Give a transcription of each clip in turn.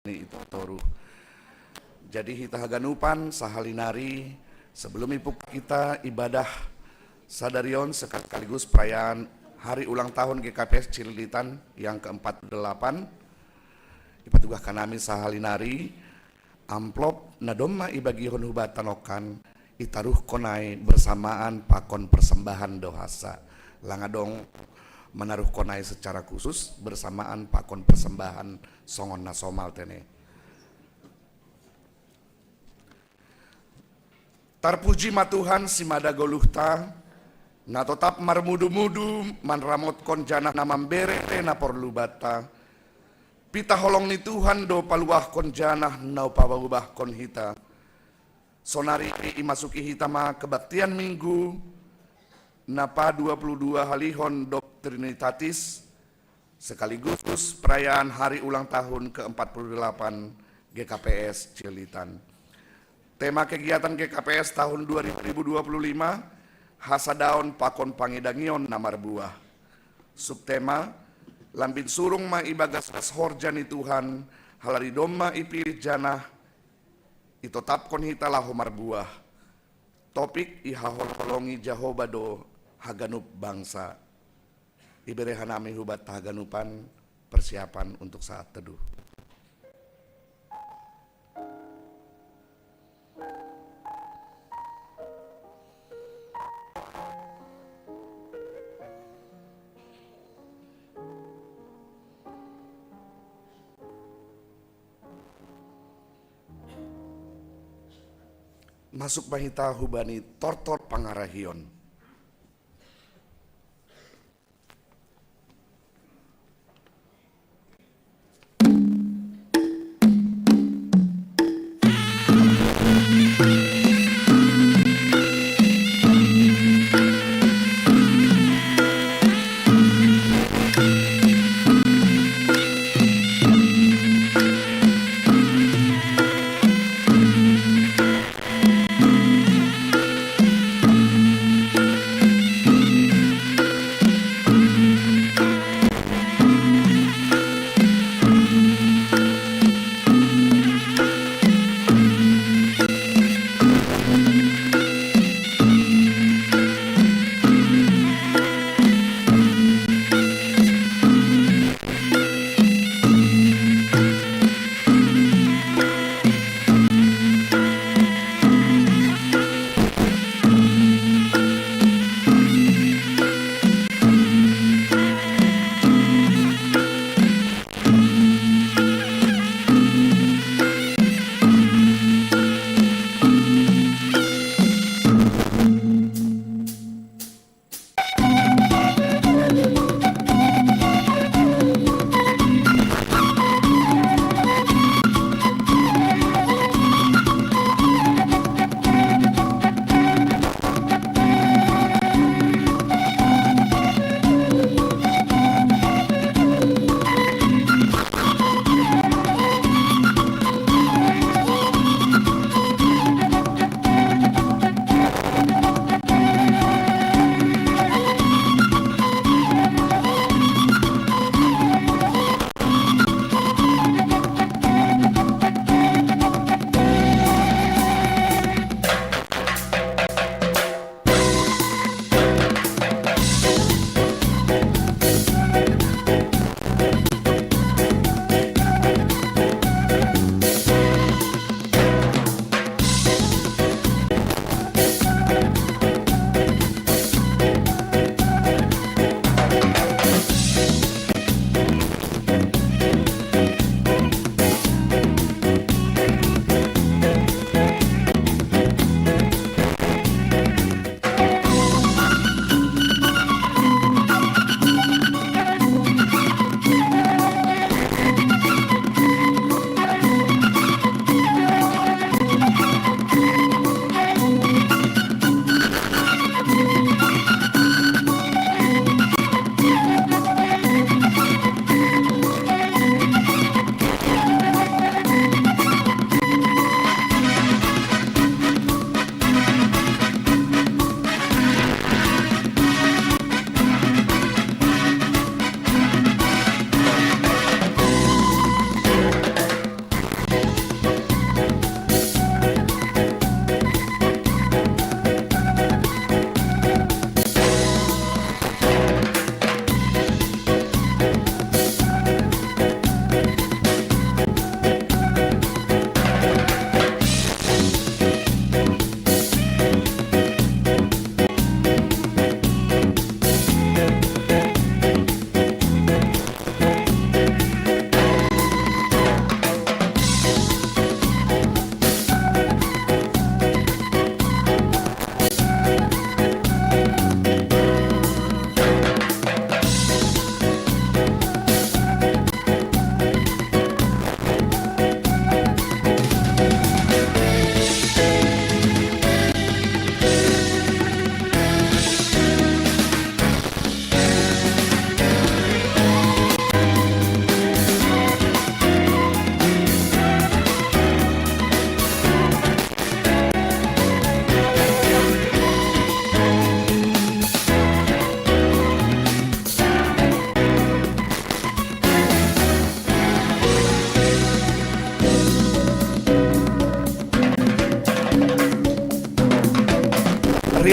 itu toru. Jadi kita haganupan sahalinari sebelum ipuk kita ibadah sadarion sekaligus perayaan hari ulang tahun GKPS Cililitan yang ke-48. Ipatugah kanami sahalinari amplop nadomma ibagihon hubatanokan itaruh konai bersamaan pakon persembahan dohasa. Langadong menaruh konai secara khusus bersamaan pakon persembahan songon nasomal tene. Tarpuji matuhan si madagoluhta na tetap marmudu-mudu manramot kon janah namambere na porlubata pita holong ni Tuhan do paluah kon janah nau pawabah kon hita sonari imasuki hita ma kebaktian minggu napa 22 halihon Trinitatis sekaligus perayaan hari ulang tahun ke-48 GKPS Cililitan. Tema kegiatan GKPS tahun 2025 Hasadaon Pakon Pangidangion Namar Buah. Subtema Lambin surung ma ibagas horjani Tuhan halari domma ipilih janah itotapkon hita lahomar buah. Topik ihaholongi jahobado haganup bangsa. Iberehanami hubat haganupan persiapan untuk saat teduh. Masuk bahita hubani tortor pangarahion.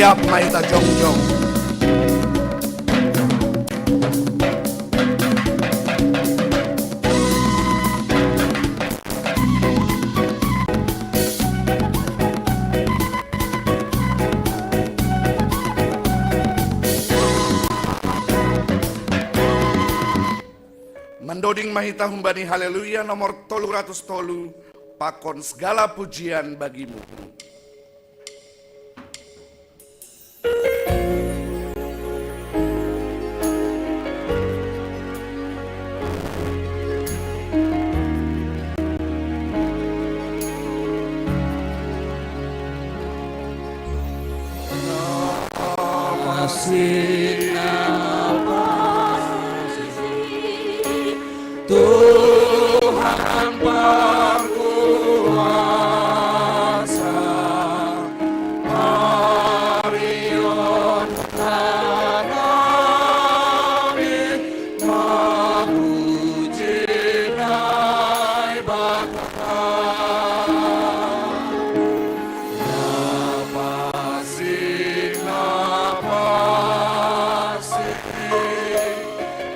Siap maita jongjong. Mendoding mahita humbani haleluya nomor 303 pakon segala pujian bagimu. Tuhan berkuasa, Marion tanami memuji Nai Bapa, napasi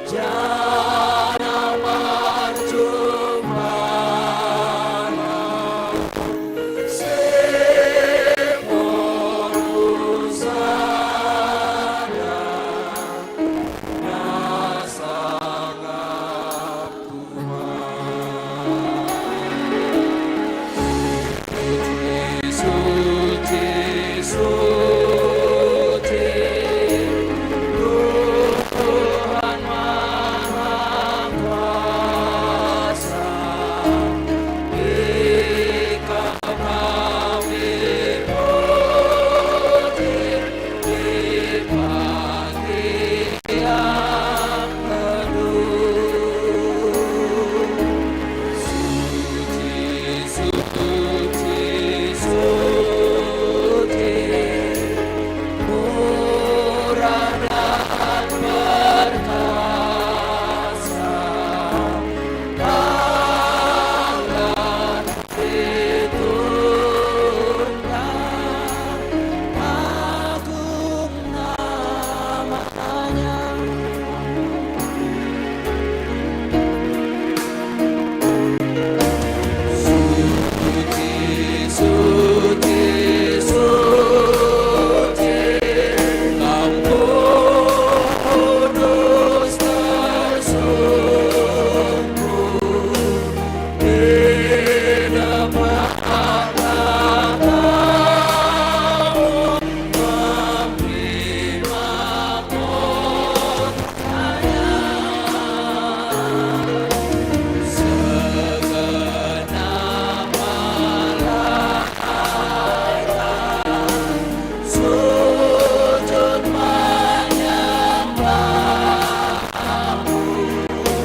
jana pujian bagimu.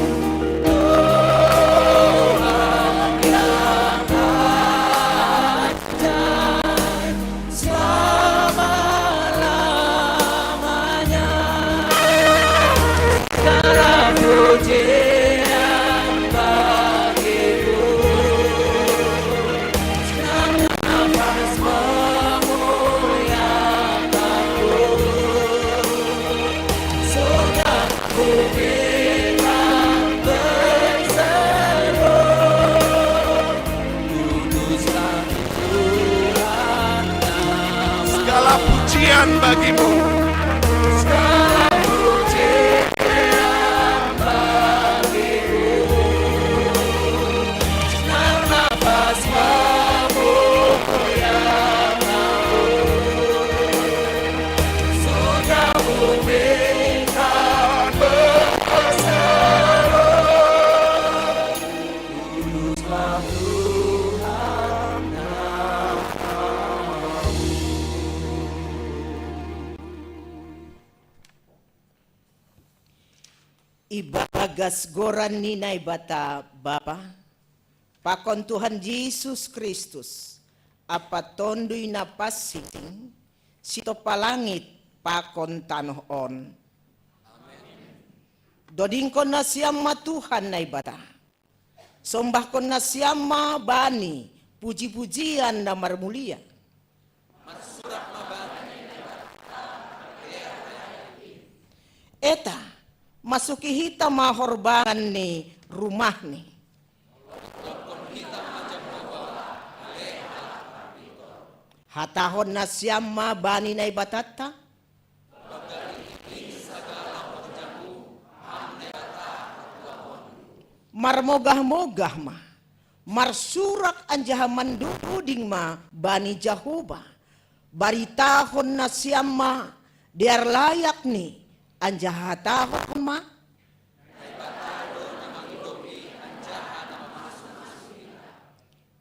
Segala pujian bagimu, karena nafasmu yang sudah memberikan berseru. Kuduslah Tuhan Ibagas goran ninay bata Bapa, pakon Tuhan Yesus Kristus, apa tondoy na pasiting, sito palangit pakon tanoon. Doding ko na siyang matuhan na ibata, sombah ko na siyang mabani, puji-pujian na marmulia. Eta masuki hita mahorbangan ni rumah ni. Hatahon na siyama bani na ibatata. Marmogah-mogah ma. Marsurak anjaha manduding ma bani Jahoba. Baritahon na siyama diar layak ni anjaha tahon ma.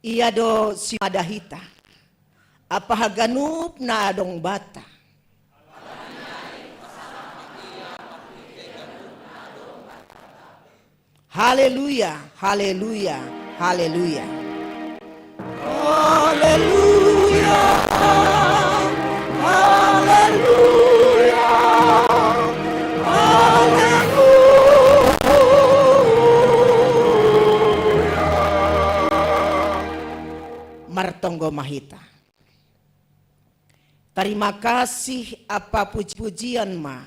Iya do si madahita. Apa haganup na adong bata. Haleluya, haleluya, haleluya. Haleluya, haleluya, haleluya. Martonggo mahita. Terima kasih apa puji-pujian ma.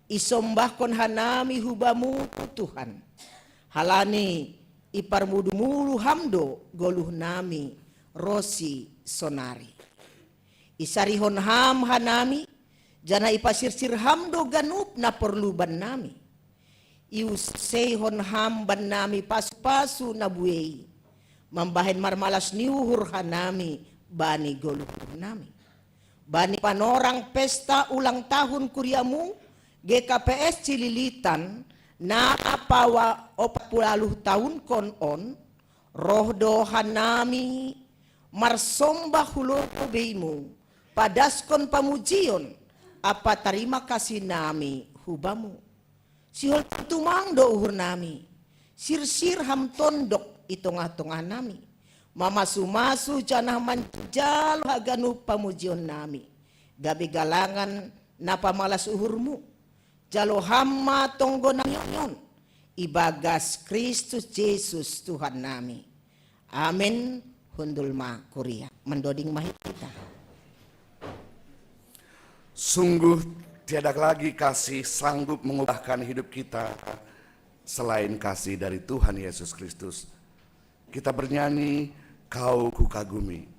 Isombahkon hanami hubamu Tuhan. Halani iparmudu-mulu hamdo goluh nami rosi sonari. Isarihon ham hanami jana ipasirsir hamdo ganup na perluban nami. Iusehon ham ban nami pasu-pasu na buei. Mambahen marmalas niuhur hanami bani goluh nami. Bani panorang pesta ulang tahun kuriamu GKPS Cililitan na apawa 40 tahun konon roh dohan nami marsombah hulo beimu padaskon pamujion apa terima kasih nami hubamu sihol tumang do uhur nami sir-sir ham tondok itong-atong nami mamasu-masu janah manjal haganu pamujion nami gabi galangan napa malas uhurmu jalo hamma tonggo nanyon ibagas Kristus Yesus Tuhan nami. Amin. Hundul ma kuria mendoding mahita. Sungguh tiada lagi kasih sanggup mengubahkan hidup kita selain kasih dari Tuhan Yesus Kristus. Kita bernyanyi Kau Kukagumi.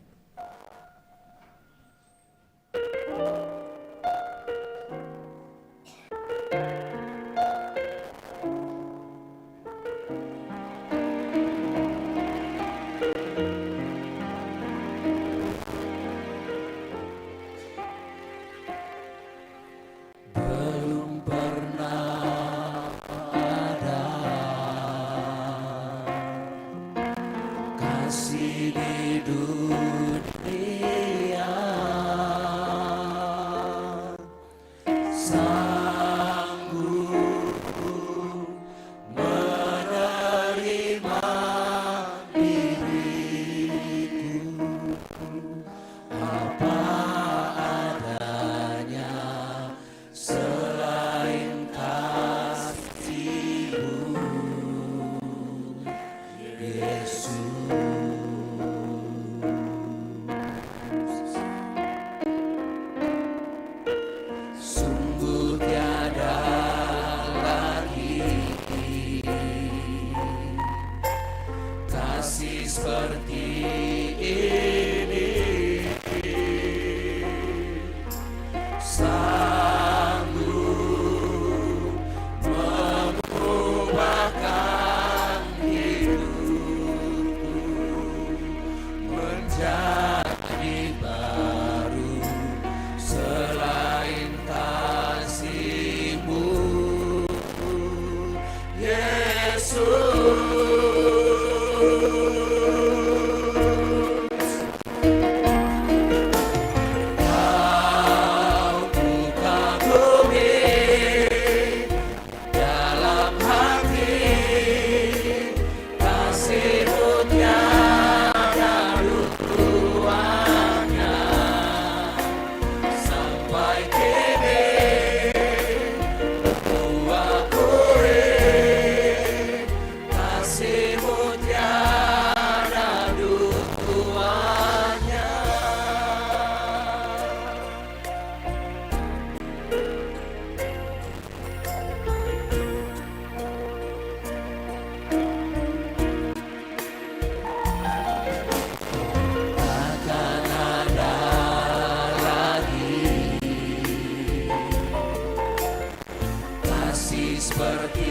seperti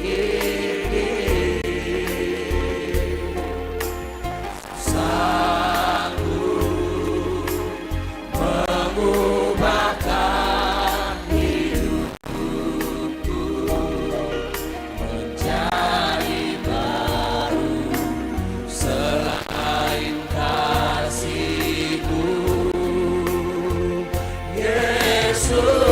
ini, sanggup mengubahkan hidupku menjadi baru selain kasih-Mu, Yesus.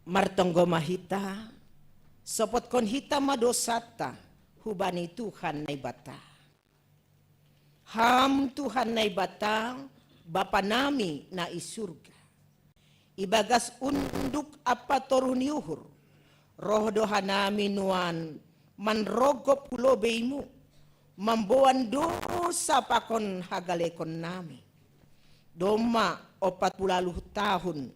Martonggo mahita, sopot kon hita madosata, hubani Tuhan nai bata. Ham Tuhan nai bata, Bapa nami na isurga. Ibagas unduk apa torun yuhur, roh doha nami nuan, manrogop hulobeimu, mamboan dosa pakon hagalekon nami. Doma 40 tahun,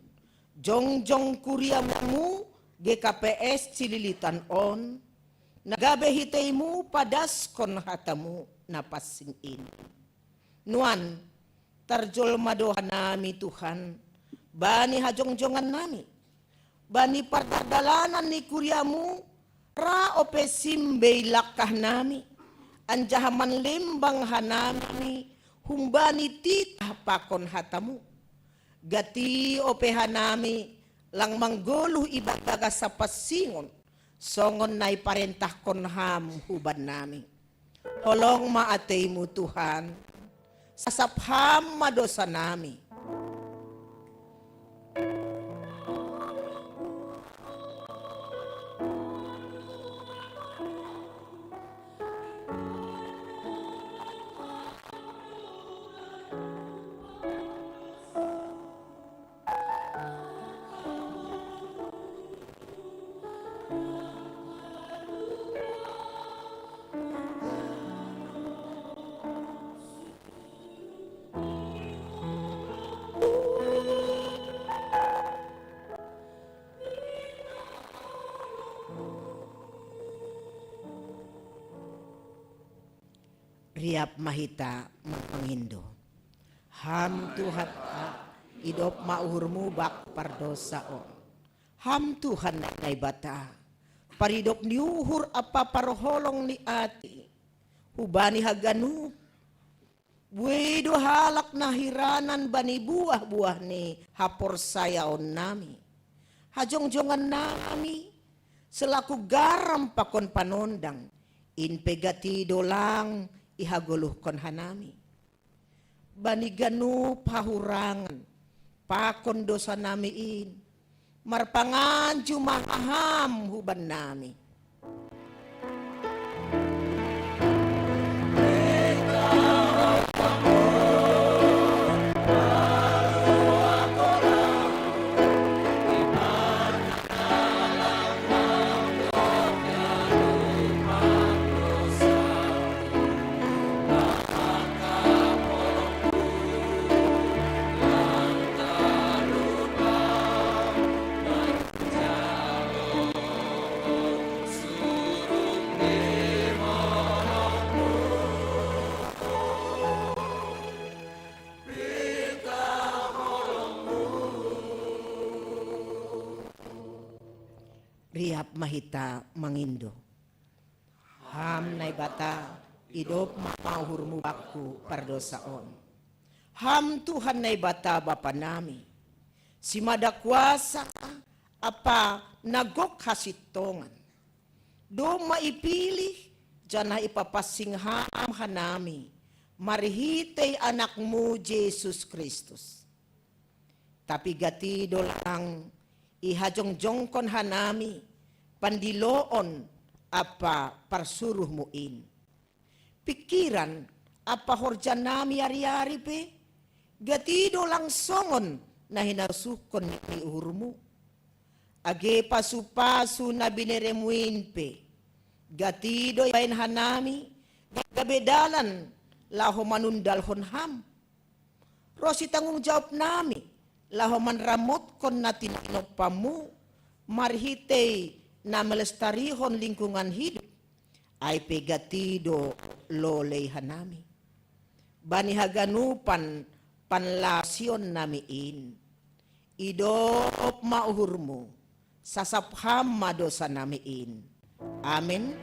jongjong kuriamu GKPS Cililitan on, nagabe hitaimu padaskon hatamu napasin ini. Nuan, tarjol madoha nami Tuhan, bani hajongjongan nami, bani pardalanan ni kuriamu, ra opesim beilakah nami, anjahaman lembang hanami, humbani titah pakon hatamu. Gati opeha nami lang mangguluh ibagaga sa pasingon songon nai parentah kon ham huban nami. Holong maateimu Tuhan, sasapham madosa nami. Riap mahita mangindo. Ham Tuhan idop maurmu bak pardosaon. Ham Tuhan nai bata. Paridop niuhur apa parholong ni ati. Hubani haganu. Wedo halak nahiranan bani buah-buah ni hapor sayaon nami. Hajongjongan nami selaku garam pakon panondang. Inpegati dolang ihaguluh kon hanami. Bani ganu pahurangan, pakon dosa namiin, marpangan jumaham huban nami. riap mahita mangindo. Ham nay bata, idop mauhurmu baku pardosaon. Ham Tuhan nay bata Bapa nami, si mada kuasa apa nagok hasitongan. Do maipilih jana ipapasingham hanami, marihitay anakmu Jesus Kristus. Tapi gati dolang ihajongjongkon hanami, pandiloon apa parsuruh muin. Pikiran apa horjan nami ari-ari pe, gatido langsongon na hinasukon ni uhurmu. Age pasu-pasu na bineremuin pe, gatido ibain hanami, gabedalan laho manundalhon ham. Rosi tanggung jawab nami, laho manramot kon na tininopamu, marhitay na melestarihon lingkungan hidup, ay pegatido loley hanami. Banihaganupan panlasyon namiin, idop mauhurmu, sasapham madosa namiin. Amen.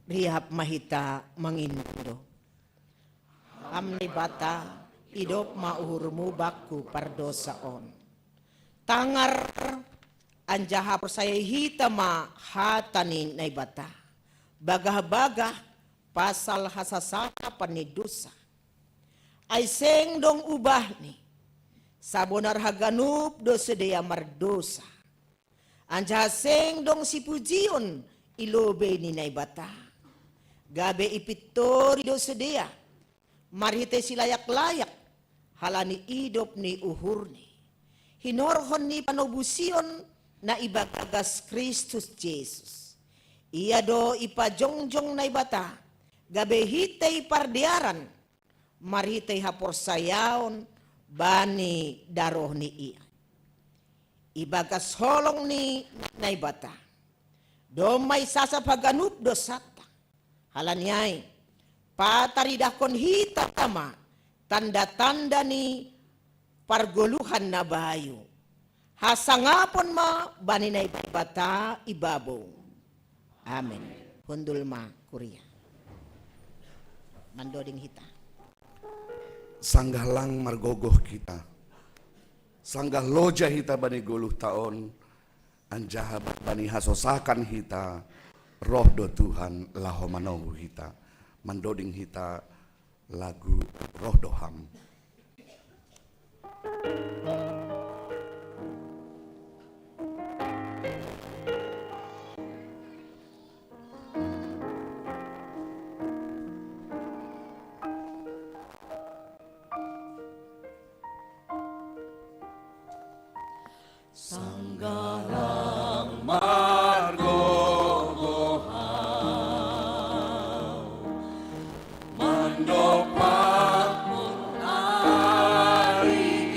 Rihap mahita mangindo. Amni bata idop mauhurmu baku pardosaon. Tangar anjaha persaya hita ma hatanin nay bata. Bagah-bagah pasal hasasaka panidusa. Ay seng dong ubah ni. Sabonar haganup do sedia mardosa. Anjaha seng dong sipujion ilobe ni nay bata. Gabe ipitori do sedia, marhite silayak-layak, halani idop ni uhurni. Hinorhon ni panobusion na ibagagas Kristus Jesus. Ia do ipajongjong na ibata, gabe hitay pardiaran, marhitay haporsayaon, bani daroh ni iya. Ibagas holong ni na ibata, do may sasapaganup dosat. Halanyay, pataridakon hita tama, tanda-tanda ni pargoluhan na bayo. Hasangapon ma, baninay bata ibabaw. Amen. Hundul ma, Korea. Mandoding hita. Sanggah lang margogoh kita. Sanggah loja hita bani guluh taon, anjaha bani hasosakan hita, roh do Tuhan laho manohu hita, mandoding hita lagu roh doham. Sanggalang margogohau mandopakmun hari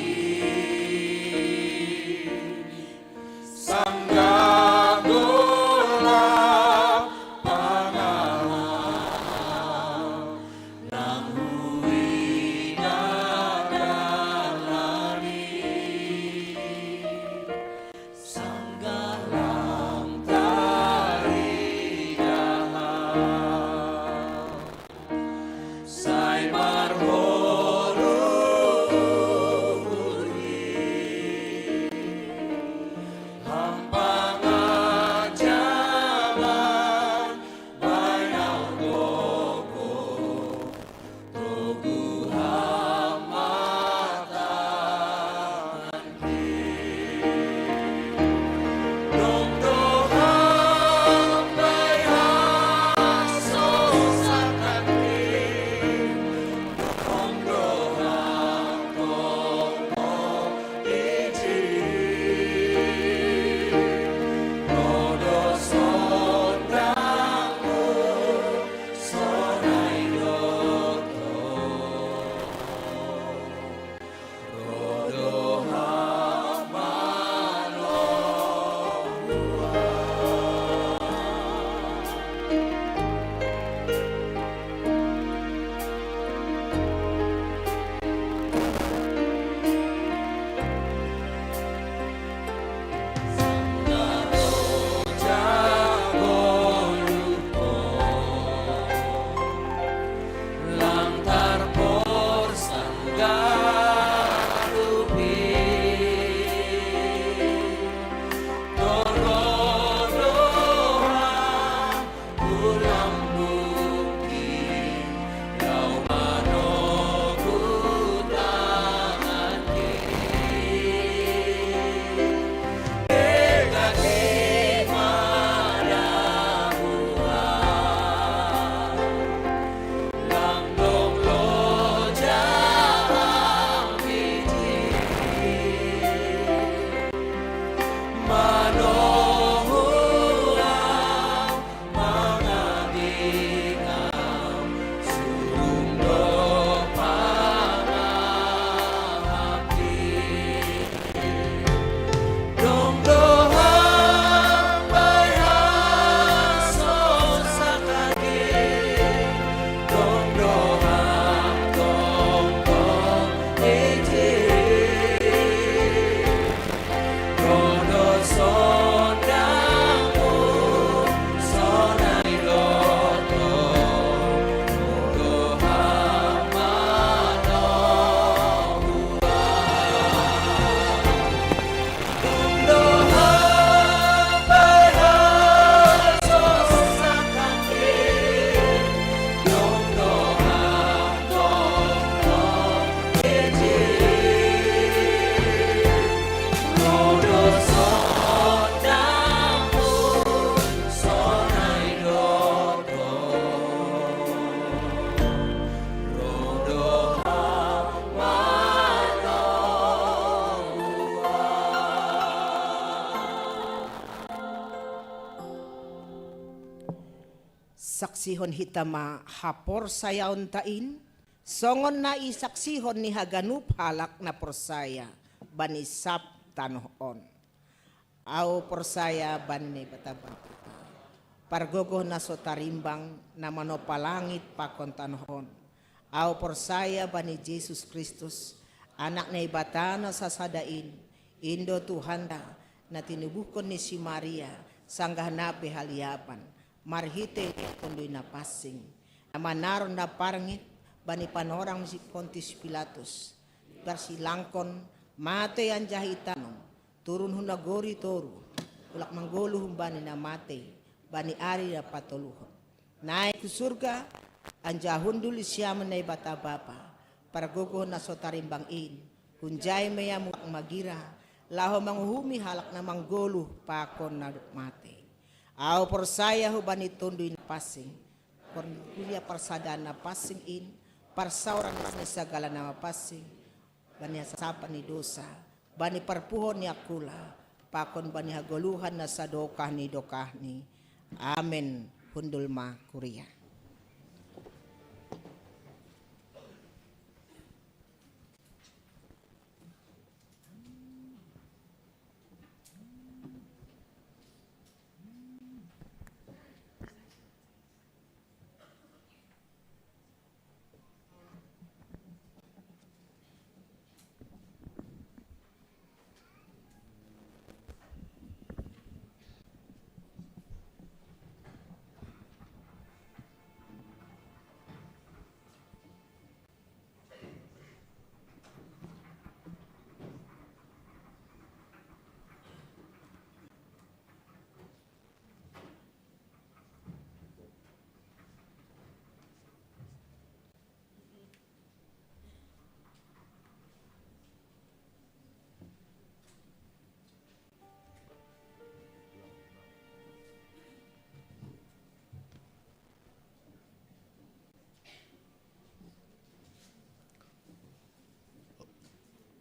saksihon hitama hapor sayaon tain, songon na isaksihon ni haganup halak na porsaya, bani sap tanohon. Au porsaya bani bataban. Pargogo na so tarimbang na manopalangit pakon tanohon. Au porsaya bani Jesus Kristus, anak na ibatana sa sadain, Indo Tuhanda na tinubukon ni si Maria, sanggah nabe haliapan, marhite tundoy na passing, na manaron na parangit, bani panorang si Pontius Pilatus, bersilangkon, mate ang jahitanong, turun hunagori toru, ulak manggolo humbani na mate, bani ari na patuluhon. Naik ke surga, anja hundul siyaman na ibata bapa, paragogo na sotarimbang in, hunjay mayamu magira, laho manguhumi halak na manggolo pakon na mate. Au porsaya hubani tunduin passing, kulia parsadaan na passing in, parsauran ni sagala na passing, bani sasapan ni dosa, bani parpuhon ni akula, pakon bani hagoluhan na sa dokah ni. Amen. Hundul ma kuria.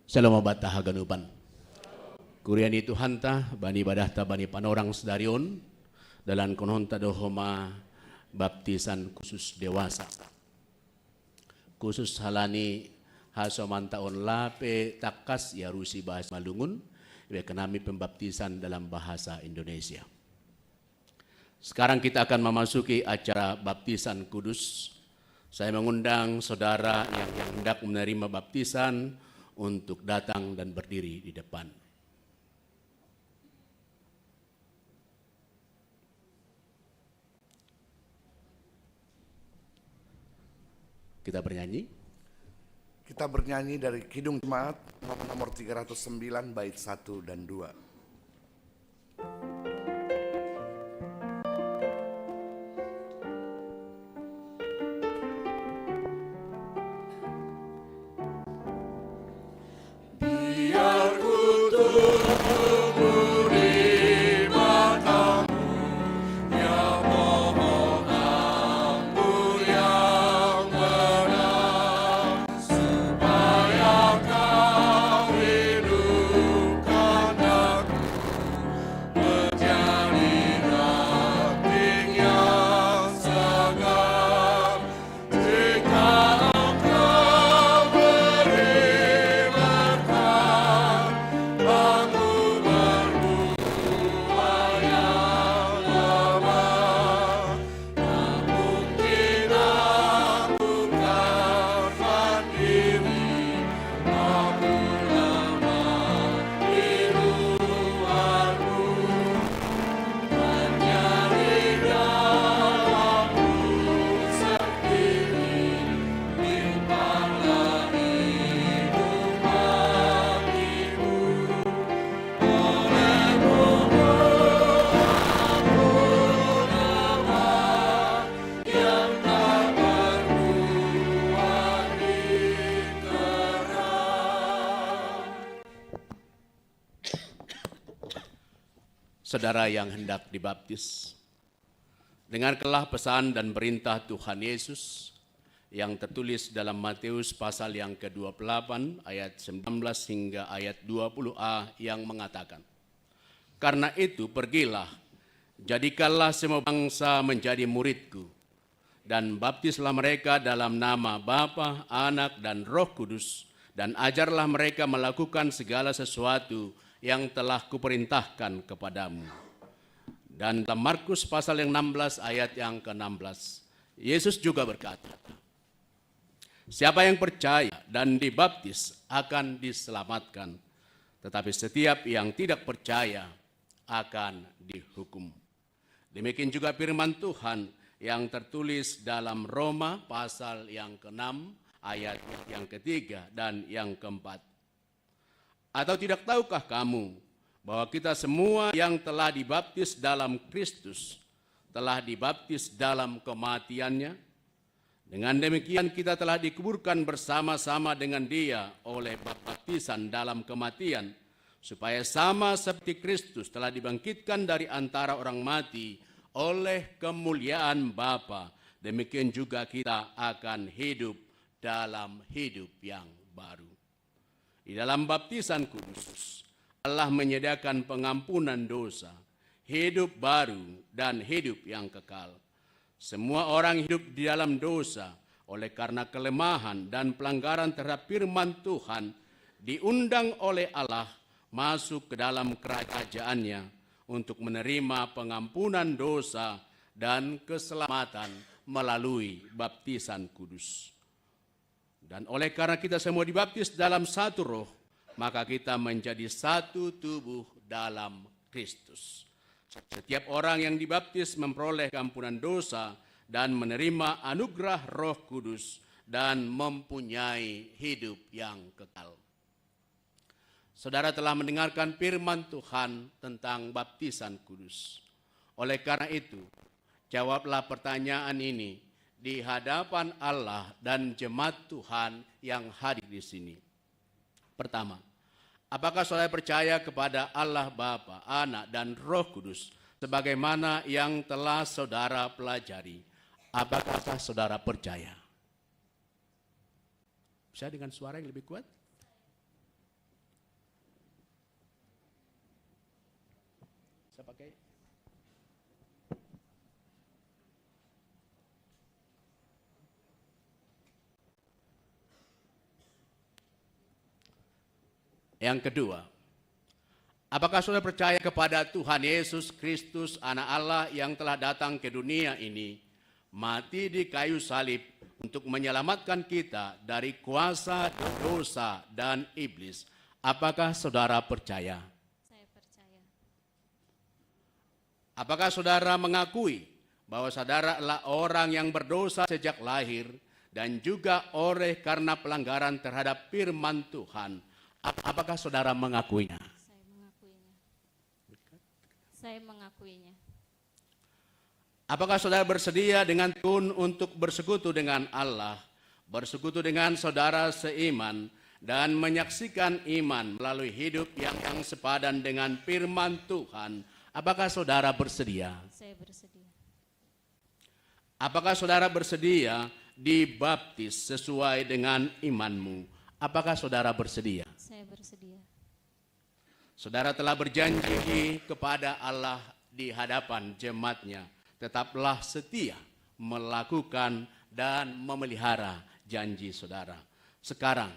Salam bata haganupan. Kurian itu hanta bani badahta bani panorang sedarion dalam kononta dohoma baptisan khusus dewasa. Khusus halani hasomantaon lape takas ya rusi bahasa Malungun, ibe kenami pembaptisan dalam bahasa Indonesia. Sekarang kita akan memasuki acara baptisan kudus. Saya mengundang saudara yang hendak menerima baptisan untuk datang dan berdiri di depan. Kita bernyanyi. Kita bernyanyi dari Kidung Jemaat nomor 309 bait 1 dan 2. Saudara yang hendak dibaptis, dengarkanlah pesan dan perintah Tuhan Yesus yang tertulis dalam Matius pasal yang ke-28 ayat 19 hingga ayat 20a yang mengatakan, "Karena itu pergilah, Jadikanlah semua bangsa menjadi muridku, dan baptislah mereka dalam nama Bapa, Anak, dan Roh Kudus, dan ajarlah mereka melakukan segala sesuatu yang telah kuperintahkan kepadamu. Dan dalam Markus pasal yang 16 ayat yang ke-16, Yesus juga berkata, siapa yang percaya dan dibaptis akan diselamatkan, tetapi setiap yang tidak percaya akan dihukum. Demikian juga firman Tuhan yang tertulis dalam Roma pasal yang ke-6 ayat yang ke-3 dan yang ke-4. Atau tidak tahukah kamu bahwa kita semua yang telah dibaptis dalam Kristus telah dibaptis dalam kematiannya? Dengan demikian kita telah dikuburkan bersama-sama dengan Dia oleh baptisan dalam kematian, supaya sama seperti Kristus telah dibangkitkan dari antara orang mati oleh kemuliaan Bapa, demikian juga kita akan hidup dalam hidup yang baru. Di dalam baptisan kudus, Allah menyediakan pengampunan dosa, hidup baru, dan hidup yang kekal. Semua orang hidup di dalam dosa oleh karena kelemahan dan pelanggaran terhadap firman Tuhan diundang oleh Allah masuk ke dalam kerajaannya untuk menerima pengampunan dosa dan keselamatan melalui baptisan kudus. Dan oleh karena kita semua dibaptis dalam satu roh, maka kita menjadi satu tubuh dalam Kristus. Setiap orang yang dibaptis memperoleh keampunan dosa dan menerima anugerah Roh Kudus dan mempunyai hidup yang kekal. Saudara telah mendengarkan firman Tuhan tentang baptisan kudus. Oleh karena itu, jawablah pertanyaan ini di hadapan Allah dan jemaat Tuhan yang hadir di sini. Pertama, apakah saudara percaya kepada Allah Bapa, Anak, dan Roh Kudus sebagaimana yang telah saudara pelajari? Apakah saudara percaya? Bisa dengan suara yang lebih kuat? Saya pakai. Yang kedua, apakah saudara percaya kepada Tuhan Yesus Kristus, Anak Allah yang telah datang ke dunia ini, mati di kayu salib untuk menyelamatkan kita dari kuasa dosa dan iblis? Apakah saudara percaya? Saya percaya. Apakah saudara mengakui bahwa saudara adalah orang yang berdosa sejak lahir dan juga oleh karena pelanggaran terhadap firman Tuhan? Apakah saudara mengakuinya? Saya mengakuinya. Saya mengakuinya. Apakah saudara bersedia dengan Tuhan untuk bersekutu dengan Allah, bersekutu dengan saudara seiman, dan menyaksikan iman melalui hidup yang sepadan dengan firman Tuhan? Apakah saudara bersedia? Saya bersedia. Apakah saudara bersedia dibaptis sesuai dengan imanmu? Apakah saudara bersedia? Saya bersedia. Saudara telah berjanji kepada Allah di hadapan jemaatnya, tetaplah setia melakukan dan memelihara janji saudara. Sekarang,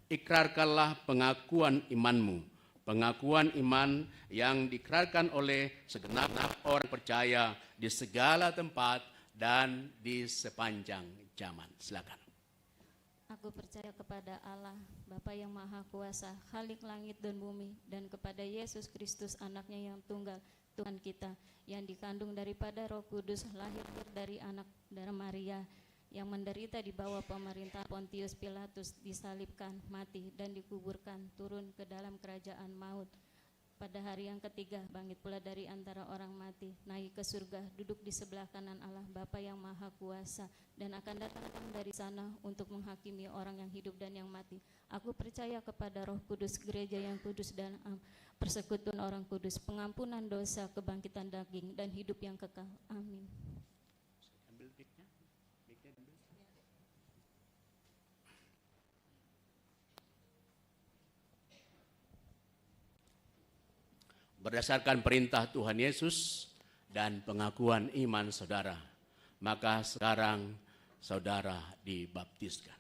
ikrarkanlah pengakuan imanmu, pengakuan iman yang diikrarkan oleh segenap orang percaya di segala tempat dan di sepanjang zaman. Silakan. Aku percaya kepada Allah, Bapa yang Maha Kuasa, Khalik langit dan bumi, dan kepada Yesus Kristus, anaknya yang tunggal, Tuhan kita, yang dikandung daripada Roh Kudus, lahir dari anak darah Maria, yang menderita di bawah pemerintah Pontius Pilatus, disalibkan, mati, dan dikuburkan, turun ke dalam kerajaan maut. Pada hari yang ketiga, bangkit pula dari antara orang mati, naik ke surga, duduk di sebelah kanan Allah Bapa yang Maha Kuasa, dan akan datang dari sana untuk menghakimi orang yang hidup dan yang mati. Aku percaya kepada Roh Kudus, gereja yang kudus dan persekutuan orang kudus, pengampunan dosa, kebangkitan daging, dan hidup yang kekal. Amin. Berdasarkan perintah Tuhan Yesus, dan pengakuan iman saudara, maka sekarang saudara dibaptiskan.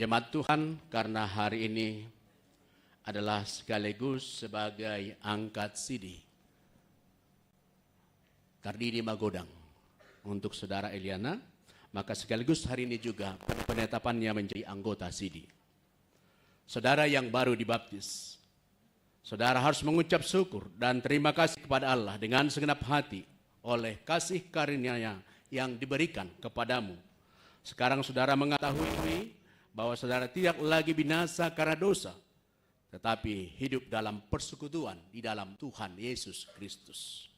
Jemaat Tuhan, karena hari ini adalah sekaligus sebagai angkat sidi Kardini Magodang untuk saudara Eliana, maka sekaligus hari ini juga penetapannya menjadi anggota sidi. Saudara yang baru dibaptis, saudara harus mengucap syukur dan terima kasih kepada Allah dengan segenap hati oleh kasih karunia-Nya yang diberikan kepadamu. Sekarang saudara mengetahui bahwa saudara tidak lagi binasa karena dosa, tetapi hidup dalam persekutuan di dalam Tuhan Yesus Kristus.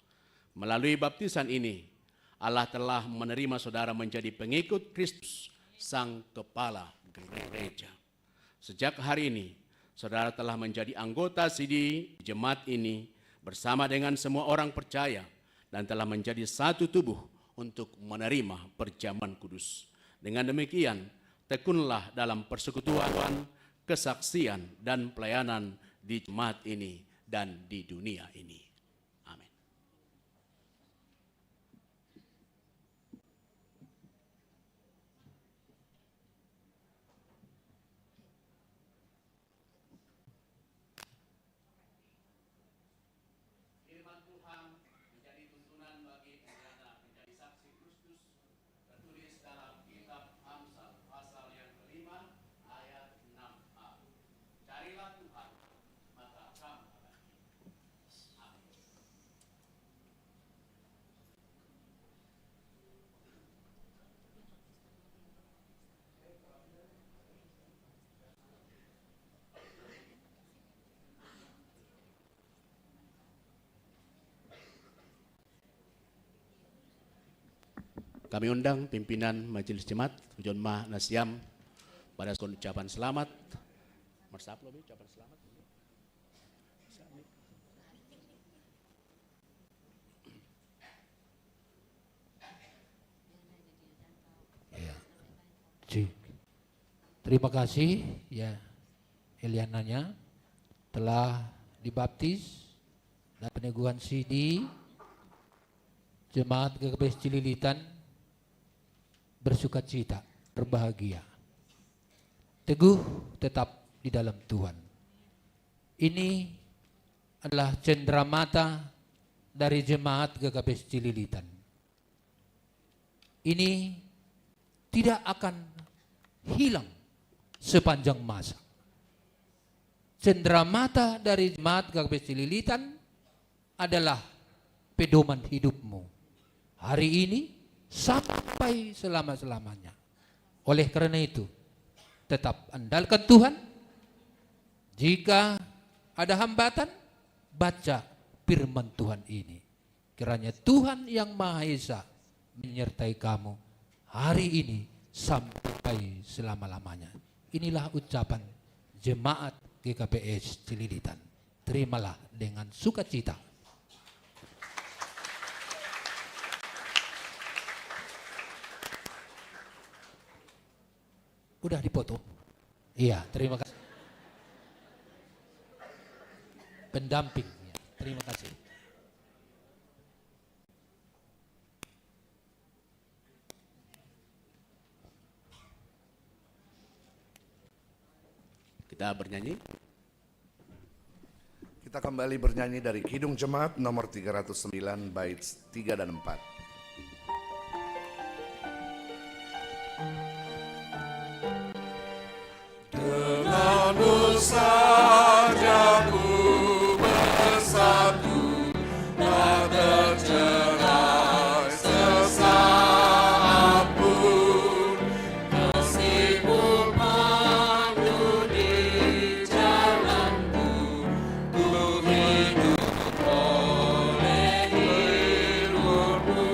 Melalui baptisan ini, Allah telah menerima saudara menjadi pengikut Kristus, Sang Kepala Gereja. Sejak hari ini, saudara telah menjadi anggota sidi jemaat ini bersama dengan semua orang percaya dan telah menjadi satu tubuh untuk menerima perjamuan kudus. Dengan demikian, tekunlah dalam persekutuan, kesaksian, dan pelayanan di jemaat ini dan di dunia ini. Amin. Firman Tuhan menjadi tuntunan bagi Eliana menjadi saksi Kristus, tertulis dalam kitab Amsal pasal yang kelima ayat 6a. Carilah Tuhan, maka kamu akan hidup. Amin. Kami undang pimpinan Majelis Jemaat Ujon Ma Nasyam pada ucapan selamat. Mersap loh, ucapan selamat. Ya. Terima kasih ya Eliananya telah dibaptis dan peneguhan sidi Jemaat GKP Cililitan bersukacita, berbahagia, teguh tetap di dalam Tuhan. Ini adalah cenderamata dari jemaat GKP Cililitan. Ini tidak akan hilang sepanjang masa. Cenderamata dari jemaat GKP Cililitan adalah pedoman hidupmu hari ini sampai selama-selamanya. Oleh karena itu, tetap andalkan Tuhan. Jika ada hambatan, baca firman Tuhan ini. Kiranya Tuhan yang Maha Esa menyertai kamu hari ini sampai selama-lamanya. Inilah ucapan jemaat GKPS Cililitan. Terimalah dengan sukacita. Udah dipoto? Iya, terima kasih. Pendamping, ya, terima kasih. Kita bernyanyi. Kita kembali bernyanyi dari Kidung Jemaat nomor 309 bait 3 dan 4. Dengan sajaku bersatu tak tercerai sesaat pun, meskipun malu di jalanku, ku hidup oleh firman-Mu.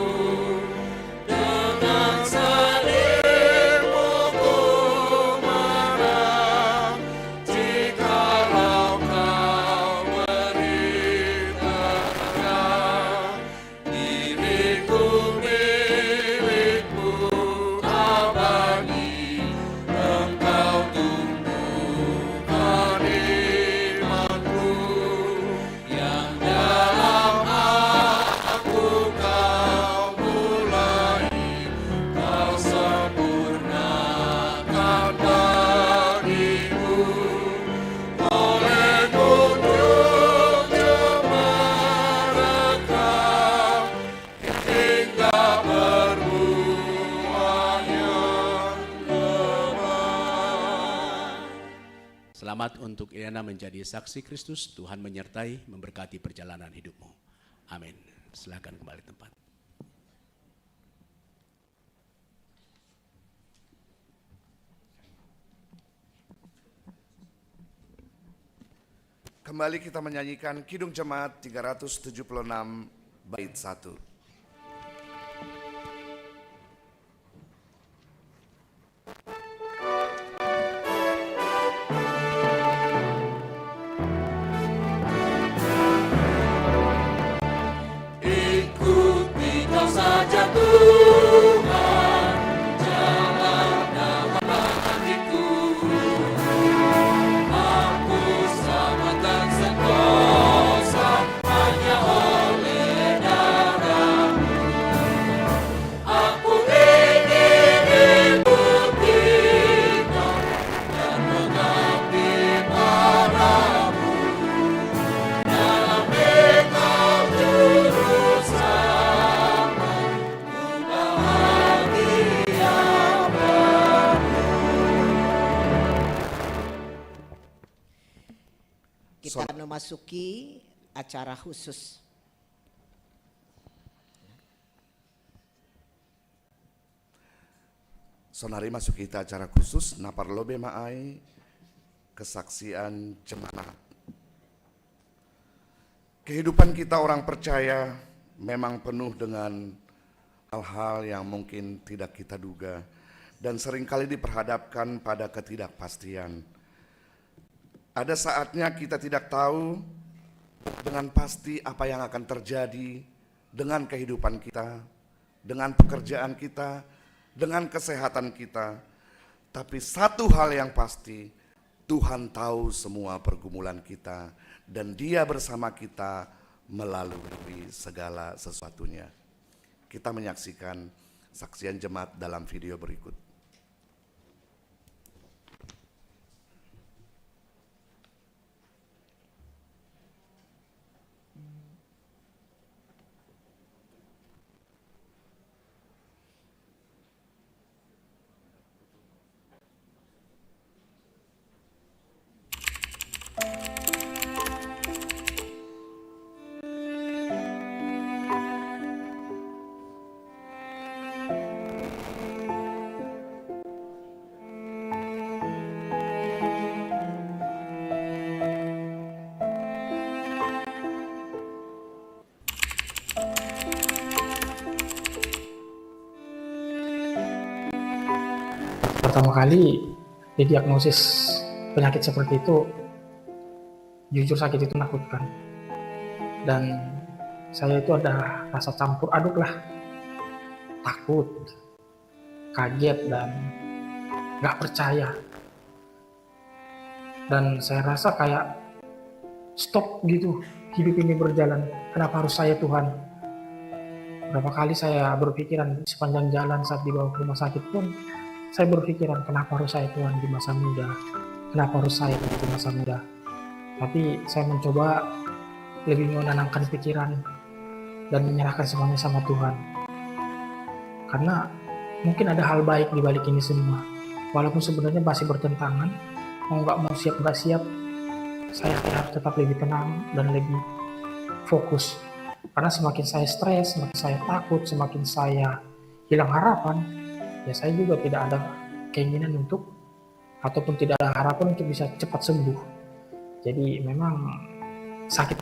Dengan saling pukul marah, jikalau Kau beri terang, diriku milik-Mu abadi, Engkau tumbuhkan iman-Ku, yang dalam aku Kau mulai, Kau sempurnakan bagiku. Oleh kunjung cemarakan hingga berbuahnya lebat. Selamat untuk Iriana menjadi saksi Kristus. Tuhan menyertai, memberkati perjalanan hidupmu. Amin. Silakan kembali tempat. Kembali kita menyanyikan Kidung Jemaat 376 bait 1. Ikuti Kau saja Tuhan, janganlah hatiku. Aku selamatkan sentosa hanya oleh darah-Mu. Aku ingin ikuti Kau dan mengabdi padamu. Dalam Engkau juru selamat, ku bahagia Kita memasuki acara khusus. Sonari masuk kita acara khusus Naparlobe Maai, kesaksian jemaat. Kehidupan kita orang percaya memang penuh dengan hal-hal yang mungkin tidak kita duga dan seringkali diperhadapkan pada ketidakpastian. Ada saatnya kita tidak tahu dengan pasti apa yang akan terjadi dengan kehidupan kita, dengan pekerjaan kita, dengan kesehatan kita. Tapi satu hal yang pasti, Tuhan tahu semua pergumulan kita dan Dia bersama kita melalui segala sesuatunya. Kita menyaksikan saksian jemaat dalam video berikut. Pertama kali didiagnosis penyakit seperti itu, jujur sakit itu menakutkan. Dan saya itu ada rasa campur aduk lah. Takut, kaget, dan gak percaya. Dan saya rasa kayak stop gitu, hidup ini berjalan. Kenapa harus saya Tuhan? Berapa kali saya berpikiran sepanjang jalan saat dibawa ke rumah sakit pun, saya berpikiran kenapa harus saya Tuhan di masa muda? Kenapa harus saya di masa muda? Tapi saya mencoba lebih menenangkan pikiran dan menyerahkan semuanya sama Tuhan. Karena mungkin ada hal baik di balik ini semua. Walaupun sebenarnya masih bertentangan, mau nggak mau siap nggak siap, saya harus tetap lebih tenang dan lebih fokus. Karena semakin saya stres, semakin saya takut, semakin saya hilang harapan, ya saya juga tidak ada keinginan untuk, ataupun tidak ada harapan untuk bisa cepat sembuh. Jadi memang sakit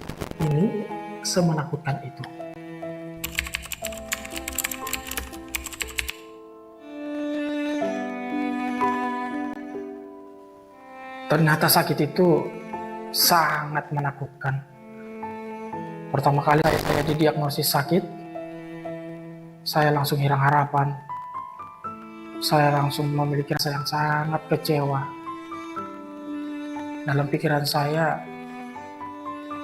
ini semenakutkan itu. Ternyata sakit itu sangat menakutkan. Pertama kali saya didiagnosis sakit, saya langsung hilang harapan. Saya langsung memiliki rasa yang sangat kecewa. Dalam pikiran saya,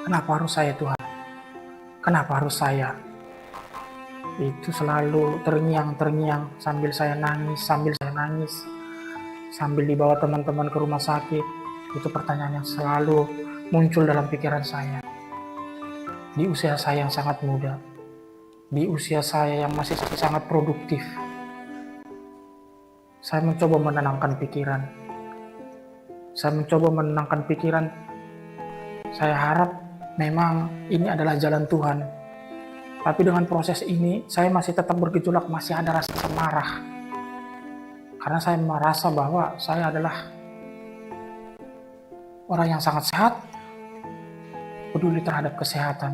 kenapa harus saya Tuhan? Kenapa harus saya? Itu selalu terngiang-terngiang sambil saya nangis, sambil dibawa teman-teman ke rumah sakit. Itu pertanyaan yang selalu muncul dalam pikiran saya. Di usia saya yang sangat muda, di usia saya yang masih sangat produktif, saya mencoba menenangkan pikiran. Saya harap memang ini adalah jalan Tuhan. Tapi dengan proses ini, saya masih tetap bergejolak, masih ada rasa marah. Karena saya merasa bahwa saya adalah orang yang sangat sehat, peduli terhadap kesehatan.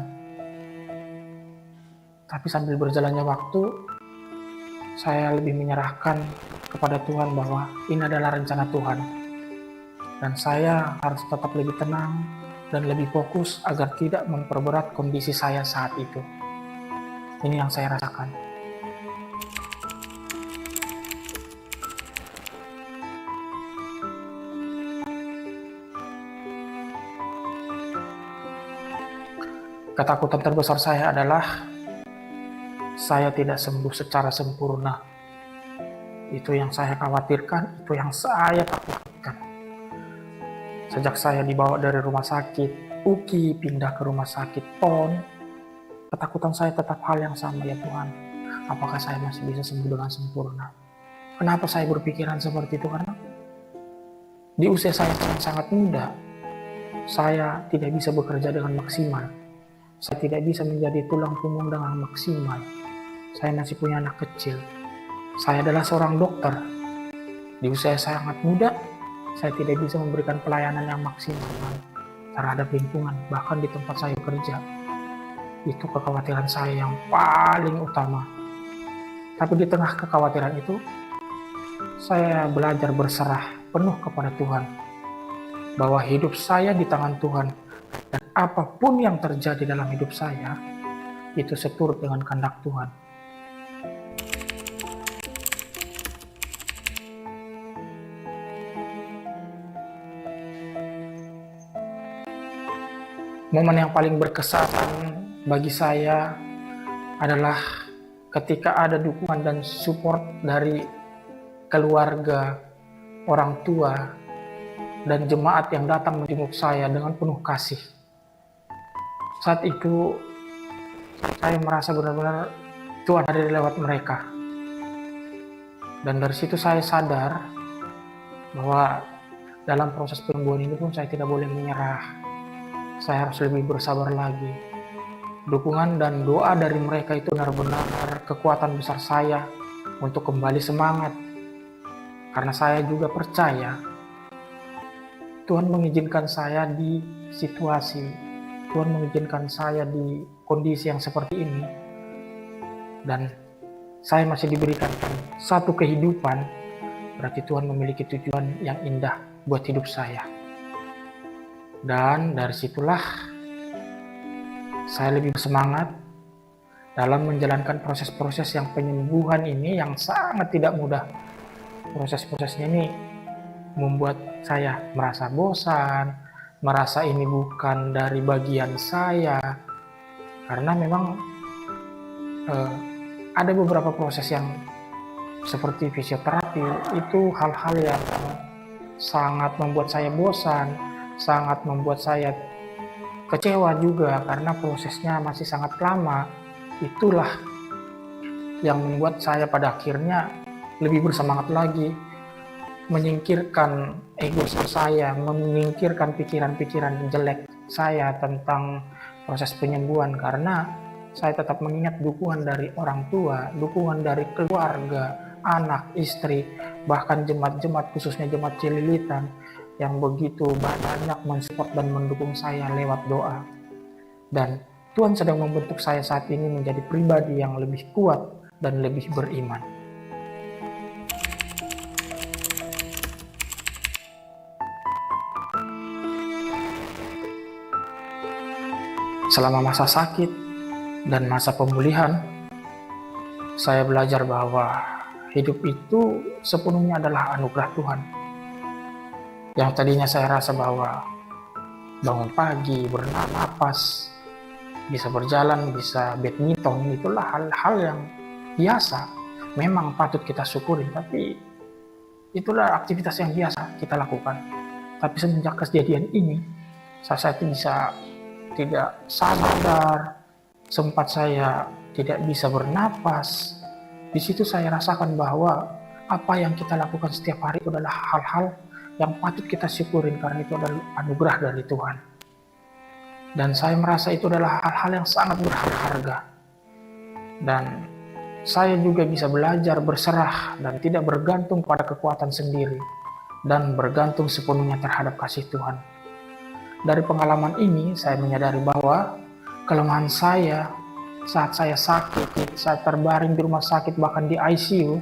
Tapi sambil berjalannya waktu, saya lebih menyerahkan kepada Tuhan bahwa ini adalah rencana Tuhan. Dan saya harus tetap lebih tenang dan lebih fokus agar tidak memperberat kondisi saya saat itu. Ini yang saya rasakan. Ketakutan terbesar saya adalah saya tidak sembuh secara sempurna. Itu yang saya khawatirkan, itu yang saya takutkan. Sejak saya dibawa dari rumah sakit UKI pindah ke rumah sakit PON, ketakutan saya tetap hal yang sama, ya Tuhan. Apakah saya masih bisa sembuh dengan sempurna? Kenapa saya berpikiran seperti itu? Karena di usia saya sangat muda, saya tidak bisa bekerja dengan maksimal. Saya tidak bisa menjadi tulang punggung dengan maksimal. Saya masih punya anak kecil. Saya adalah seorang dokter. Di usia saya sangat muda, saya tidak bisa memberikan pelayanan yang maksimal terhadap lingkungan, bahkan di tempat saya bekerja. Itu kekhawatiran saya yang paling utama. Tapi di tengah kekhawatiran itu, saya belajar berserah penuh kepada Tuhan. Bahwa hidup saya di tangan Tuhan. Dan apapun yang terjadi dalam hidup saya, itu seturut dengan kehendak Tuhan. Momen yang paling berkesan bagi saya adalah ketika ada dukungan dan support dari keluarga, orang tua, dan jemaat yang datang menjenguk saya dengan penuh kasih. Saat itu saya merasa benar-benar Tuhan hadir lewat mereka. Dan dari situ saya sadar bahwa dalam proses penyembuhan ini pun saya tidak boleh menyerah. Saya harus lebih bersabar lagi. Dukungan dan doa dari mereka itu benar-benar kekuatan besar saya untuk kembali semangat. Karena saya juga percaya Tuhan mengizinkan saya di situasi, Tuhan mengizinkan saya di kondisi yang seperti ini. Dan saya masih diberikan satu kehidupan berarti Tuhan memiliki tujuan yang indah buat hidup saya. Dan dari situlah saya lebih bersemangat dalam menjalankan proses-proses yang penyembuhan ini yang sangat tidak mudah. Proses-prosesnya ini membuat saya merasa bosan, merasa ini bukan dari bagian saya, karena memang ada beberapa proses yang seperti fisioterapi itu hal-hal yang sangat membuat saya bosan, sangat membuat saya kecewa juga karena prosesnya masih sangat lama. Itulah yang membuat saya pada akhirnya lebih bersemangat lagi, menyingkirkan ego saya, menyingkirkan pikiran-pikiran jelek saya tentang proses penyembuhan, karena saya tetap mengingat dukungan dari orang tua, dukungan dari keluarga, anak, istri, bahkan jemaat-jemaat, khususnya jemaat Cililitan yang begitu banyak mensupport dan mendukung saya lewat doa. Dan Tuhan sedang membentuk saya saat ini menjadi pribadi yang lebih kuat dan lebih beriman. Selama masa sakit dan masa pemulihan, saya belajar bahwa hidup itu sepenuhnya adalah anugerah Tuhan. Yang tadinya saya rasa bahwa bangun pagi, bernapas, bisa berjalan, bisa badminton, itulah hal-hal yang biasa. Memang patut kita syukuri, tapi itulah aktivitas yang biasa kita lakukan. Tapi semenjak kejadian ini, saya bisa tidak sadar, sempat saya tidak bisa bernapas. Di situ saya rasakan bahwa apa yang kita lakukan setiap hari itu adalah hal-hal yang patut kita syukurin karena itu adalah anugerah dari Tuhan. Dan saya merasa itu adalah hal-hal yang sangat berharga. Dan saya juga bisa belajar berserah dan tidak bergantung pada kekuatan sendiri dan bergantung sepenuhnya terhadap kasih Tuhan. Dari pengalaman ini saya menyadari bahwa kelemahan saya saat saya sakit, saat terbaring di rumah sakit bahkan di ICU,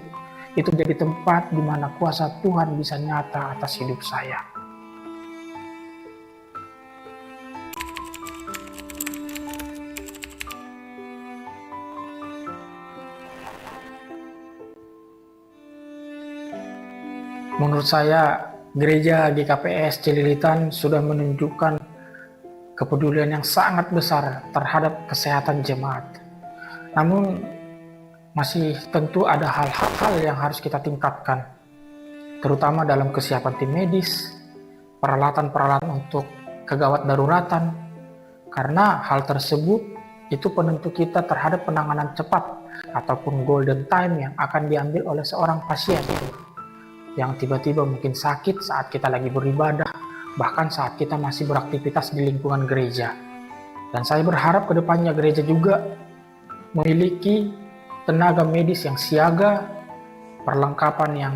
itu jadi tempat di mana kuasa Tuhan bisa nyata atas hidup saya. Menurut saya, gereja GKPS Cililitan sudah menunjukkan kepedulian yang sangat besar terhadap kesehatan jemaat. Namun, masih tentu ada hal-hal yang harus kita tingkatkan, terutama dalam kesiapan tim medis, peralatan-peralatan untuk kegawat daruratan, karena hal tersebut itu penentu kita terhadap penanganan cepat ataupun golden time yang akan diambil oleh seorang pasien yang tiba-tiba mungkin sakit saat kita lagi beribadah, bahkan saat kita masih beraktivitas di lingkungan gereja. Dan saya berharap ke depannya gereja juga memiliki tenaga medis yang siaga, perlengkapan yang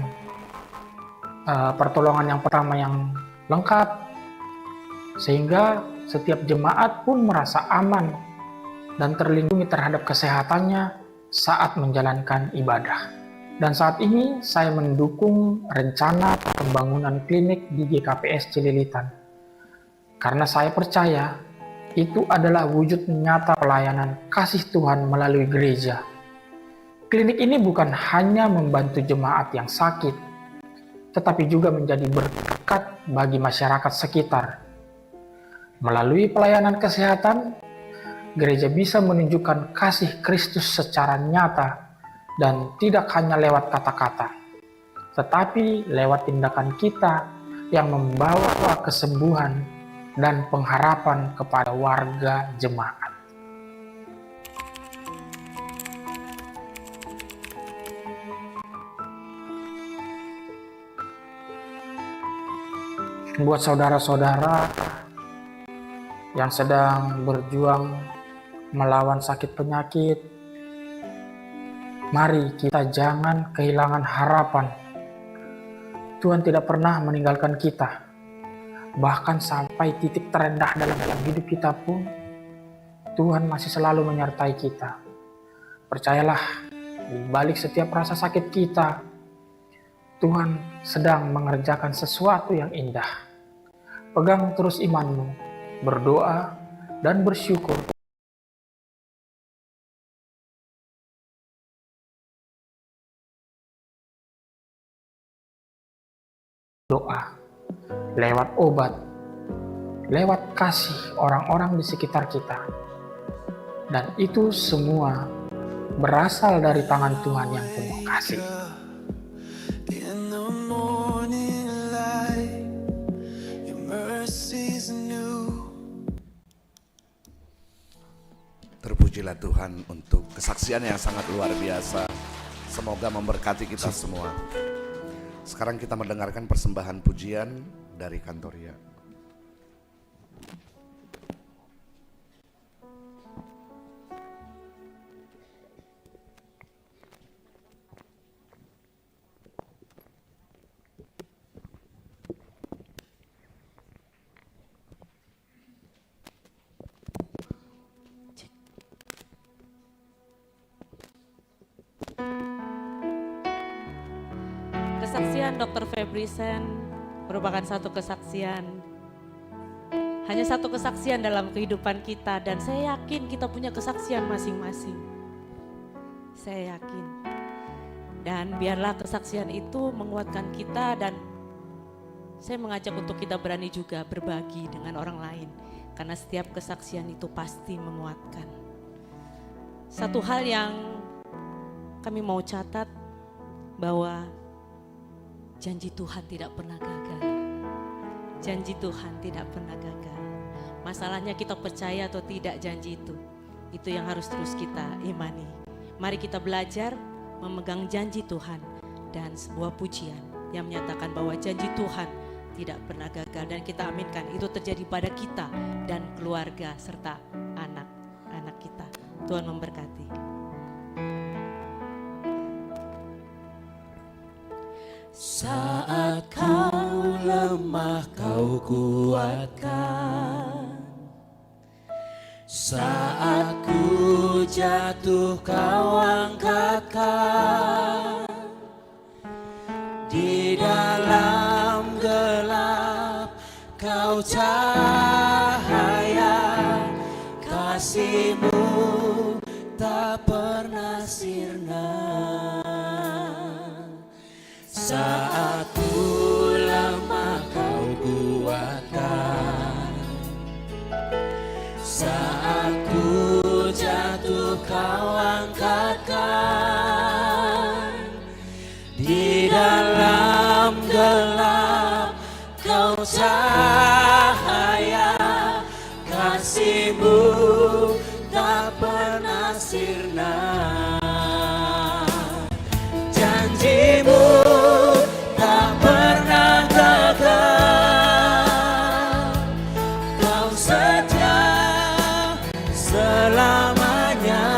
pertolongan yang pertama yang lengkap, sehingga setiap jemaat pun merasa aman dan terlindungi terhadap kesehatannya saat menjalankan ibadah. Dan saat ini saya mendukung rencana pembangunan klinik di GKPS Cililitan. Karena saya percaya itu adalah wujud nyata pelayanan kasih Tuhan melalui gereja. Klinik ini bukan hanya membantu jemaat yang sakit, tetapi juga menjadi berkat bagi masyarakat sekitar. Melalui pelayanan kesehatan, gereja bisa menunjukkan kasih Kristus secara nyata dan tidak hanya lewat kata-kata, tetapi lewat tindakan kita yang membawa kesembuhan dan pengharapan kepada warga jemaat. Buat saudara-saudara yang sedang berjuang melawan sakit penyakit, mari kita jangan kehilangan harapan. Tuhan tidak pernah meninggalkan kita. Bahkan sampai titik terendah dalam hidup kita pun, Tuhan masih selalu menyertai kita. Percayalah, di balik setiap rasa sakit kita, Tuhan sedang mengerjakan sesuatu yang indah. Pegang terus imanmu, berdoa dan bersyukur. Doa, lewat obat, lewat kasih orang-orang di sekitar kita. Dan itu semua berasal dari tangan Tuhan yang penuh kasih. In the morning light, your mercies new. Terpujilah Tuhan untuk kesaksian yang sangat luar biasa. Semoga memberkati kita semua. Sekarang kita mendengarkan persembahan pujian dari Kantoria. Kesaksian Dr. Febrisen merupakan satu kesaksian, hanya satu kesaksian dalam kehidupan kita, dan saya yakin kita punya kesaksian masing-masing. Saya yakin. Dan biarlah kesaksian itu menguatkan kita, dan saya mengajak untuk kita berani juga berbagi dengan orang lain, karena setiap kesaksian itu pasti menguatkan. Satu hal yang kami mau catat, bahwa janji Tuhan tidak pernah gagal. Janji Tuhan tidak pernah gagal. Masalahnya kita percaya atau tidak janji itu. Itu yang harus terus kita imani. Mari kita belajar memegang janji Tuhan dan sebuah pujian yang menyatakan bahwa janji Tuhan tidak pernah gagal, dan kita aminkan itu terjadi pada kita dan keluarga serta anak-anak kita. Tuhan memberkati. Saat kau lemah kau kuatkan, saat ku jatuh kau angkatkan. Di dalam gelap kau cahaya, kasih-Mu tak pernah sirna. Saat ku lemah kau kuatkan, saat ku jatuh kau angkatkan. Di dalam gelap kau cahaya, kasih-Mu tak pernah sirna. Janji-Mu tak pernah gagal, kau setia selamanya.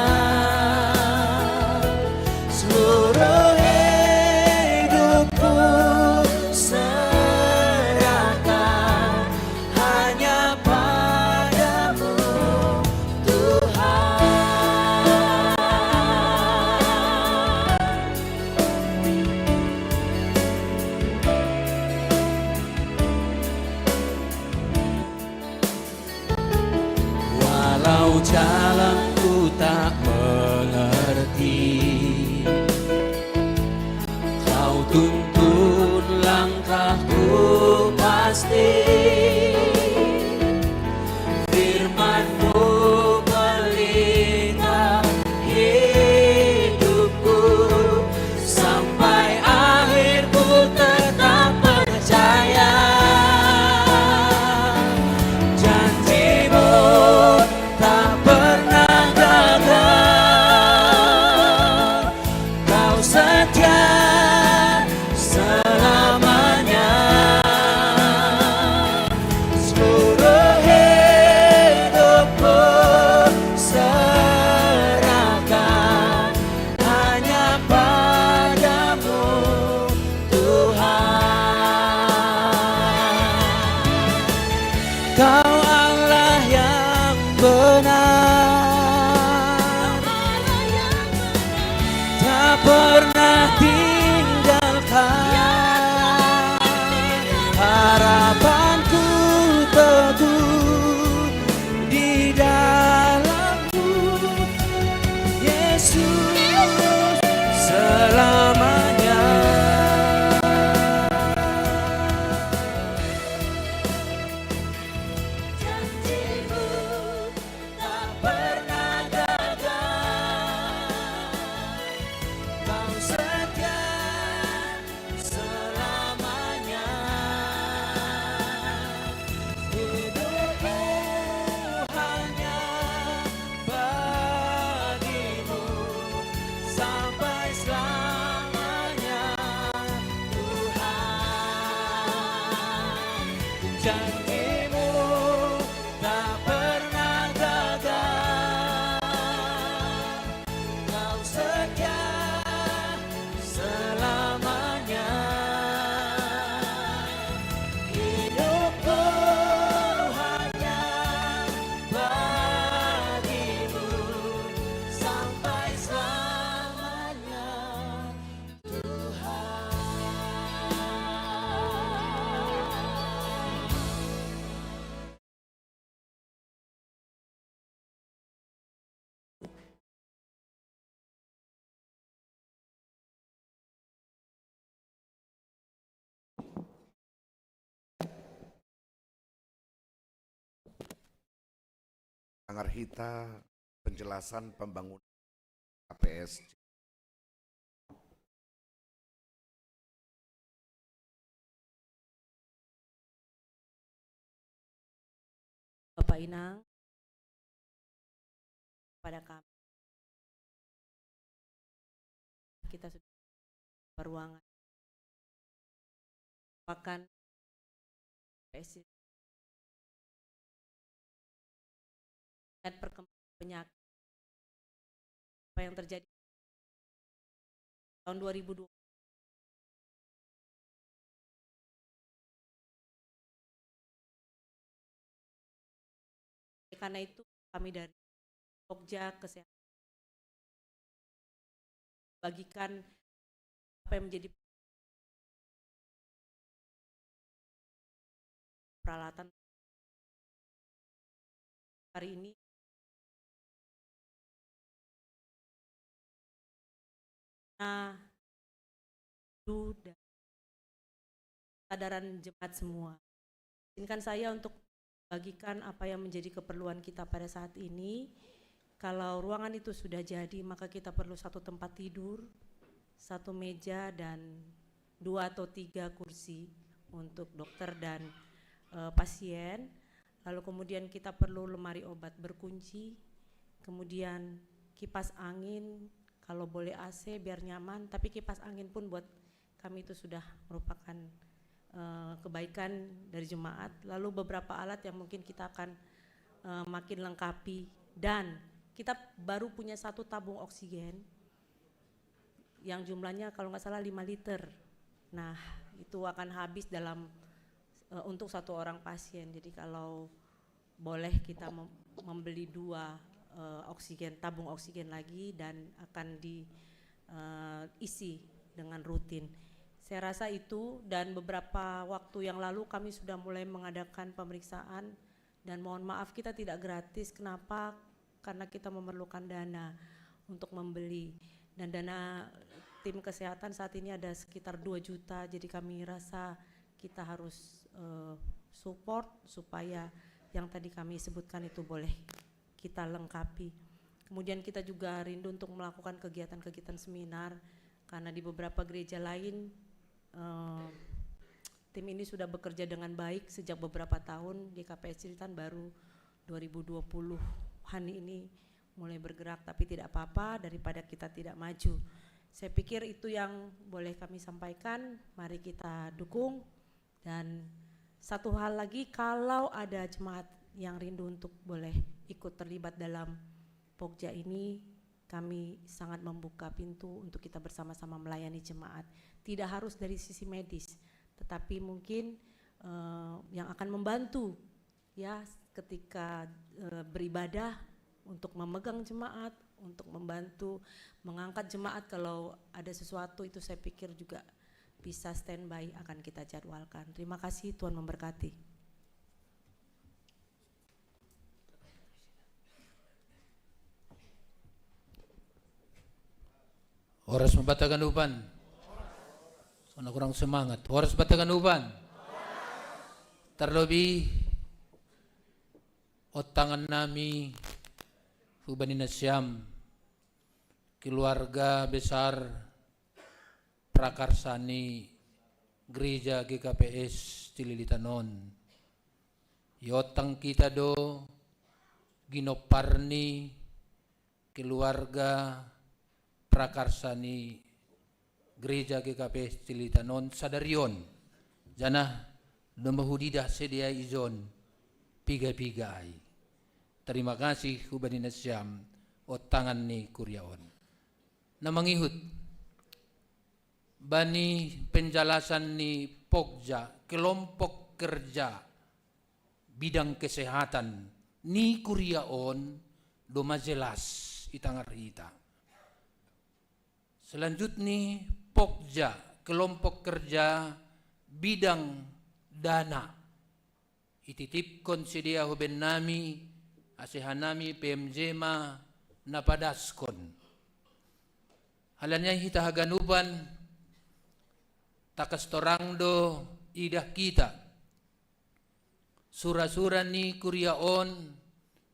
Seluruh hidupku serahkan hanya padamu, Tuhan. Walau jalanku tak mengerti, kau tuntun langkahku pasti. Firman-Mu pelita hidupku, sampai akhirku tetap percaya. Janji-Mu tak pernah gagal, kau setia selamanya. Seluruh hidupku serahkan hanya padamu, Tuhan. Kau Allah yang benar, tak pernah tinggalkan. Yesus selamanya. Janjimu tak pernah gagal, Kau setia selamanya. Hidupku hanya bagimu sampai selamanya, Tuhan. Janjimu tak pernah gagal, Kau setia selamanya. Hidupku hanya bagimu sampai selamanya, Tuhan. Angarhita penjelasan pembangunan KPS. Bapak Inang, pada kami, kita sudah beruangan, bahkan PSI dan perkembangan penyakit apa yang terjadi tahun 2020. Karena itu kami dari Pokja Kesehatan bagikan apa yang menjadi peralatan hari ini. Nah, dan kesadaran jemaat semua. Izinkan saya untuk bagikan apa yang menjadi keperluan kita pada saat ini. Kalau ruangan itu sudah jadi, maka kita perlu satu tempat tidur, satu meja, dan 2 atau 3 kursi untuk dokter dan pasien. Lalu kemudian kita perlu lemari obat berkunci, kemudian kipas angin, kalau boleh AC biar nyaman, tapi kipas angin pun buat kami itu sudah merupakan kebaikan dari jemaat. Lalu beberapa alat yang mungkin kita akan makin lengkapi, dan kita baru punya 1 tabung oksigen yang jumlahnya kalau nggak salah 5 liter. Nah, itu akan habis dalam untuk 1 orang pasien. Jadi kalau boleh kita membeli 2 tabung oksigen lagi, dan akan diisi dengan rutin. Saya rasa itu, dan beberapa waktu yang lalu kami sudah mulai mengadakan pemeriksaan, dan mohon maaf kita tidak gratis. Kenapa? Karena kita memerlukan dana untuk membeli, dan dana tim kesehatan saat ini ada sekitar 2 juta, jadi kami rasa kita harus support supaya yang tadi kami sebutkan itu boleh kita lengkapi. Kemudian kita juga rindu untuk melakukan kegiatan-kegiatan seminar, karena di beberapa gereja lain tim ini sudah bekerja dengan baik sejak beberapa tahun. Di KPS Ciritan baru 2020-an ini mulai bergerak, tapi tidak apa-apa daripada kita tidak maju. Saya pikir itu yang boleh kami sampaikan, mari kita dukung. Dan satu hal lagi, kalau ada jemaat yang rindu untuk boleh ikut terlibat dalam Pokja ini, kami sangat membuka pintu untuk kita bersama-sama melayani jemaat. Tidak harus dari sisi medis, tetapi mungkin yang akan membantu ya ketika beribadah, untuk memegang jemaat, untuk membantu mengangkat jemaat kalau ada sesuatu, itu saya pikir juga bisa standby, akan kita jadwalkan. Terima kasih, Tuhan memberkati. Oras mabatagan upan. Sana kurang semangat. Oras batagan upan. Terlebih otangan nami hubanin nasyam keluarga besar prakarsani gereja GKPS Cililitanon. Yotang kita do ginoparni keluarga prakarsani gereja GKPS Cililitanon sadarion jana namahudidah sedia izon piga-piga ay. Terima kasih hubanin nasyam o tangan ni kuryaon. Na mangihut bani penjelasan ni Pogja kelompok kerja bidang kesehatan ni kuryaon doma jelas itangar ita. Selanjutnya Pogja kelompok kerja bidang dana ititipkon sedia huben nami asehanami PMJMA napadaskon. Halanya hita haganuban takas torangdo idah kita. Sura-sura ni kuryaon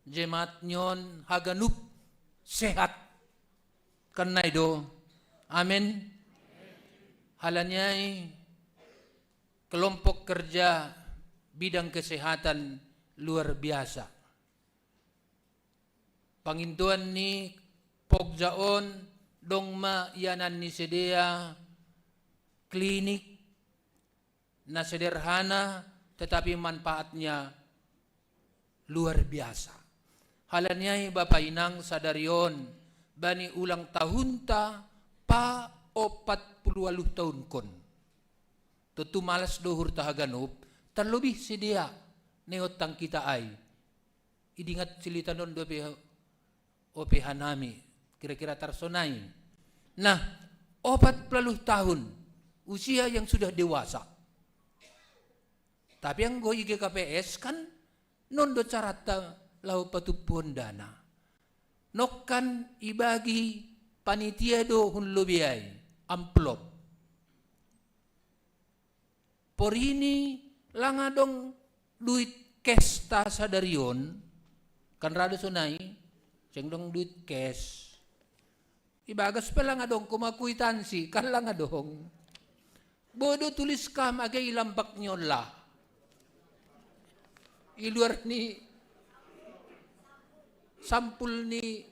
jemaat nyon haganup sehat. Karena itu, amin. Halanya kelompok kerja bidang kesehatan luar biasa. Pangintuan ni Pogjaon dongma yanan ni sedia klinik na sederhana tetapi manfaatnya luar biasa. Halanya Bapak Inang sadarion bani ulang tahun ta pa 40 tahun kon. Tentu malas dohur tahaganop terlebih sedia neotang kita ay. Idingat Cililitanon do OPH nami kira-kira tarsonai. Nah, 40 tahun usia yang sudah dewasa. Tapi yang go GKPS kan nondo carata lau patupuan dana. Nokkan ibagi panitia do hun lobiay amplop. Por ini langadong duit cash ta sadarion kan rado sunai cengdong duit cash. Ibagas pa lang adong kumakuitansi kan lang adong. Bodo tulis kam agay ilambak nyo lah. Iluar ni sampul ni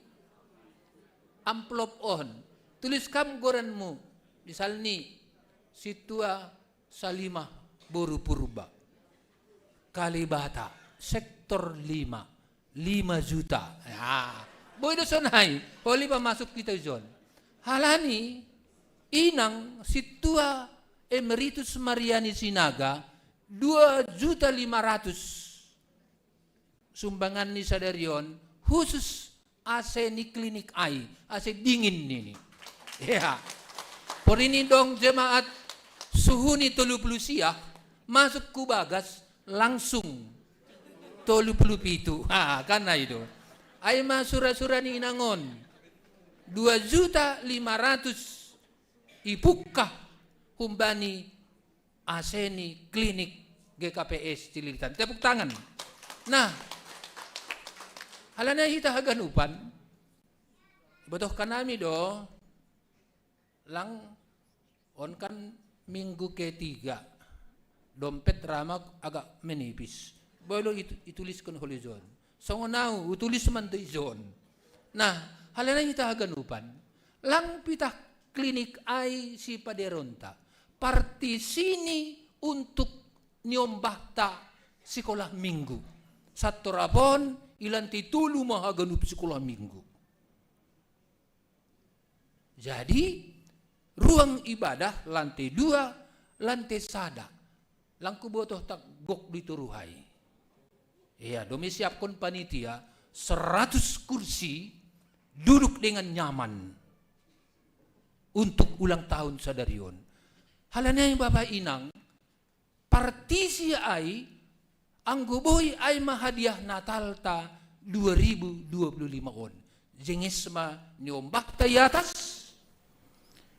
amplop on. Tulis kam goran mo. Misal ni situa Salimah Boru Purba. Kalibata sektor 5 juta. Ya. Boy do sonay, holi pa masuk kita zon. Halani inang situa Emeritus Mariani Sinaga 2.500.000 sumbangan ni sadarion khusus AC ni klinik ai, AC dingin nini. Ya. Por ini dong jemaat suhu ni 30 siah masuk ku bagas langsung 37. Karena itu. Ay masura-sura ni inangon 2.500.000 ipukah humbani aseni klinik GKPS Cililitan. Tepuk tangan. Nah, halana hita haganupan botoh kanami do lang on kan minggu ketiga dompet rama agak menipis. Boleh ituliskan horizon. Songonau utulis man zon. Nah, halana kita haganupan. Lang pitah klinik ai si paderonta. Parti sini untuk nyombahta sekolah minggu. Satu rabon ilanti tulu mahaganup sekolah minggu. Jadi ruang ibadah lantai 2, lantai sada. Langku botoh tak gok dituruhai. Iya, domi siapkan panitia 100 kursi duduk dengan nyaman untuk ulang tahun sadarion. Halanya yang Bapak Inang, partisi ai anggoboy ai mahadiah Natal ta 2025 on. Jengisma nyombak ta yatas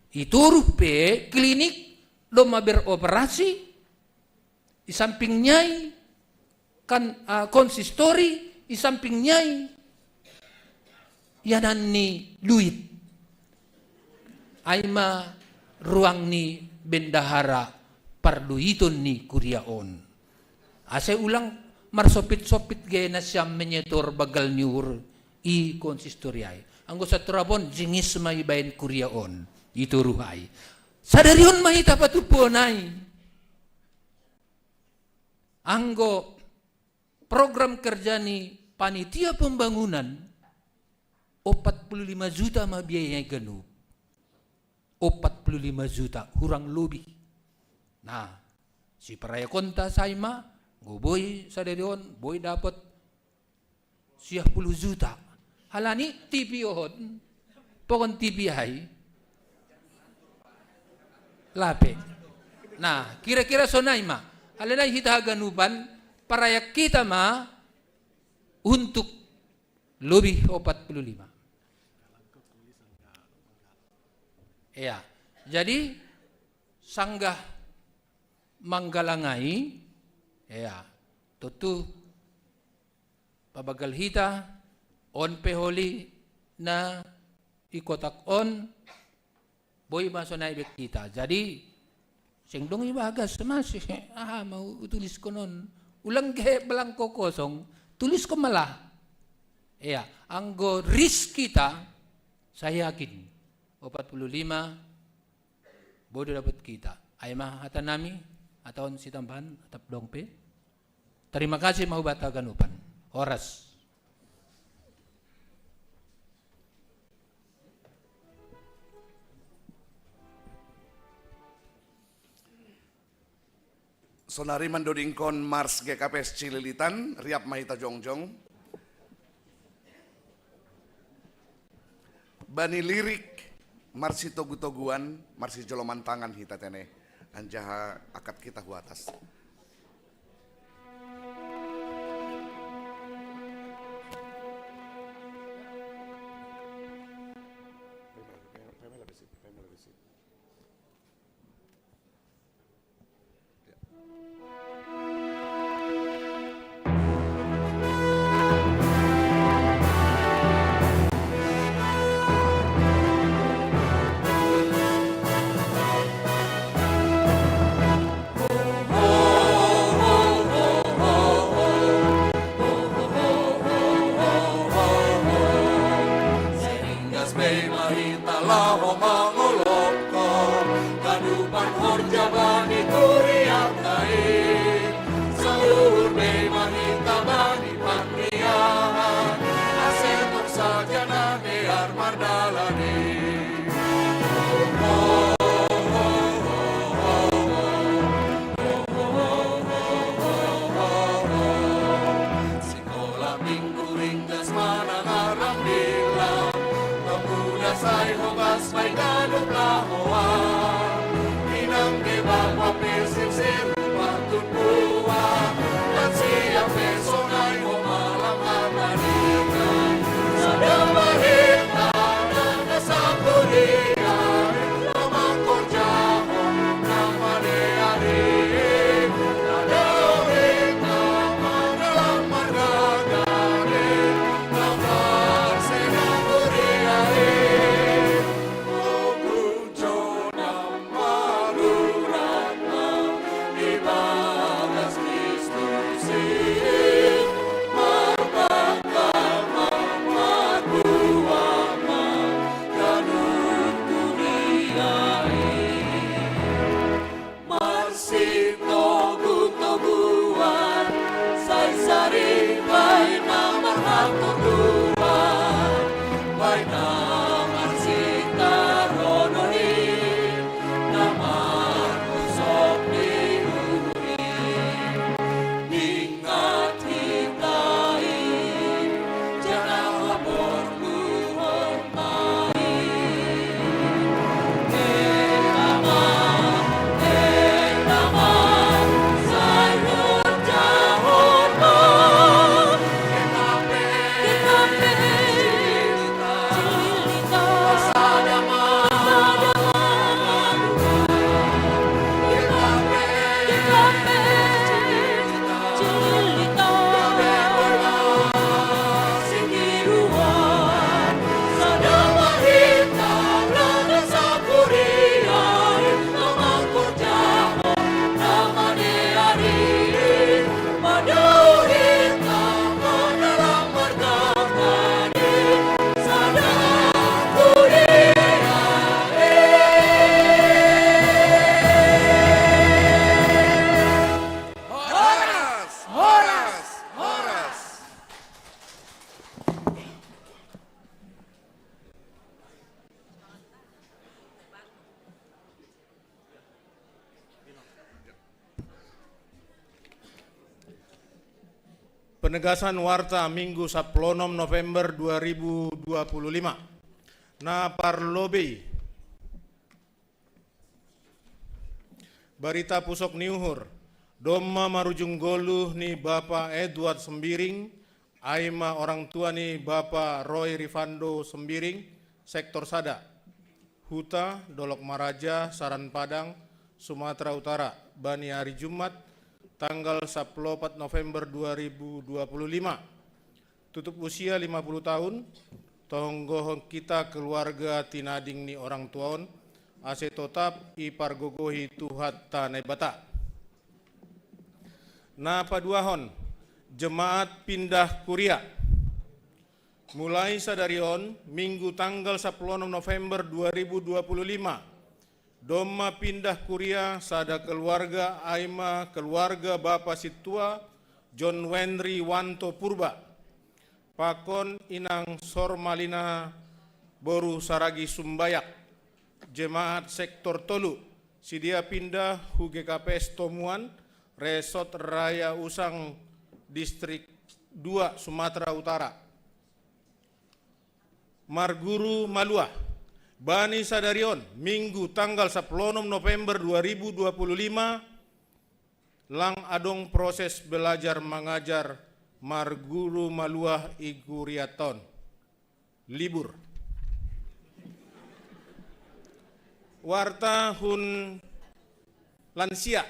Ituruh pe klinik doma beroperasi di samping nyai kan konsistori di samping nyai yanan ni duit aima ruang ni bendahara parduiton ni kuriaon ase ulang marsopit-sopit gaya na siyam menyetor bagal niur i konsistoriay anggo sa turabon jingis may bayan kuriaon itu ruhay sadarion mahita patuponay anggo program kerja ni panitia pembangunan 45 juta mabiayai ganup 45 juta kurang lebih nah si peraya konta saima boy sadarion boy dapat 10 juta halani TV ohon pokon TV hay lape nah kira-kira sonay ma halanay hitaganupan parayak kita ma untuk lebih 45 ya jadi sanggah manggalangai ya tutu pabagal hita on peholi na ikotak on boy maso na ibek kita jadi singdong ibagas masih mau tulis ko nun ulang ge belangko kosong tulis ko malah ya anggo risk kita saya yakin 45 bodo dapat kita ay mahata nami atau si tambahan atap dongpe terima kasih mau bata ganupan oras Sonari mandodingkon Mars GKPS Cililitan riap mahita jongjong bani lirik Marsi togu-toguan, marsi joloman tangan hita tene, anjaha akad kita hu atas. Sai hogas vai gano Penegasan warta Minggu 10 November 2025. Na parlobe. Barita pusok niuhur. Doma marujung golu ni Bapak Edward Sembiring. Aima orang tua ni Bapak Roy Rifando Sembiring. Sektor Sada. Huta, Dolok Maraja, Saran Padang, Sumatera Utara. Bani hari Jumat, tanggal 14 November 2025. Tutup usia 50 tahun. Tonggoh kita keluarga tinading ni orang tuaon. Ase totap ipar gogohi tuhat tanai bata. Na paduahon jemaat pindah kuria. Mulai sadarion Minggu tanggal 10 November 2025. Doma pindah kuria sada keluarga Aima keluarga Bapak Situa John Wenry Wanto Purba. Pakon inang Sormalina Boru Saragi Sumbayak. Jemaat sektor Tolu. Sidia pindah hu GKPS Tomuan. Resort Raya Usang Distrik 2 Sumatera Utara. Marguru Malua. Bani Sadarion, Minggu tanggal 10 November 2025, lang adong proses belajar mengajar Marguru Maluah Iguriaton. Libur. Warta hun lansia.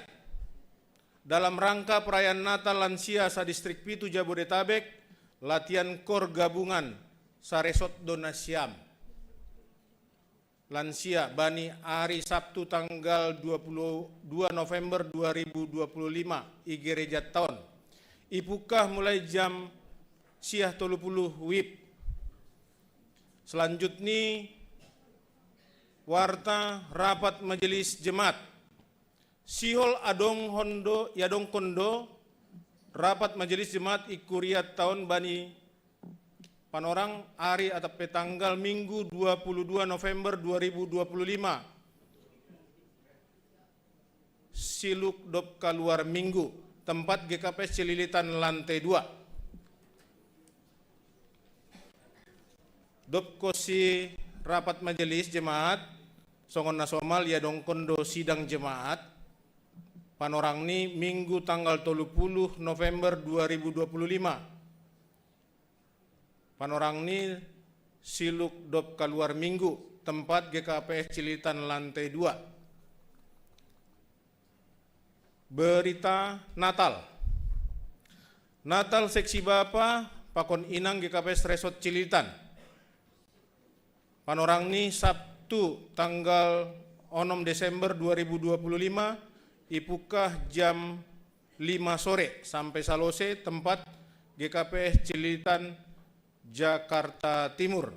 Dalam rangka perayaan Natal lansia sa Distrik Pitu Jabodetabek, latihan kor gabungan Saresot Donasiam. Lansia Bani hari Sabtu tanggal 22 November 2025 i Gereja Taon. Ipukah mulai jam siah 30 WIB. Selanjutnya warta rapat majelis jemaat. Sihol adong hondo yadong kondo rapat majelis jemaat ikuriat tahun Bani Panorang hari atau petanggal Minggu 22 November 2025. Siluk dop keluar Minggu, tempat GKPS Cililitan lantai 2. Dop kosi rapat majelis jemaat, songon nasomal ya dong kondo sidang jemaat. Panorang ni Minggu tanggal 30 November 2025. Panorang ni siluk dop keluar Minggu, tempat GKPS Cililitan lantai 2. Berita Natal. Natal seksi Bapa pakon inang GKPS Resort Cililitan. Panorang ni Sabtu tanggal 6 Desember 2025 ipukah jam 5 sore sampai salose tempat GKPS Cililitan Jakarta Timur.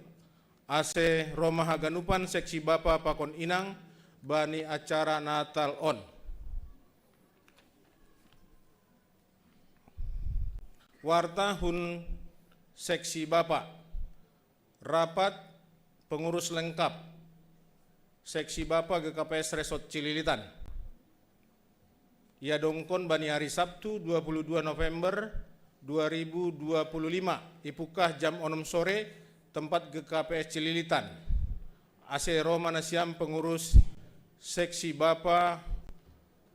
AC Roma Haganupan seksi Bapa pakon inang bani acara Natal on. Warta hun seksi Bapa. Rapat pengurus lengkap seksi Bapa GKPS Resort Cililitan. Ya dongkon bani hari Sabtu 22 November 2025 ipukah jam 6 sore tempat GKPS Cililitan. AC Roma Nasiam pengurus seksi Bapa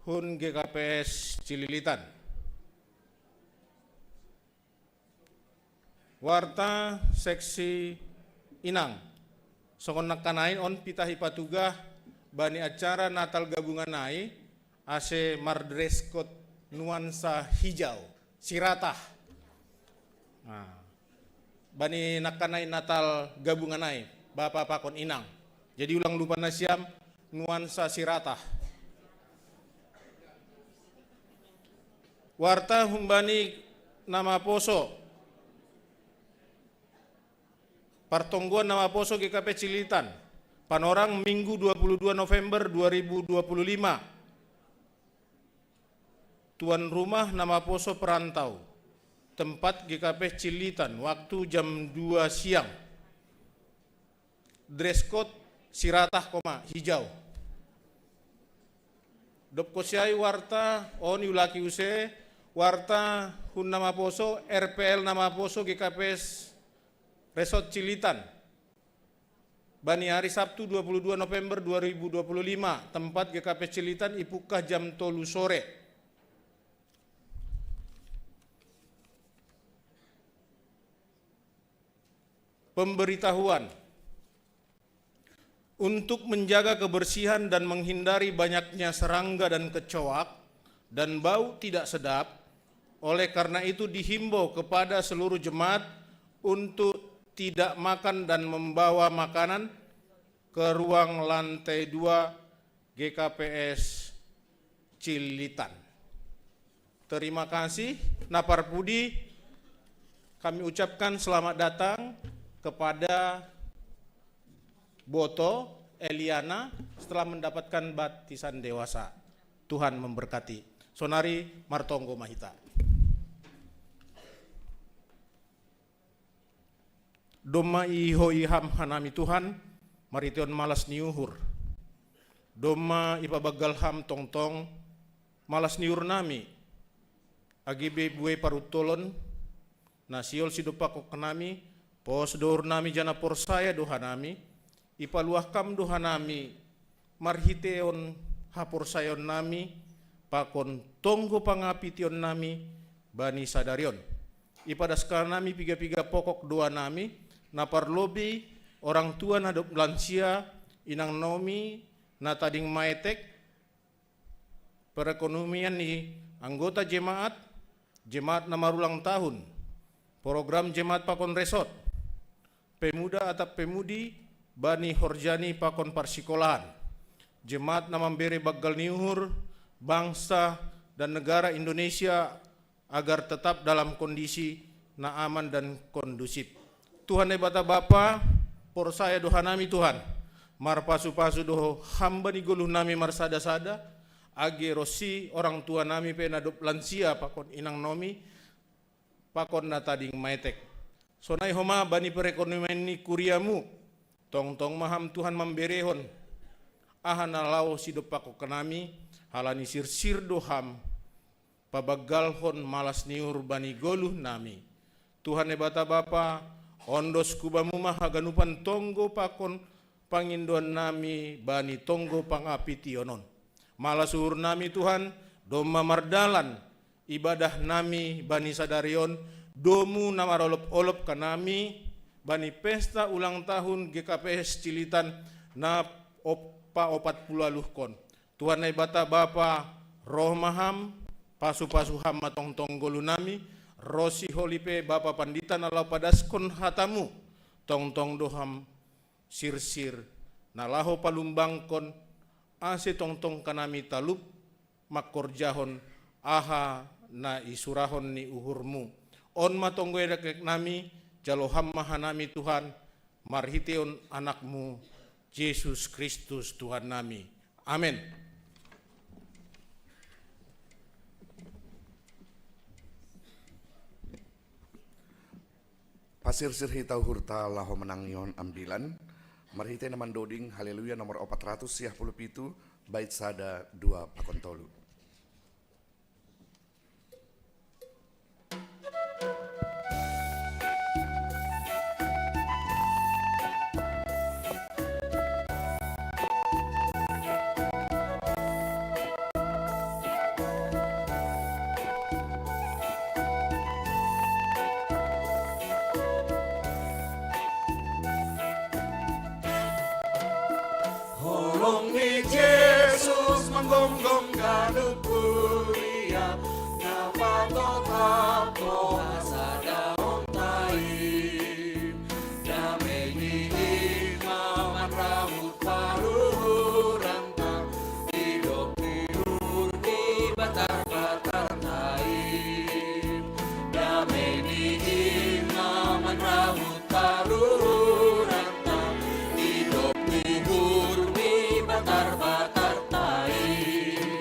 hun GKPS Cililitan. Warta seksi Inang songon nakanain on pitahi patugah bani acara Natal gabungan nai AC Mardreskot nuansa hijau siratah. Nah, bani nakanai Natal gabungan nai Bapak pakon inang. Jadi ulang lupa nasiam nuansa siratah. Warta humbani nama poso. Partongguan nama poso GKP Cililitan. Panorang Minggu 22 November 2025. Tuan rumah nama poso perantau. Tempat GKP Cililitan, waktu jam 2 siang. Dress code siratah, hijau. Dop kosiai warta, oni ulaki use, warta Hun nama poso, RPL nama poso GKPS Resort Cilitan. Bani hari Sabtu 22 November 2025, tempat GKPS Cilitan ipukah jam 3 sore. Pemberitahuan. Untuk menjaga kebersihan dan menghindari banyaknya serangga dan kecoak dan bau tidak sedap, oleh karena itu dihimbau kepada seluruh jemaat untuk tidak makan dan membawa makanan ke ruang lantai 2 GKPS Cilitan. Terima kasih. Napar Pudi, kami ucapkan selamat datang kepada Boto Eliana setelah mendapatkan baptisan dewasa. Tuhan memberkati. Sonari Martonggo Mahita. Doma iho iham hanami Tuhan, marition malas niuhur. Doma ipabagal ham tongtong, malas niur nami. Agibe buwe parutolon, nasiol sidopako kanami, pos dohur nami jana porsaya dohanami, ipaluahkam dohanami, marhiteon haporsayon nami, pakon tonggo pangapition nami, bani sadarion. Ipadaskal nami piga-piga pokok doa nami, naparlobi orang tua nadop lansia, inang nomi, natading maetek, perekonomian ni anggota jemaat namarulang tahun, program jemaat pakon resort, pemuda atau pemudi, Bani Horjani pakon parsikolahan, jemaat namambere bagal niuhur, bangsa dan negara Indonesia agar tetap dalam kondisi na aman dan kondusif. Tuhan ebata Bapa, por saya doha nami Tuhan, marpasu-pasu doho hamba ni guluh nami marsada-sada, age rosi orang tua nami penadop lansia pakon inang nomi, pakon natading maetek. Sonai homa bani perekonomian ni kuriamu, tong-tong maham Tuhan memberehon, ahana lau sidopako kenami, halani sir-sir doham, pabagalhon malas niur bani goluh nami. Tuhan ebata Bapa, ondos kubamu mahaganupan tonggo pakon pangindoan nami bani tonggo pangapitionon. Malas suhur nami Tuhan, doma mardalan, ibadah nami bani sadarion, domu namarolop-olop kanami, bani pesta ulang tahun GKPS Cilitan na opa 40 kon. Tuhan na ibata Bapa, roh maham, pasu-pasu ham matong-tong golu nami, rosi holipe Bapa Pandita nalau padaskon hatamu, tong-tong doham sir-sir, nalaho palumbangkon, ase tong-tong kanami talup, makorjahon, aha na isurahon ni uhurmu. On matonggo edakek nami, jaloham mahanami Tuhan, marhiteon anakmu, Yesus Kristus Tuhan nami. Amin. Pasir sir hitau hurta laho menangion ambilan, marhite naman doding haleluya nomor 437 bait sada 2 pakontolu. Holong ni Jesus menggonggong galuh kuliah, napatot hapo asada ontain, damai ni imaman rambut paluhuran tang, hidup tidur di batar-batar tain, damai ni imaman rambut paluhuran tang, hidup tidur di batar-batar tain.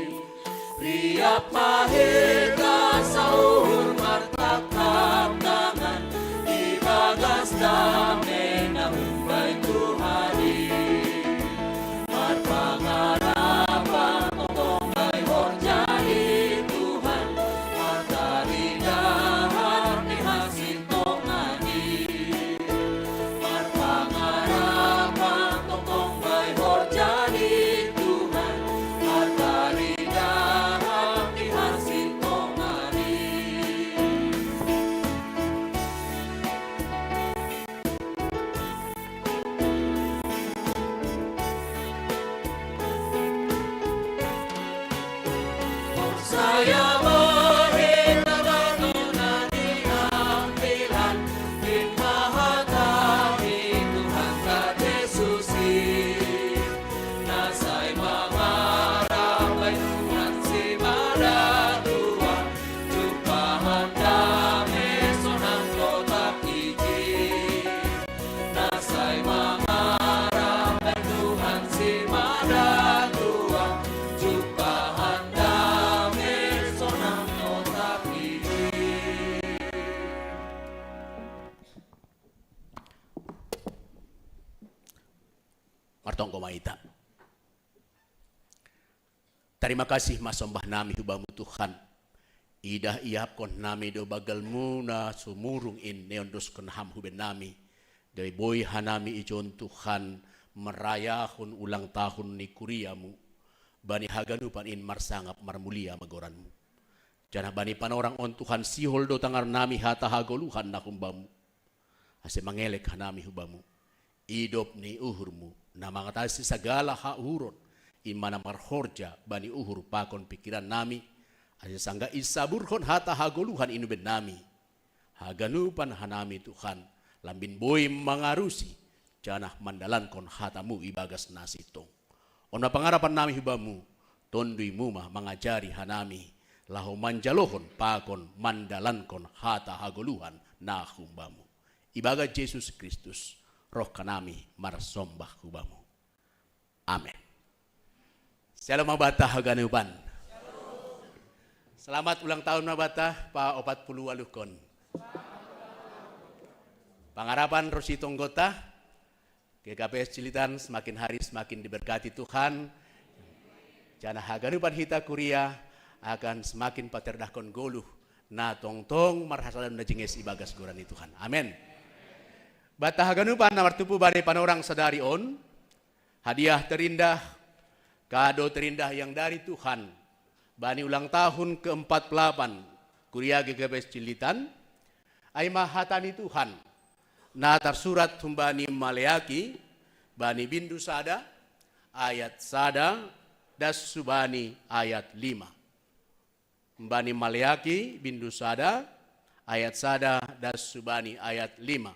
Terima kasih masombah nami hubamu Tuhan. Idah iapkon nami do bagalmu na sumurung in neondos kon ham huben nami. Dari boy hanami ijon Tuhan merayahun ulang tahun ni kuriamu. Bani haganupan in marsangap marmulia magoranmu. Janah bani panorang on Tuhan sihol do tangar nami hata hagoluhan na humbamu. Ase mangelek hanami hubamu. Idop ni uhurmu na mangatasi segala hauron. Imana marhorja bani uhur pakon pikiran nami. Ase sangga isaburhon hata hagoluhan inuben nami. Haganupan hanami Tuhan. Lambin boy mangarusi. Janah mandalankon hatamu ibagas nasitong. Ona pangarapan nami hubamu. Tondui mumah mengajari hanami. Lahu manjalohon pakon mandalankon hata hagoluhan na humbamu. Ibaga Yesus Kristus. Roh kanami marsombah hubamu. Amin. Shalom mabata haganupan. Selamat ulang tahun mabata pa 48 kon. Pangarapan Rosi Tonggota, GKPS Cilitan semakin hari semakin diberkati Tuhan. Jana haganupan hita kuria akan semakin paterdahkon goluh na tongtong marhasalan na jenges ibagas gorani Tuhan. Amin. Bata haganupan namartupu bani panorang sadarion, hadiah terindah, kado terindah yang dari Tuhan. Bani ulang tahun ke-48 Kuria GKPS Cilitan. Ay mahatani Tuhan. Na tersurat humbani Maleaki. Bani bindu sada. Ayat sada. Das subani ayat 5. Bani Maleaki bindu sada. Ayat sada. Das subani ayat 5.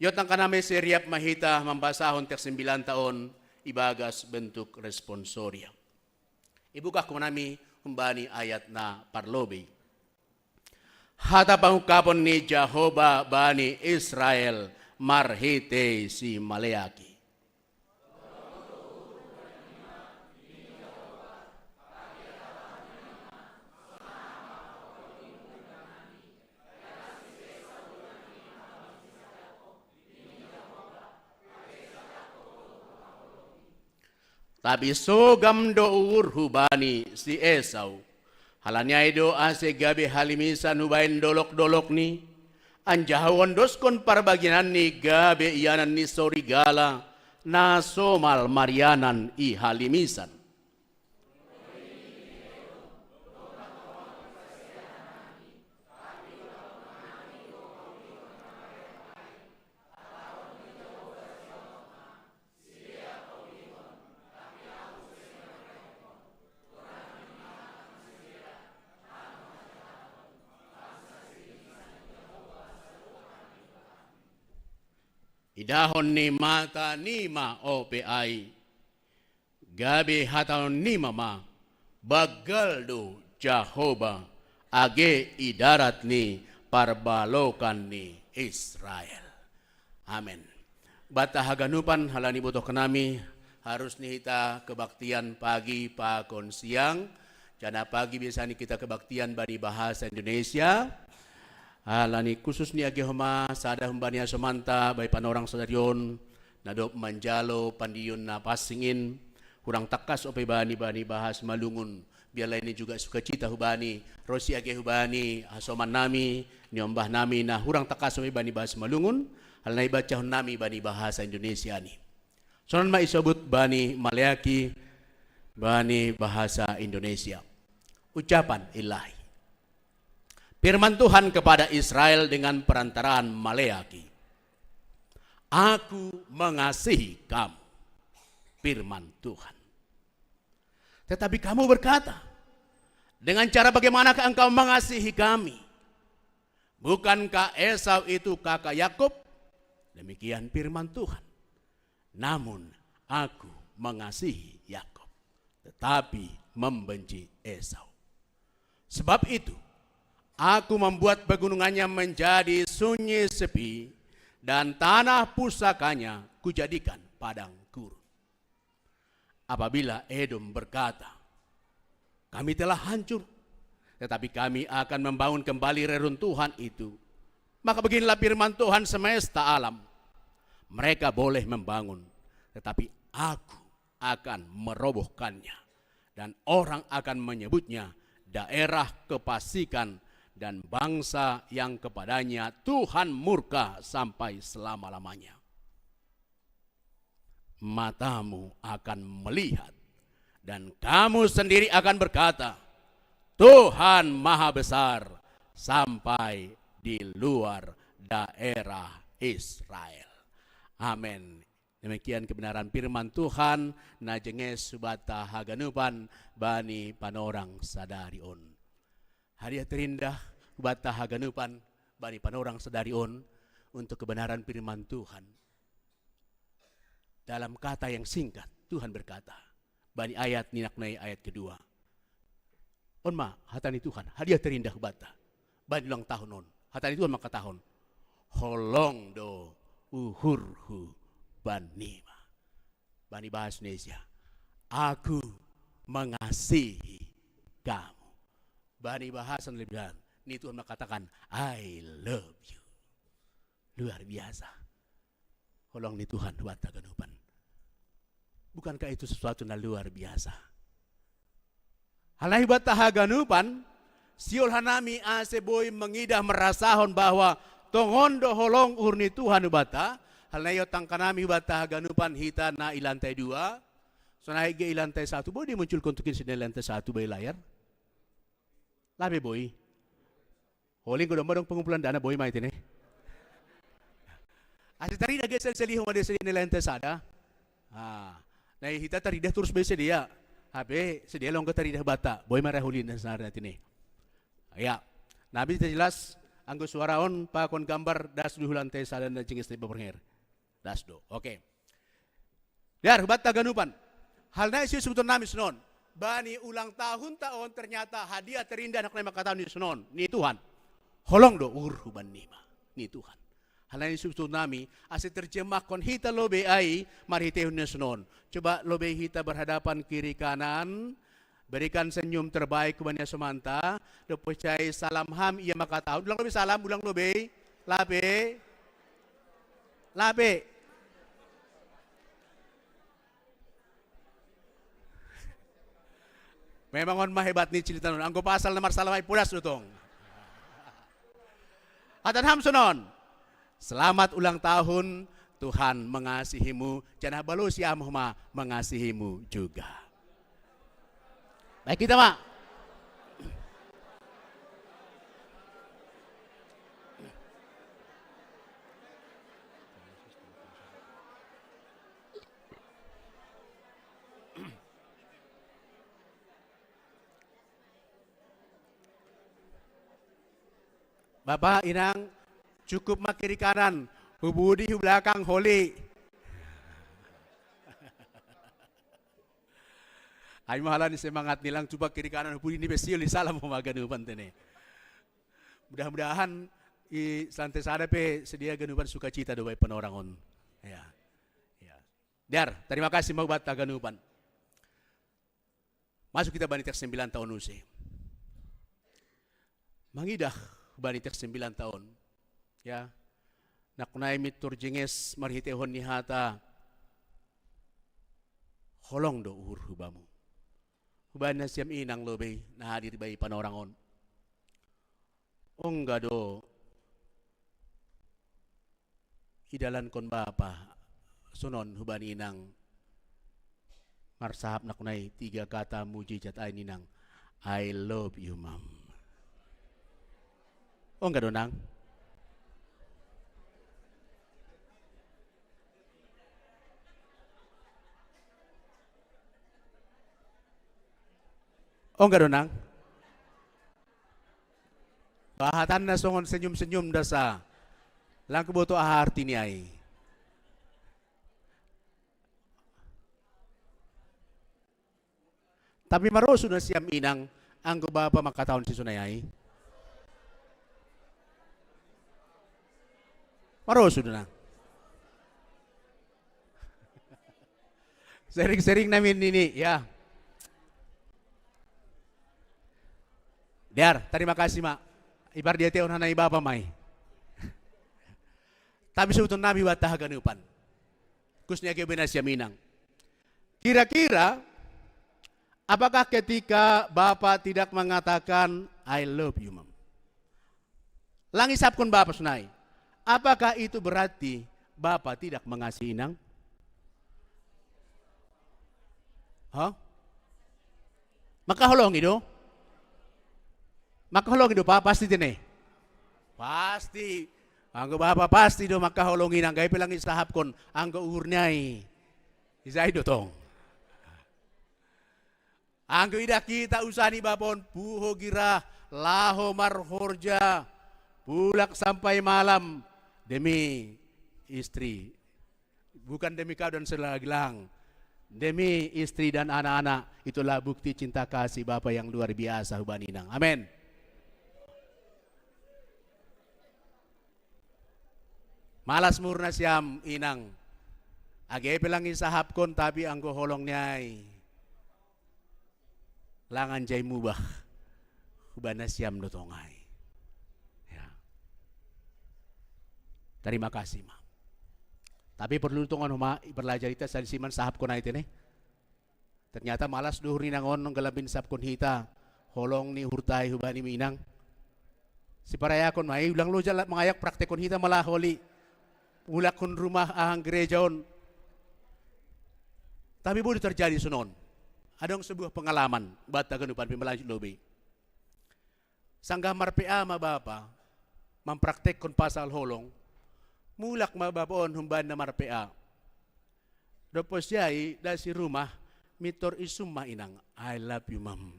Yotang kaname seriap mahita membasahon tek 9 tahun. Ibagas bentuk responsoria. Ibukah kumanami humbani ayat na parlobe. Hata pangukapon ni Jehovah bani Israel marhite si Maleaki. Tapi sogam dour hubani si Esau. Halanya do ase gabe halimisan hubain dolok-dolok ni. Anjahawon doskon parbaginan ni gabe ianan ni sorigala. Na somal marianan i halimisan. Idahon ni mata nima OPI. Gabi hataon nima ma. Bagaldo Jehovah. Age idarat ni parbalokan ni Israel. Amin. Bata haganupan halani butuh kenami. Harus ni kita kebaktian pagi pakon siang. Jana pagi biasa ni kita kebaktian bani bahasa Indonesia. Halani khusus ni agihoma sada humbania somanta bay panorang sadarion nadop manjalo pandion na pasingin kurang takas ope bani bahas malungun biarlah ini juga sukacita hubani rosi age hubani asoman nami nyombah nami na hurang takas ope bani bahas malungun halnai baca nami bani bahasa Indonesia ni sonon ma isobut bani Maleaki bani bahasa Indonesia ucapan ilahi. Firman Tuhan kepada Israel dengan perantaraan Maleaki. Aku mengasihi kamu. Firman Tuhan. Tetapi kamu berkata, dengan cara bagaimanakah engkau mengasihi kami? Bukankah Esau itu kakak Yakub? Demikian firman Tuhan. Namun aku mengasihi Yakub, tetapi membenci Esau. Sebab itu, aku membuat pegunungannya menjadi sunyi sepi dan tanah pusakanya kujadikan padang gurun. Apabila Edom berkata, kami telah hancur, tetapi kami akan membangun kembali reruntuhan itu. Maka beginilah firman Tuhan semesta alam. Mereka boleh membangun, tetapi aku akan merobohkannya dan orang akan menyebutnya daerah kefasikan dan bangsa yang kepadanya Tuhan murka sampai selama-lamanya. Matamu akan melihat dan kamu sendiri akan berkata, Tuhan Maha Besar sampai di luar daerah Israel. Amin. Demikian kebenaran firman Tuhan, najenges subata haganupan bani panorang sadarion. Hadiah terindah subata haganupan bani panorang sadarion untuk kebenaran firman Tuhan. Dalam kata yang singkat, Tuhan berkata, bani ayat ninaknai ayat kedua. Onma hatani Tuhan, hadiah terindah subata bani ulang tahun on. Hatani Tuhan maka tahun. Holong do uhurhu banima. Bani bahasa Indonesia. Aku mengasihi kamu. Bani bahasa Lebanon. Ini Tuhan mengatakan, I love you. Luar biasa. Holong ni Tuhan buat taganupan. Bukankah itu sesuatu yang luar biasa? Halai buat tahaganupan, siol hanami ase boy mengidah merasahon bahwa tongondo holong urni Tuhan ubata. Halnayo tangkanami bata ganupan hita na ilantai 2. So naik ke ilantai 1. Boy dia muncul kontukin sini ilantai 1 by layar. Labe boy. Holing ko dong pengumpulan dana boy mait ini. Asa tari na gesel selihong ada sa ilantai sada. Na hita tari dah terus bese dia. Habe sedia long ko tari dah bata. Boy marahulin na sa natin eh. Ya. Nabi jelas anggo suaraon pa kon gambar das duh lantai sada na cingis na ibabernger. Dasdo. Oke. Biar bata ganupan. Hal na isu sebetulnya nami senon. Bani ulang tahun ternyata hadiah terindah anak nama kata ni senon. Ni Tuhan. Holong do urhuban nima. Ni Tuhan. Hal na isu sebetulnya nami asal terjemah kon hita lobe ai marhitehun ni senon. Coba lobe hita berhadapan kiri kanan. Berikan senyum terbaik kepada semanta. Dopocai salam ham ia maka tahu. Ulang lobe salam, ulang lobe. Labe. Labe. Memang on mahebat ni cerita nun. Anggo pasal nomor salamay pulas utong. Atan hamsunon. Selamat ulang tahun. Tuhan mengasihimu. Jangan balu si amuhma mengasihimu juga. Baik kita mak. Bapak, Inang, cukup mak kiri kanan, hubudi belakang holi. Ay mahalan semangat nilang coba kiri kanan hubudi ni besil di salam maganupan tene. Mudah-mudahan i santai sada pe sedia ganupan sukacita doai penorangon. Ya. Ya. Dar, terima kasih mau bata ganupan. Masuk kita bani teks 9 tahun usi. Mangidah bani teks 9 tahun. Ya. Nakunay mitur jenges marhitehon ni hata. Holong do uhur hubamu. Huban na siyam inang lobe na hadir bayi panorangon. Ongga do. Idalan kon bapa. Sunon huban inang. Marsahap nakunay 3 kata mujizat ay ninang. I love you, ma'am. Ongga do nang. Oh enggak donang. Bahatan na songon senyum-senyum dasa. Lang kebutuh arti ni ai. Tapi maro sudah siam inang anggo bapa makataon si sunay ai. Maro sudah. Sering-sering namin ini ya. Dar, terima kasih mak. Ibar dia teon hanai bapa mai. Tapi sebetulnya nabi watah ganupan. Kusnya ke benasya minang. Kira-kira Apakah ketika Bapak tidak mengatakan I love you, Mam? Lang isapkon Bapak sunai. Apakah itu berarti Bapak tidak mengasihi inang? Hah? Makaholong itu? Makaholong itu Pak pasti tine. Pasti. Anggo Bapak pasti do makaholong inang gay pilang isahapkon anggo uhurnyai. Isay do tong. Anggo ida kita usani Bapon puho gira laho marhorja pulak sampai malam demi istri. Bukan demi kau dan selagilang. Demi istri dan anak-anak. Itulah bukti cinta kasih Bapa yang luar biasa hubaninang. Amin. Malas murna siam inang. Age pelang isahapkon tapi anggo holong nyai. Langan jay mubah. Hubana siam dotongay. Ya. Terima kasih, Ma. Tapi perlu tungan huma belajar kita sa siman sahap ko na ito nih. Ternyata malas duhur ni nangon ng galabin sahap kon hita. Holong ni hurtay hubani minang. Si parayakon may ulang lo dyan mangayak praktekon hita malaholi. Ulak kon rumah ahang gerejaon. Tapi boleh terjadi sunon. Adong sebuah pengalaman bata ganupan pimalanjut lobi. Sanggah marpea mababa mempraktek kon pasal holong. Mulak mababaon humban na marpea. Dopos yai dasi rumah mitor isumma inang. I love you, Mam.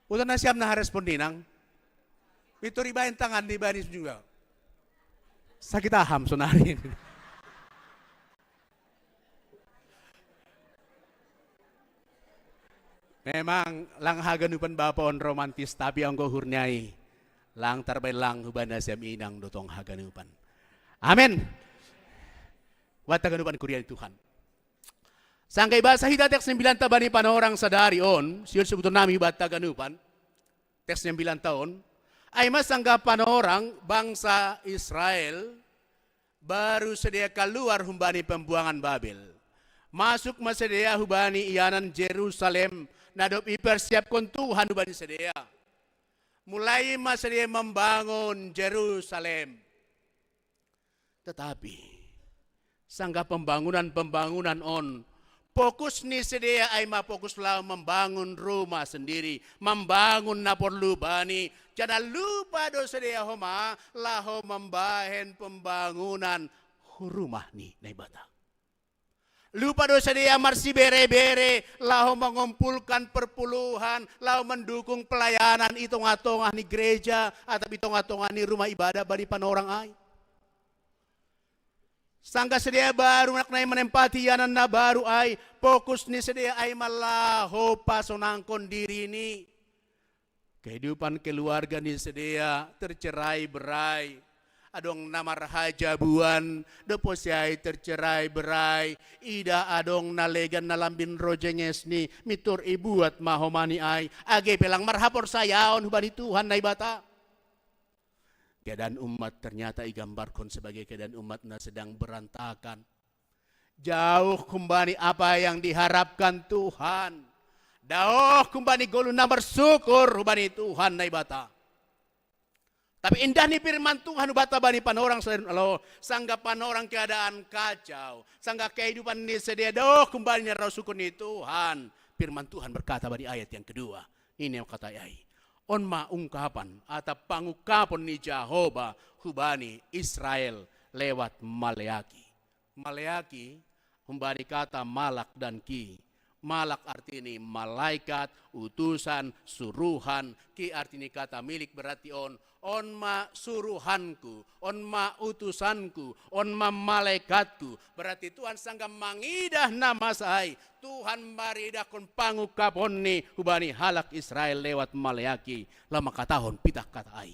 Utan na siyam na respondinang. Mitor ibahin tangan di banis juga. Sakit aham sonarin. Memang lang haganupan bapon romantis tapi ang gohurnyai lang tarbay lang hubana siya inang dotong haganupan. Amen. Wat haganupan kuriya ni Tuhan. Sangkay basa hita teks 9 tabani panorang sa darion, siyon sebuton nami bat haganupan. Teks 9 taon ay masangga panorang bangsa Israel baru sedia keluar humbani pembuangan Babel. Masuk masedia hubani iyanan Jerusalem nadop ipersiapkan Tuhan hubani sedia. Mulai masedia membangun Jerusalem. Tetapi sangga pembangunan on fokus ni sedia ay mafokuslah membangun rumah sendiri, membangun napor lubani. Jangan lupa do sedia homa laho membahen pembangunan rumah ni naibata. Lupa do sedia marsi bere-bere laho mengumpulkan perpuluhan, laho mendukung pelayanan itong-atongah ni gereja atau itong-atongah ni rumah ibadah bani panorang ay. Sangka sedia baru nak naik menempati yanan na baru ay fokus ni sedia ay malaho pasonangkon diri ni. Kehidupan keluarga ni sedia tercerai berai. Adong namar hajabuan, deposiai tercerai berai. Ida adong nalegan nalambin rojenges ni mitur ibuat mahomani ay. Age pelang marhapor sayaon hubani Tuhan na ibata. Keadaan umat ternyata igambarkan sebagai keadaan umat na sedang berantakan. Jauh kembali apa yang diharapkan Tuhan. Jauh kembali golu na bersyukur hubani Tuhan na ibata. Tapi indah ni firman Tuhan bata bani panorang selain Allah. Sangga panorang keadaan kacau. Sangga kehidupan ni sedia doh kembali na syukur ni Tuhan. Firman Tuhan berkata bani ayat yang kedua. Ini yang kata ayat. On maungkapan atau pangukapon ni Jehovah hubani Israel lewat Maleaki. Maleaki humbani kata malak dan ki. Malak artinya malaikat, utusan, suruhan. Ki artinya kata milik berarti on ma suruhanku, on ma utusanku, on ma malaikatku. Berarti Tuhan sangka mangidah nama saya. Tuhan maridah kon pangukapon ni hubani halak Israel lewat Maleaki. Lama katahon pitak kata ai.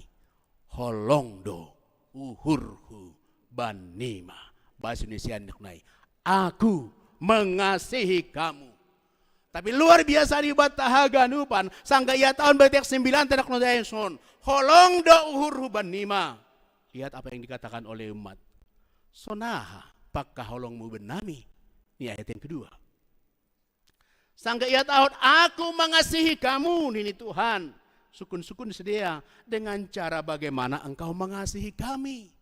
Holongdo uhurhu banima. Bahasa Indonesia nai. Aku mengasihi kamu. Tapi luar biasa di batahaganupan. Sangka ia tahun betek 9 tenak nodaenson. Holong do uhur hubanima. Lihat apa yang dikatakan oleh umat. Sonaha pakka holongmu benami. Ini ayat yang kedua. Sangga ia tahu, aku mengasihi kamu, ini Tuhan. Sukun-sukun sedia dengan cara bagaimana engkau mengasihi kami.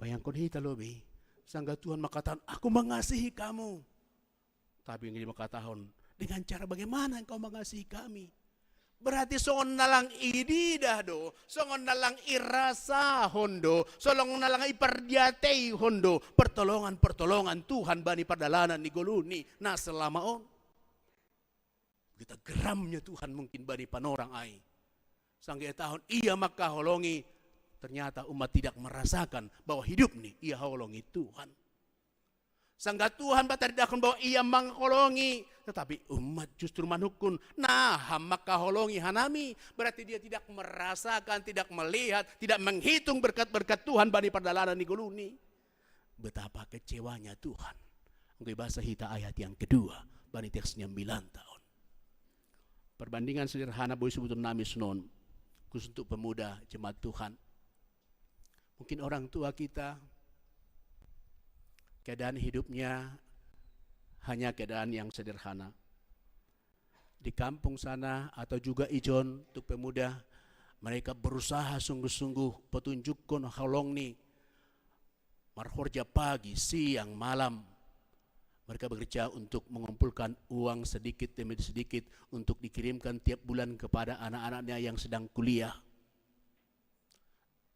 Bayangkan hita lobi, sangga Tuhan makatakan, aku mengasihi kamu. Tapi ini makatakan, dengan cara bagaimana engkau mengasihi kami. Berarti songon nalang ididah do, songon nalang irasa hondo, songon nalang ipardiatei hondo, pertolongan Tuhan bani perdalanan ni goluni, nah selama on. Kita geramnya Tuhan mungkin bani panorang ai. Sangga tahun ia maka holongi, ternyata umat tidak merasakan bahwa hidup nih ia holongi Tuhan. Sangga Tuhan bataridakan bahwa ia mengholongi, tetapi umat justru manukun. Nah, maka holongi hanami, berarti dia tidak merasakan, tidak melihat, tidak menghitung berkat-berkat Tuhan bani perdalanan diguluni. Betapa kecewanya Tuhan. Untuk bahasa hita ayat yang kedua, bani teksnya 9 tahun. Perbandingan sederhana boleh sebutun nami senon, khusus untuk pemuda jemaat Tuhan. Mungkin orang tua kita, keadaan hidupnya hanya keadaan yang sederhana. Di kampung sana atau juga ijon untuk pemuda, mereka berusaha sungguh-sungguh petunjukkan halong ni. Marhorja pagi, siang, malam. Mereka bekerja untuk mengumpulkan uang sedikit demi sedikit untuk dikirimkan tiap bulan kepada anak-anaknya yang sedang kuliah.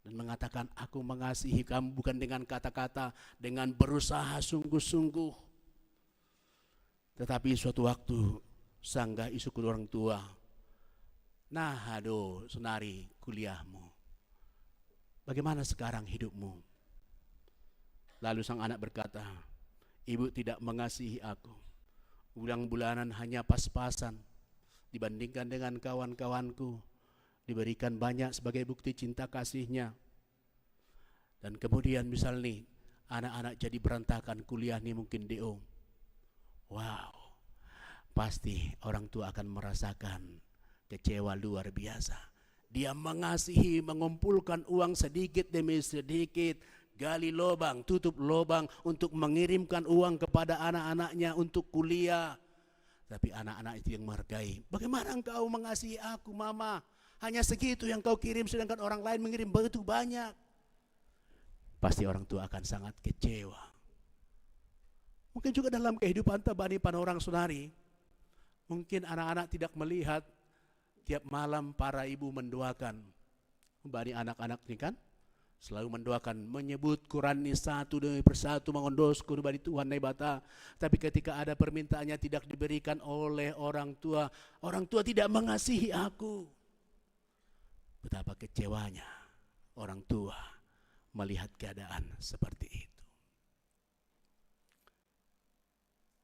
Dan mengatakan, aku mengasihi kamu bukan dengan kata-kata, dengan berusaha sungguh-sungguh. Tetapi suatu waktu, sanggah isu kedua orang tua, nah aduh senari kuliahmu, bagaimana sekarang hidupmu? Lalu sang anak berkata, ibu tidak mengasihi aku, bulan-bulanan hanya pas-pasan, dibandingkan dengan kawan-kawanku, diberikan banyak sebagai bukti cinta kasihnya. Dan kemudian misal nih, anak-anak jadi berantakan kuliah nih mungkin DO. Wow, pasti orang tua akan merasakan kecewa luar biasa. Dia mengasihi, mengumpulkan uang sedikit demi sedikit, gali lubang, tutup lubang untuk mengirimkan uang kepada anak-anaknya untuk kuliah. Tapi anak-anak itu yang menghargai. Bagaimana engkau mengasihi aku, mama? Hanya segitu yang kau kirim, sedangkan orang lain mengirim begitu banyak. Pasti orang tua akan sangat kecewa. Mungkin juga dalam kehidupan tabani panorang saudari, mungkin anak-anak tidak melihat tiap malam para ibu mendoakan. Bani anak-anak ini kan selalu mendoakan, menyebut Quran ini satu demi persatu, mengondos bani Tuhan naibata. Tapi ketika ada permintaannya tidak diberikan oleh orang tua tidak mengasihi aku. Betapa kecewanya orang tua melihat keadaan seperti itu.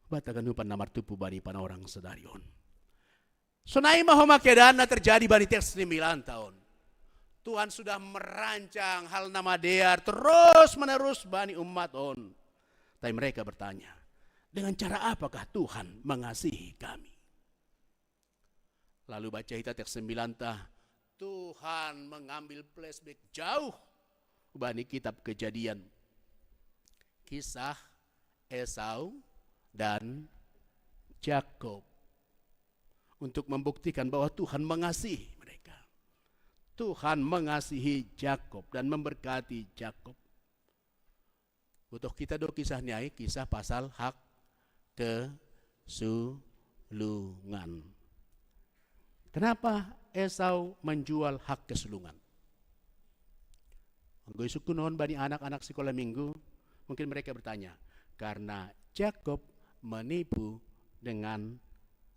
Batakan upan namar tupu bani panorang sedarion. Sunai mahoma keadaan terjadi bani teks 9 tahun. Tuhan sudah merancang hal nama dear terus menerus bani umat on. Tapi mereka bertanya, dengan cara apakah Tuhan mengasihi kami? Lalu baca hita teks 9 tah, Tuhan mengambil flashback jauh bani kitab Kejadian, kisah Esau dan Yakub untuk membuktikan bahwa Tuhan mengasihi mereka. Tuhan mengasihi Yakub dan memberkati Yakub. Butuh kita do kisahnya, kisah pasal hak kesulungan. Kenapa Esau menjual hak kesulungan? Gue sukunon bani anak-anak sekolah minggu, mungkin mereka bertanya, karena Yakub menipu dengan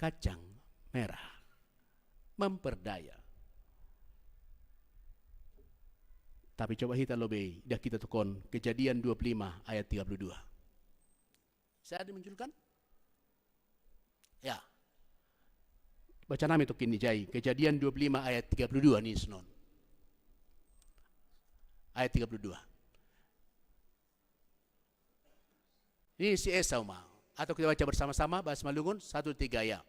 kacang merah, memperdaya. Tapi coba kita lebih, dah kita tukon Kejadian 25 ayat 32. Saya dimunculkan? Ya. Baca nama itu kini jai. Kejadian 25 ayat 32 nih senon. Ayat 32. Ini si Esau mah. Atau kita baca bersama-sama bahasa Malungun 1-3 ya.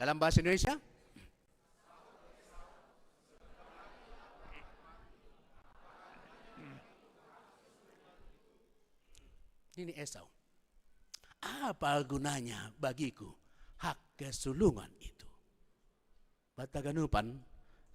Dalam bahasa Indonesia? Ini Esau. Apa gunanya bagiku hak kesulungan itu? Bataganupan,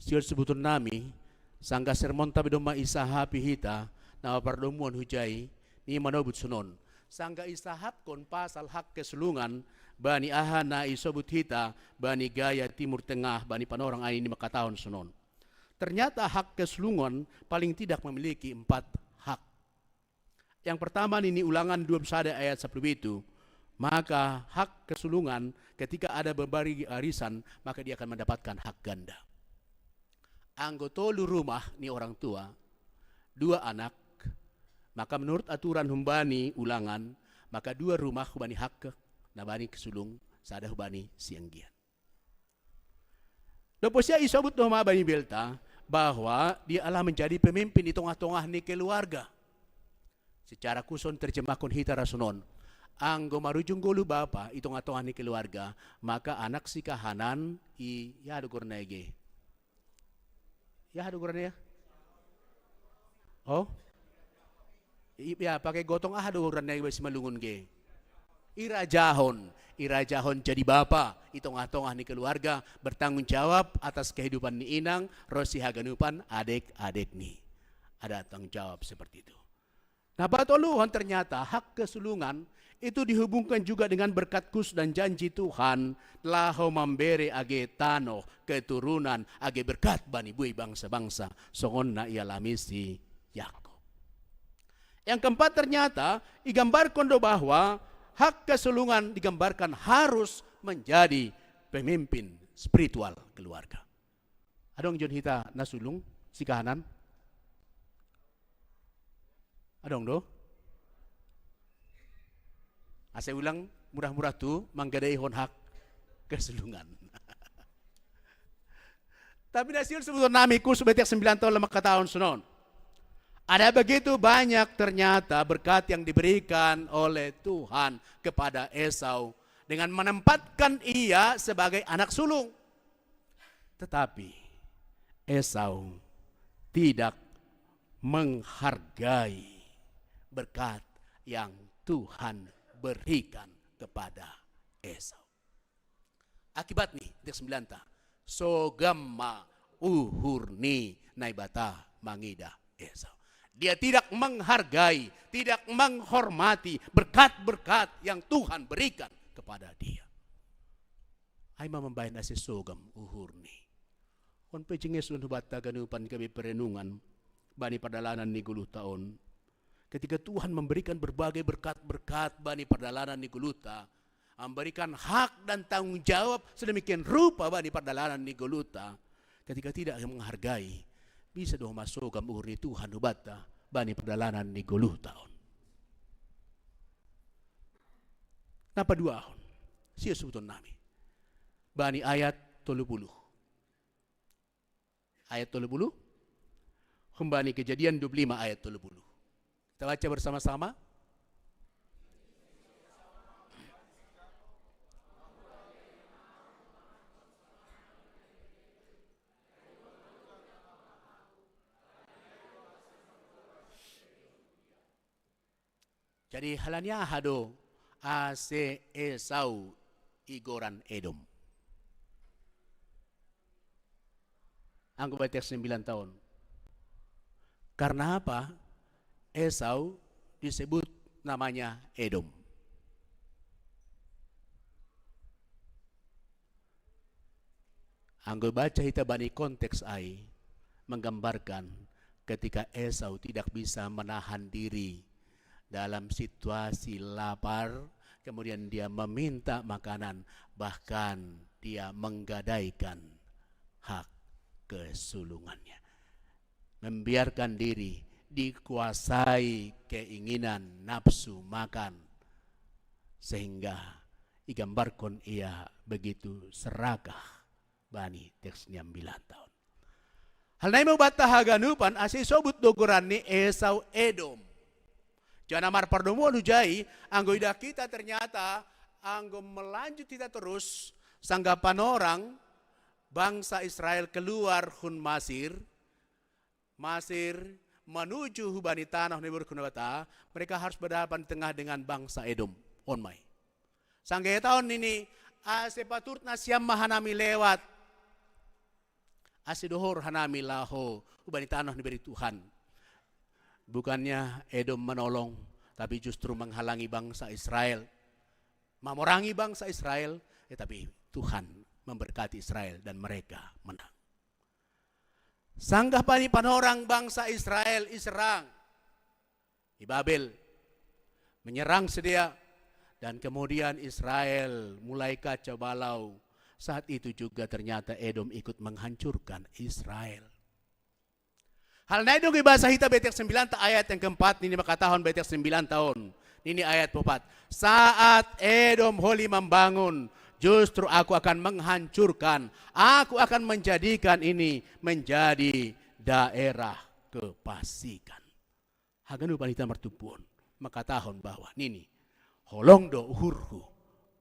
siyon sebutun nami, sangga sermon tabi doma isahap hita, na pardomuan hujai, ni manobut sunon. Sangga isahap kon pasal hak kesulungan, bani aha na isobut hita, bani gaya timur tengah, bani panorang ay ni makatahon sunon. Ternyata hak kesulungan paling tidak memiliki 4 hak. Yang pertama ini Ulangan 21 ayat 10 itu, maka hak kesulungan ketika ada berbagi arisan, maka dia akan mendapatkan hak ganda. Anggota rumah ni orang tua, 2 anak, maka menurut aturan humbani Ulangan, maka 2 rumah hubani hak na bani kesulung, sada hubani sianggian. Lepas ia isabut nama bani Belta bahwa dia adalah menjadi pemimpin di tengah-tengah ni keluarga. Secara kuson terjemahkan hita rasunon, anggo marujung golu bapa itu tengah-tengah ni keluarga, maka anak si kahanan ya ada gornege. Ya ada gornege. Oh? Ya pakai gotong ada gornege besi malungun ge. Irajahon jadi bapa itu tengah-tengah ni keluarga, bertanggung jawab atas kehidupan ni inang, rosi haganupan adik-adik ni. Ada tanggung jawab seperti itu. Nah, batoluhan ternyata hak kesulungan itu dihubungkan juga dengan berkat kus dan janji Tuhan laho memberi age tano keturunan age berkat bani bui bangsa-bangsa songon na ialah misi Yakub. Yang keempat ternyata digambarkan bahwa hak kesulungan digambarkan harus menjadi pemimpin spiritual keluarga. Adong John hita nasulung si kahanan. Adong do. Saya ulang murah-murah tu manggadai hon hak kesulungan. Tapi nasil sebetulnya namiku sebetik 9 tahun lama tahun sunon. Ada begitu banyak ternyata berkat yang diberikan oleh Tuhan kepada Esau dengan menempatkan ia sebagai anak sulung. Tetapi Esau tidak menghargai berkat yang Tuhan berikan kepada Esau. Akibat nih, titik 9 ta. Sogamma uhurni naibata mangida Esau. Dia tidak menghargai, tidak menghormati berkat-berkat yang Tuhan berikan kepada dia. Aima membayar nasi sogam uhurni. On pejenges un hubata ganupan kami perenungan bani perdalanan ni 10 tahun. Ketika Tuhan memberikan berbagai berkat-berkat bani perdalanan ni Guluta, memberikan hak dan tanggung jawab sedemikian rupa bani perdalanan ni Guluta, ketika tidak menghargai, bisa dong masuk ke urni Tuhan ubata bani perdalanan ni Guluta. Napa 2 tahun? Siya sebutun nami. Bani ayat 30. Ayat 30. Kembali Kejadian 25 ayat 30. Kita baca bersama-sama. Jadi halanya hado ase Esau igoran Edom. Anggo baca 9 tahun. Karena apa? Esau disebut namanya Edom. Anggo baca hita bani konteks ai menggambarkan ketika Esau tidak bisa menahan diri dalam situasi lapar, kemudian dia meminta makanan, bahkan dia menggadaikan hak kesulungannya. Membiarkan diri dikuasai keinginan nafsu makan, sehingga digambarkan ia begitu serakah bani teks 9 tahun. Hal na mau bata haganupan asih sobut dogoran ni Esau Edom. Jangan amar perdomuan hujai anggo ida kita ternyata anggo melanjut kita terus sanggapan orang bangsa Israel keluar hun Masir menuju hubani tanah ni berkunabata, mereka harus berhadapan tengah dengan bangsa Edom. Onmai. Sangge tahun ini, sepaturna siam mahanami lewat. Asidohor hanami laho, hubani tanah diberi Tuhan. Bukannya Edom menolong, tapi justru menghalangi bangsa Israel. Memerangi bangsa Israel, tapi Tuhan memberkati Israel dan mereka menang. Sanggah pani panorang bangsa Israel diserang di Babel, menyerang sedia, dan kemudian Israel mulai kacau balau. Saat itu juga ternyata Edom ikut menghancurkan Israel. Hal naidong bahasa hita betek 9 ayat yang keempat ini maka tahun betek 9 tahun. Ini ayat 4. Saat Edom holi membangun, justru aku akan menghancurkan. Aku akan menjadikan ini menjadi daerah kepasikan. Hagan upan hita mertupun. Maka tahun bahwa nini holong do uhurhu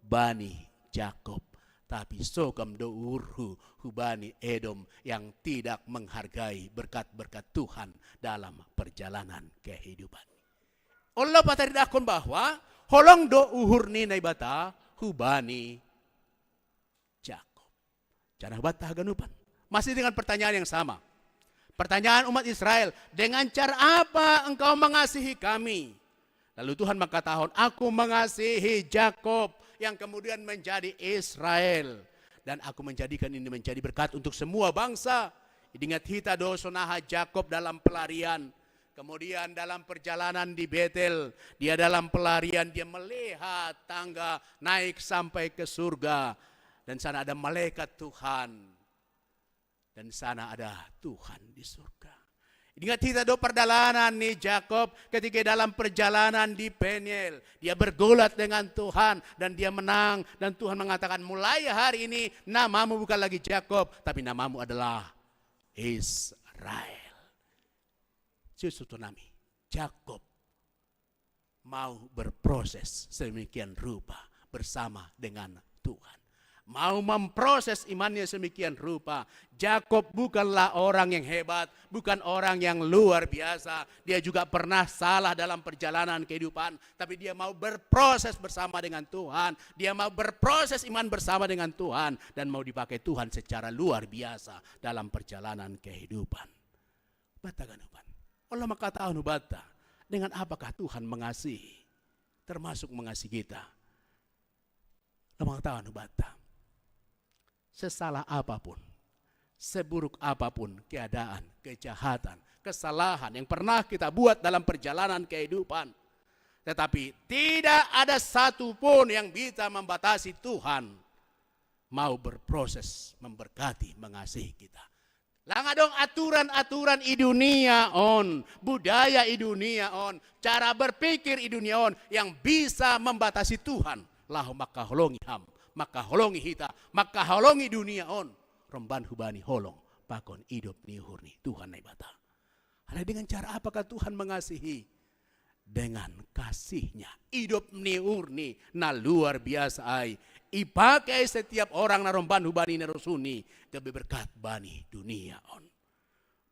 bani Jakob. Tapi sogam do urhu hubani Edom yang tidak menghargai berkat-berkat Tuhan dalam perjalanan kehidupan. Allah pataridakon bahwa holong do uhur ni naibata hubani Jakob. Cara bata ganupan. Masih dengan pertanyaan yang sama. Pertanyaan umat Israel, dengan cara apa engkau mengasihi kami? Lalu Tuhan mengatakan, aku mengasihi Jakob yang kemudian menjadi Israel. Dan aku menjadikan ini menjadi berkat untuk semua bangsa. Ingat hita dosonaha Jakob dalam pelarian. Kemudian dalam perjalanan di Betel, dia dalam pelarian, dia melihat tangga naik sampai ke surga. Dan sana ada malaikat Tuhan. Dan sana ada Tuhan di surga. Ingat kita do perjalanan nih Jakob ketika dalam perjalanan di Peniel. Dia bergulat dengan Tuhan dan dia menang. Dan Tuhan mengatakan mulai hari ini namamu bukan lagi Jakob. Tapi namamu adalah Israel. Justru nami Jakob mau berproses sedemikian rupa bersama dengan Tuhan. Mau memproses imannya semikian rupa. Jakob bukanlah orang yang hebat, bukan orang yang luar biasa. Dia juga pernah salah dalam perjalanan kehidupan, tapi dia mau berproses bersama dengan Tuhan. Dia mau berproses iman bersama dengan Tuhan dan mau dipakai Tuhan secara luar biasa dalam perjalanan kehidupan. Bataгаnupan. Allah makataon bata, dengan apakah Tuhan mengasihi, termasuk mengasihi kita. Allah makataon bata. Sesalah apapun, seburuk apapun keadaan, kejahatan, kesalahan yang pernah kita buat dalam perjalanan kehidupan. Tetapi tidak ada satupun yang bisa membatasi Tuhan mau berproses, memberkati, mengasihi kita. Langa dong aturan-aturan i dunia on, budaya i dunia on, cara berpikir i dunia on yang bisa membatasi Tuhan. Lahu maka holongi ham. Maka holongi hita, maka holongi dunia on. Romban hubani holong, pakon hidup ni hurni. Tuhan naibata. Hanya dengan cara apakah Tuhan mengasihi? Dengan kasihnya. Hidup ni hurni, na luar biasa ay. Ipakai setiap orang na romban hubani na rosuni. Kebi berkat bani dunia on.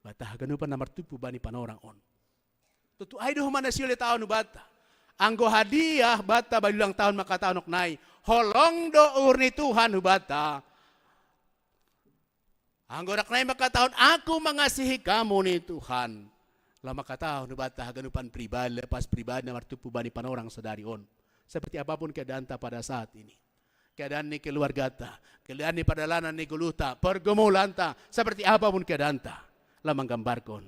Batah ganupan na martupu bani panorang on. Tutu ay doh manasili tao no bata. Anggo hadiah bata balulang tahun makataonok nai. Holong do urni Tuhan hubata. Anggo naknay makataon, aku mengasihi kamu nih Tuhan. Lama makataon hubata haganupan pribadi, lepas pribadi na martupu bani panorang sadari on. Seperti apapun keadaan ta pada saat ini. Keadaan ni keluarga ta, keadaan ni padalanan ni guluta, pergumulan ta, seperti apapun keadaan ta. Lama gambarkon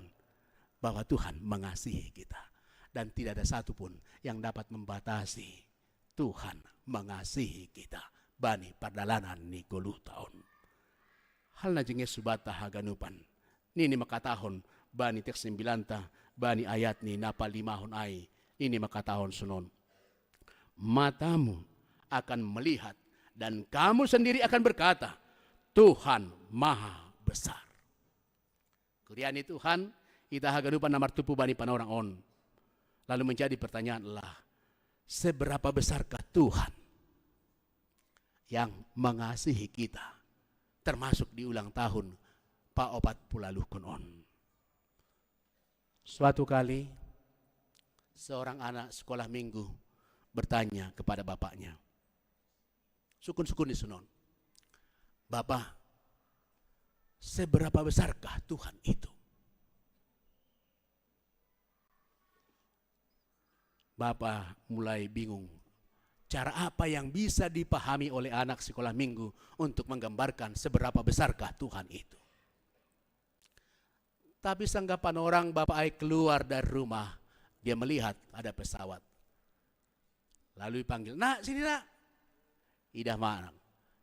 bahwa Tuhan mengasihi kita. Dan tidak ada satupun yang dapat membatasi Tuhan mengasihi kita. Bani perdalanan ni gulu tahun. Hal na jenges subata haganupan. Nini makatahon bani tek 9 bani ayat ni napa 5 ay. Nini makatahon sunon. Matamu akan melihat dan kamu sendiri akan berkata, Tuhan maha besar. Kuriani Tuhan, kita haganupan namar tupu bani panorang on. Lalu menjadi pertanyaan adalah, seberapa besarkah Tuhan yang mengasihi kita, termasuk di ulang tahun Pa 40 on. Suatu kali seorang anak sekolah minggu bertanya kepada bapaknya, sukun-sukun di Sunon, "Bapak, seberapa besarkah Tuhan itu?" Bapak mulai bingung, cara apa yang bisa dipahami oleh anak sekolah minggu untuk menggambarkan seberapa besarkah Tuhan itu. Tapi sanggapan orang, Bapak Ai keluar dari rumah, dia melihat ada pesawat. Lalu dipanggil, "Nak, sini nak." "Idah mana?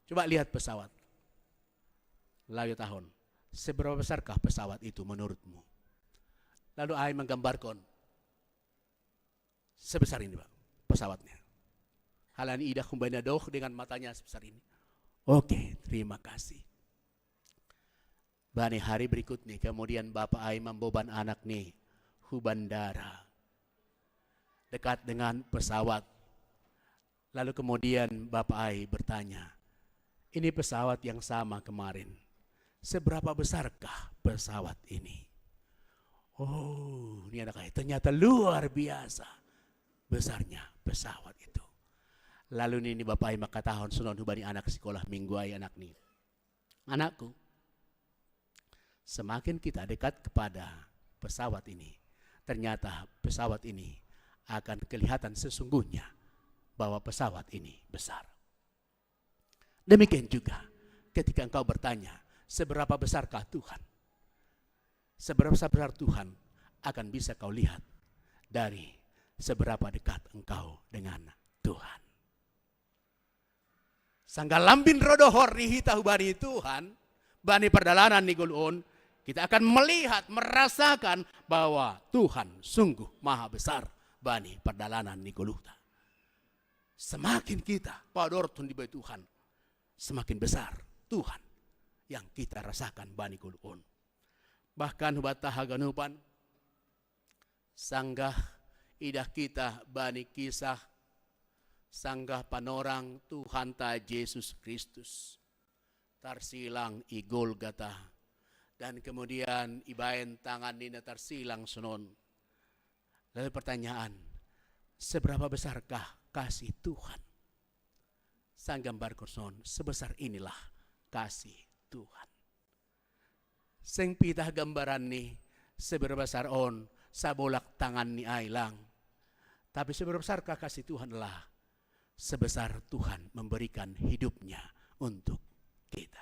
Coba lihat pesawat." Lalu tahun, "Seberapa besarkah pesawat itu menurutmu?" Lalu Ai menggambarkan, "Sebesar ini Pak, pesawatnya." Halani idah kumbana doh dengan matanya sebesar ini. "Oke, terima kasih." Bani hari berikut nih, kemudian Bapak Ai membawa anak nih hu bandara dekat dengan pesawat. Lalu kemudian Bapak Ai bertanya, "Ini pesawat yang sama kemarin, seberapa besarkah pesawat ini?" Oh, ini anak Ai ternyata luar biasa besarnya pesawat itu. Lalu ini Bapak Ai maka tahun sunon hubani anak sekolah minggu Ai anak nih, "Anakku, semakin kita dekat kepada pesawat ini, ternyata pesawat ini akan kelihatan sesungguhnya bahwa pesawat ini besar." Demikian juga ketika engkau bertanya, seberapa besarkah Tuhan? Seberapa besar Tuhan akan bisa kau lihat dari seberapa dekat engkau dengan Tuhan. Sanggal lambin rodohor rihita hubani Tuhan, bani perdalanan ni gulun, kita akan melihat, merasakan bahwa Tuhan sungguh maha besar bani perdalanan ni guluta. Semakin kita padortun di bait Tuhan, semakin besar Tuhan yang kita rasakan bani gulun. Bahkan hubat tahaganupan, sanggah idah kita bani kisah, sanggah panorang Tuhan ta Yesus Kristus tarsilang i Golgota, dan kemudian ibaen tangan nina tarsilang sunon. Lalu pertanyaan, seberapa besarkah kasih Tuhan? Sang gambar kurson, sebesar inilah kasih Tuhan. Seng pitah gambaran ni seberapa besar on sabolak tangan ni ailang. Tapi seberapa besarkah kasih Tuhan adalah sebesar Tuhan memberikan hidupnya untuk kita.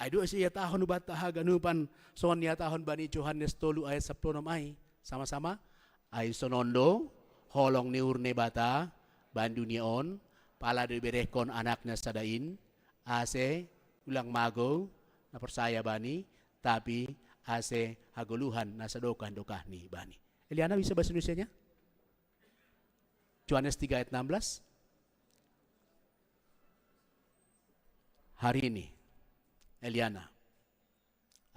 Aidu siya tahun ubat tahaganupan sonia tahun bani Yohanes 3 ayat 10 ay. Sama-sama. Ay sonondo holong ni urne bata bandunion pala de berekon anaknya sadain ase ulang mago na persaya bani tapi ase haguluhan na sadokah ni bani. Eliana bisa bahasa Indonesia-nya? Yohanes 3 ayat 16. Hari ini Eliana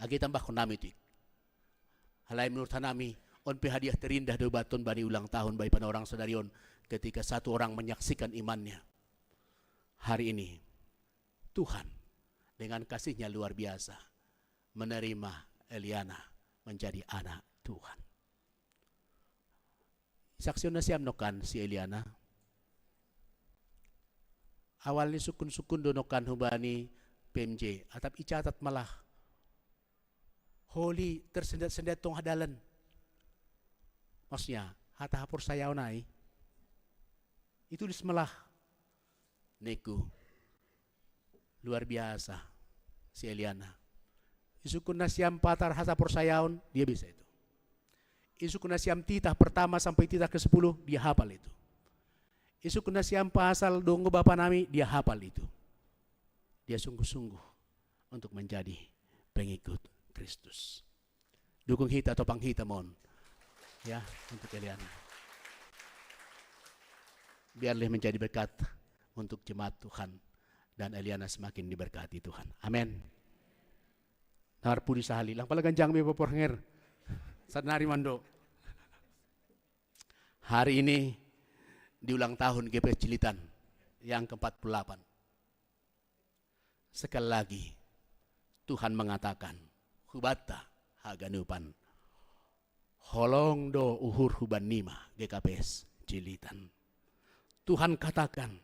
agi tambah ko nami tik halai menurut nami on pe hadiah terindah do baton bani ulang tahun bagi panorang sadarion ketika satu orang menyaksikan imannya. Hari ini Tuhan dengan kasihnya luar biasa menerima Eliana menjadi anak Tuhan. Saksiyon na siyam nokan si Eliana. Awalnya sukun-sukun donokan hubani PMJ. Atap icatat malah. Holy tersendat-sendat tong hadalan. Maksudnya, hata hapur sayaw na itu dismelah. Neku. Luar biasa si Eliana. Isukun na siyam patar hata hapur sayaw, dia bisa itu. Isu kuna siam titah pertama sampai titah ke-10, dia hafal itu. Isu kuna siam pasal dongo bapa nami, dia hafal itu. Dia sungguh-sungguh untuk menjadi pengikut Kristus. Dukung hita atau panghita mon. Ya, untuk kalian. Biarlah menjadi berkat untuk jemaat Tuhan. Dan Eliana semakin diberkati Tuhan. Amin. Narpudi sahali. Lang pala ganjang may papornger. Sadnari mando. Hari ini di ulang tahun GP Cilitan yang ke-48. Sekali lagi Tuhan mengatakan, hubata haganupan. holong do uhur huban nima GKPS Cilitan. Tuhan katakan,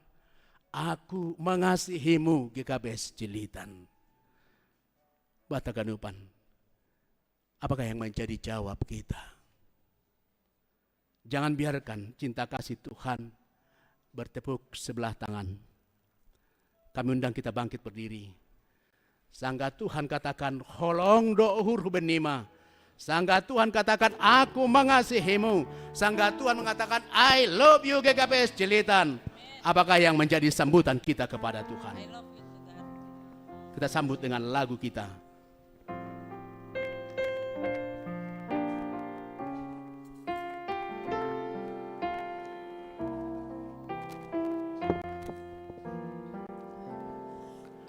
aku mengasihimu GKPS Cilitan. Bata Ganupan, apakah yang menjadi jawab kita? Jangan biarkan cinta kasih Tuhan bertepuk sebelah tangan. Kami undang kita bangkit berdiri. Sangga Tuhan katakan, holong do uhur huban nima. Sangga Tuhan katakan, aku mengasihimu. Sangga Tuhan mengatakan, I love you GKPS Cilitan. Apakah yang menjadi sambutan kita kepada Tuhan? Kita sambut dengan lagu kita.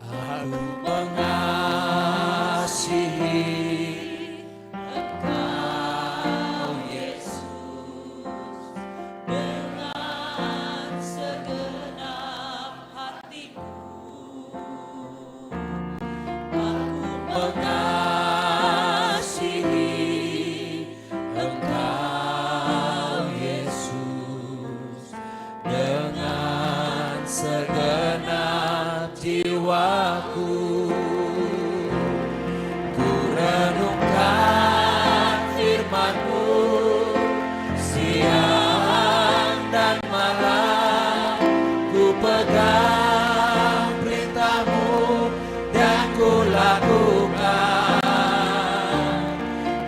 Aku mengasihi Engkau Yesus dengan segenap hatiku. Aku mengasihi Engkau Yesus dengan segenap jiwaku. Ku renungkan firman-Mu siang dan malam. Ku pegang perintah-Mu dan ku lakukan.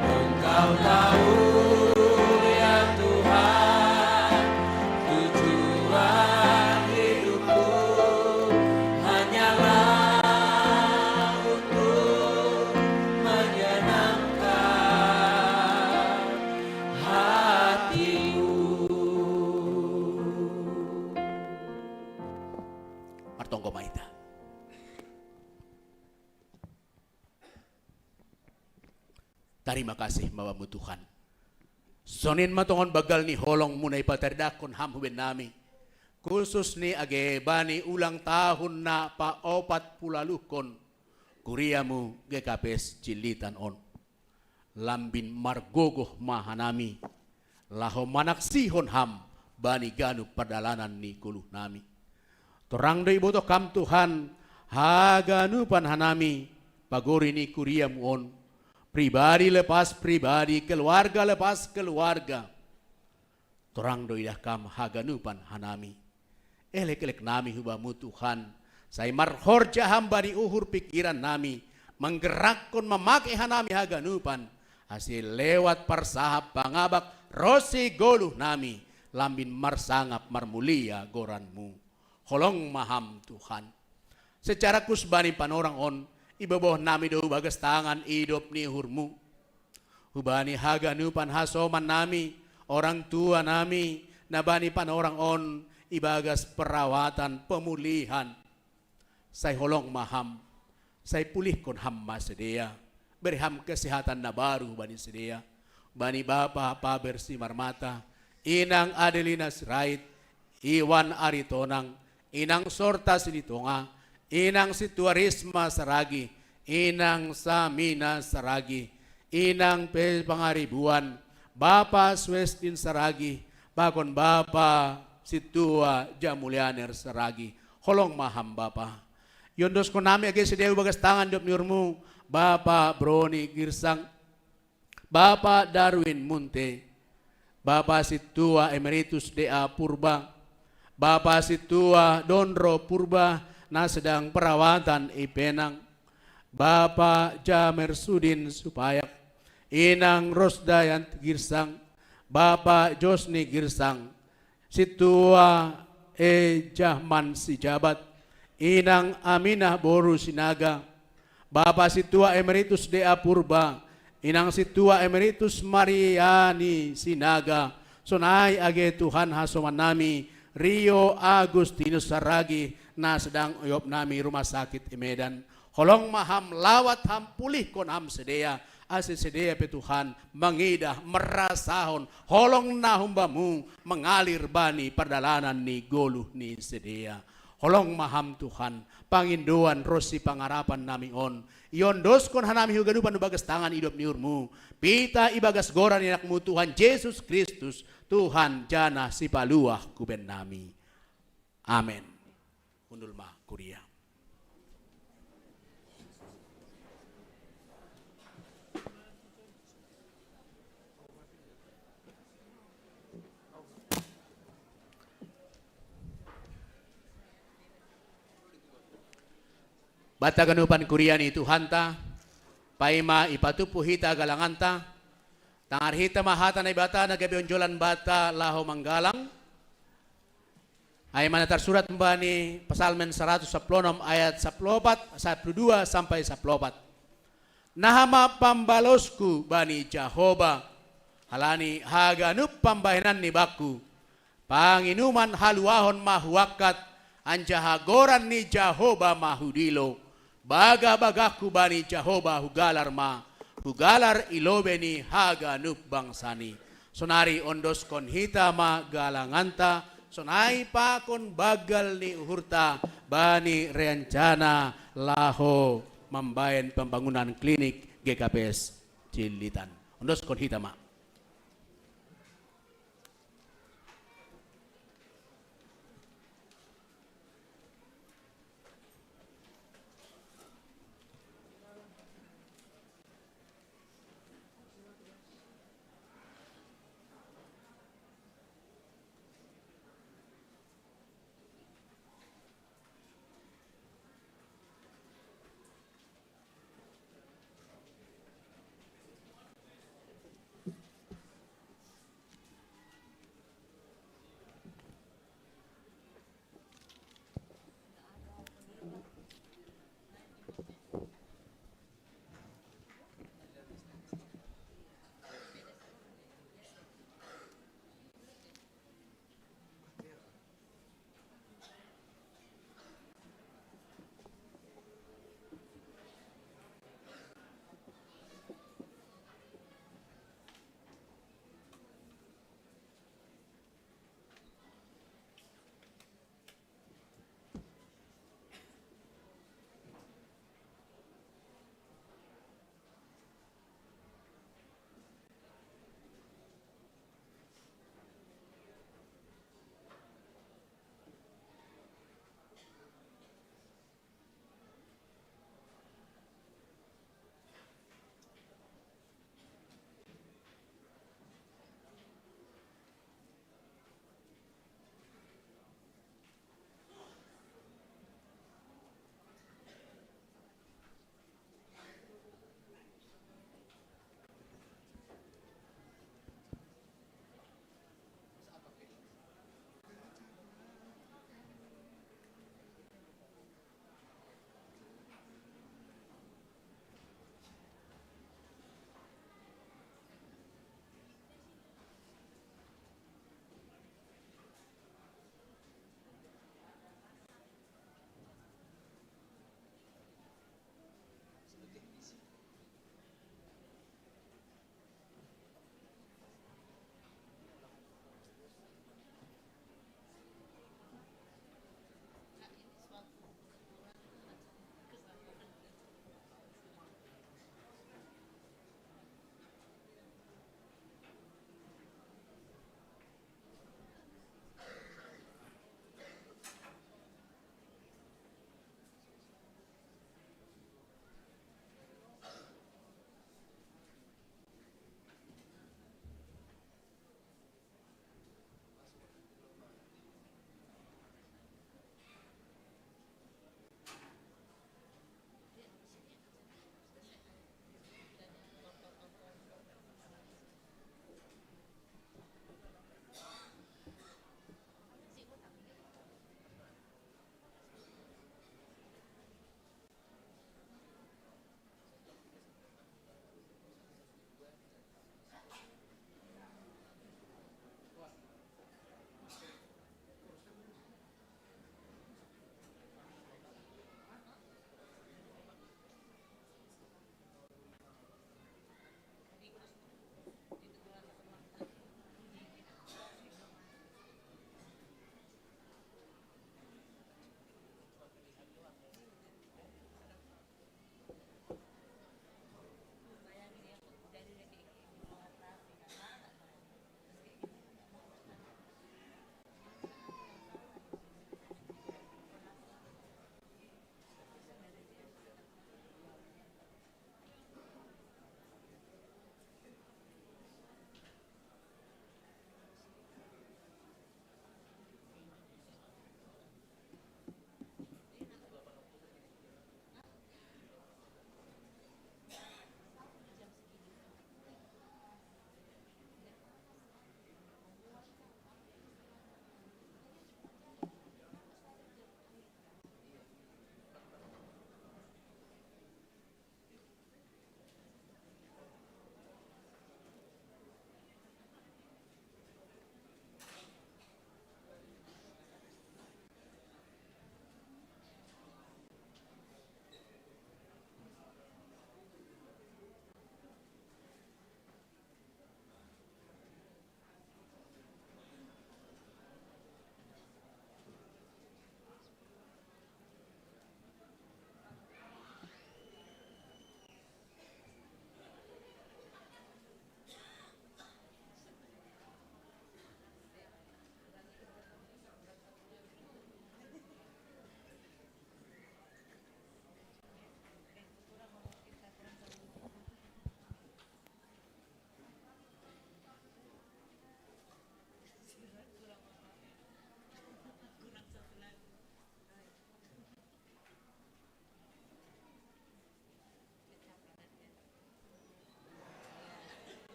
Engkau tahu ya Tuhan, tujuan hidupku hanyalah untuk menyenangkan hati-Mu. Martongko Maita. Terima kasih mawamu Tuhan. Sonin matongon bagal ni holong munay paterdakon hamhuben nami. Khusus ni age bani ulang tahun na pa-opat pulalukon. Kuriamu GKPS Cilitan on. Lambin margogoh mahanami. Laho manaksihon ham bani ganu perdalanan ni kuluh nami. Torang do iboto kam Tuhan haganupan hanami. Pagori ni kuriamu on. Pribadi lepas pribadi, keluarga lepas keluarga. Torang do idah kam haganupan hanami. Elek-elek nami hubamu Tuhan. Saya marhorja hamba di uhur pikiran nami. Menggerakkan memakai hanami haganupan. Hasil lewat persahap pangabak rosi goluh nami. Lambin marsangap marmulia goranmu. Holong maham Tuhan. Secara kusbani panorang on. Ibaboh nami do bagas tangan hidup ni hurmu. Hubani haganupan hasoman nami. Orang tua nami. Nabani pan orang on. Ibagas perawatan pemulihan. Saya holong maham. Saya pulihkan hamma sedia. Berham kesehatan na baru bani sedia. Bani bapa pa bersih marmata. Inang Adelina Sirait. Iwan Aritonang. Inang Sorta Sinitonga. Inang Situarisma Saragi, Inang Samina Saragi, Inang P. Pangaribuan, Bapa Swestin Saragi, Bakon Bapa Situa Jamulianer Saragi, Holong maham Bapa. Yondos ko nami agi si Dewi bagas tangan diop niurmu, Bapa Broni Girsang, Bapa Darwin Munte, Bapa Situa Emeritus D.A. Purba, Bapa Situa Donro Purba, na sedang perawatan Ipenang, Bapak Jamer Sudin Supayak, Inang Rosdayant Girsang, Bapak Josni Girsang, Situa Jahman Sijabat, Inang Aminah Boru Sinaga, Bapak Situa Emeritus D.A. Purba, Inang Situa Emeritus Mariani Sinaga, Sonai age Tuhan hasoman nami, Rio Agustinus Saragi, na sedang uyop nami rumah sakit di Medan. Holong maham lawat ham pulih kon ham sedia. Asi sedia pe Tuhan mengidah merasahon. Holong na humbamu mengalir bani perdalanan ni goluh ni sedia. Holong maham Tuhan pangindoan rosi pangarapan nami on. Iondoskon hanami huganupan bagas tangan hidup niurmu. Pita ibagas goran inakmu Tuhan Yesus Kristus. Tuhan jana si paluah kuben nami. Amin. Undulma kuria. Bata ganupan kuriani Tuhanta, paima ipatupu hita galanganta, tangar hita mahata na ibata nagabionjolan bata laho manggalang, ay mana tersurat mbani Psalmen 116 ayat 14, 12 sampai 14. Nahama pambalosku bani Jehovah, halani haganup pambahinan ni baku, panginuman haluahon mahuakat, anjahagoran ni Jehovah mahudilo, baga-bagaku bani Jehovah hugalar ilobe ni haganup bangsani. Sonari ondos kon hita ma galanganta, sonai pakon bagal ni uhurta bani rencana laho membayan pembangunan klinik GKPS Cilitan. Ondos kon hita ma.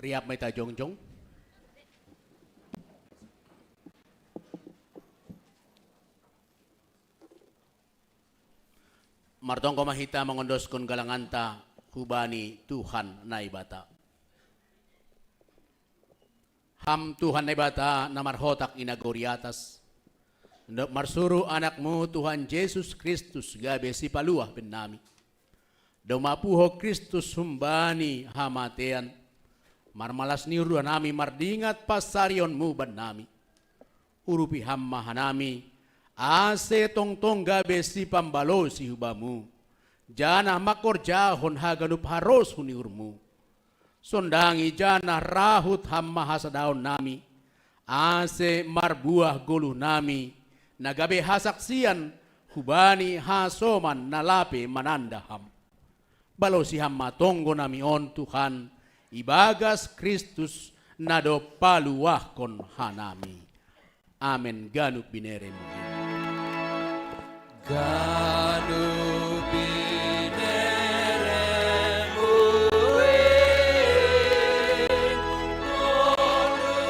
Riap may ta jongjong. Martong ko mahita mengondos kun galanganta hubani Tuhan naibata. Ham Tuhan naibata na marhotak inagori atas. Ndak marsuru anakmu Tuhan Yesus Kristus gabe si paluah benami. Domapuho Kristus humbani hamatean. Marmalas niru nami mardingat pasarionmu benami. Urupi hamma hanami. Ase tong gabe si pambalo si hubamu. Jana makor jahon haganup haros huniurmu. Sondangi jana rahut hamma hasadaon nami. Ase marbuah goluh nami. Nagabe hasaksian hubani hasoman nalape manandaham. Balo si hamma tonggo nami on Tuhan. Ibagas Kristus nado paluahkon hanami. Amen. Ganuk binere mungkin. Ganuk bineremu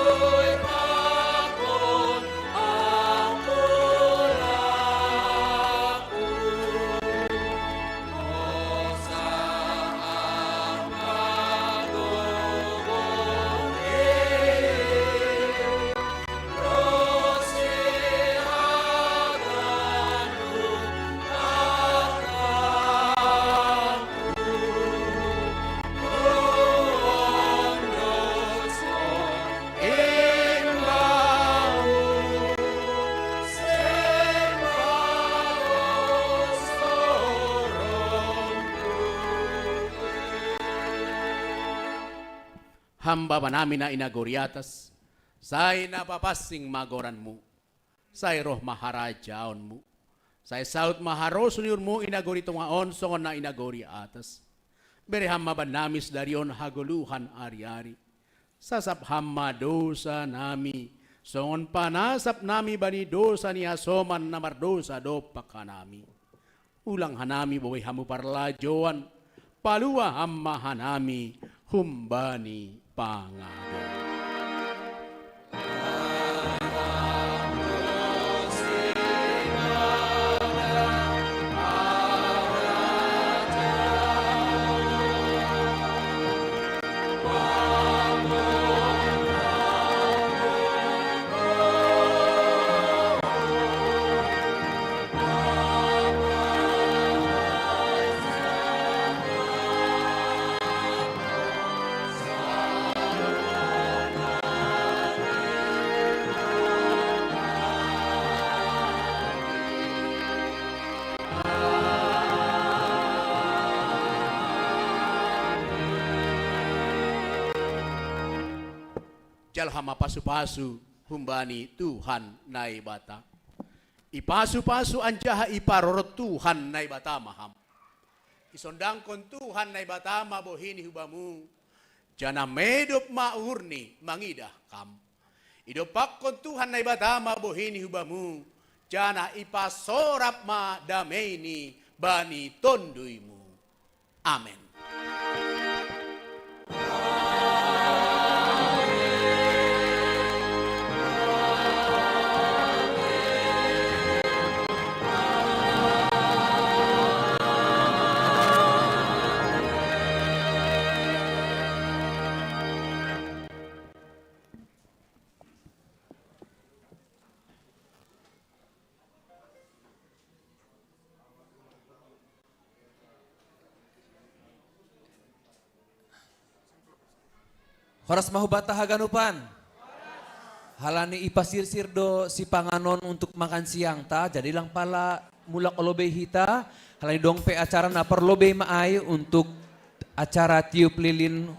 nonui pakon ampulaku dosa ampagogone rosi Hamba ba namin na inagoriatas, say napapasing magoranmu, say roh maharajaonmu, say saut maharosunirmu inagorito nga onsongon na inagori atas. Bere hamba ba namis darion haguluhan ari-ari, sasap hamba dosa nami, songon panasap nami bani dosa ni asoman na mardosa dopa kanami. Ulang hanami baway hamu parlajoan, paluwa hamba hanami, humbani pangago. Jalhama pasu-pasu humbani Tuhan naibata. Ipasu-pasu anjaha iparorot Tuhan naibata maham. Isondang kon Tuhan naibata mabohini hubamu. Jana medop maurni mangidah kam. Idopak kon Tuhan naibata mabohini hubamu. Jana ipasorap ma dameini bani tonduimu. Amen. Horas mahubata haganupan. Halani ipasirsir do si panganon untuk makan siang ta. Jadi lang pala mulak olobe hita. Halani dong pe acara na perlobe maay untuk acara tiup lilin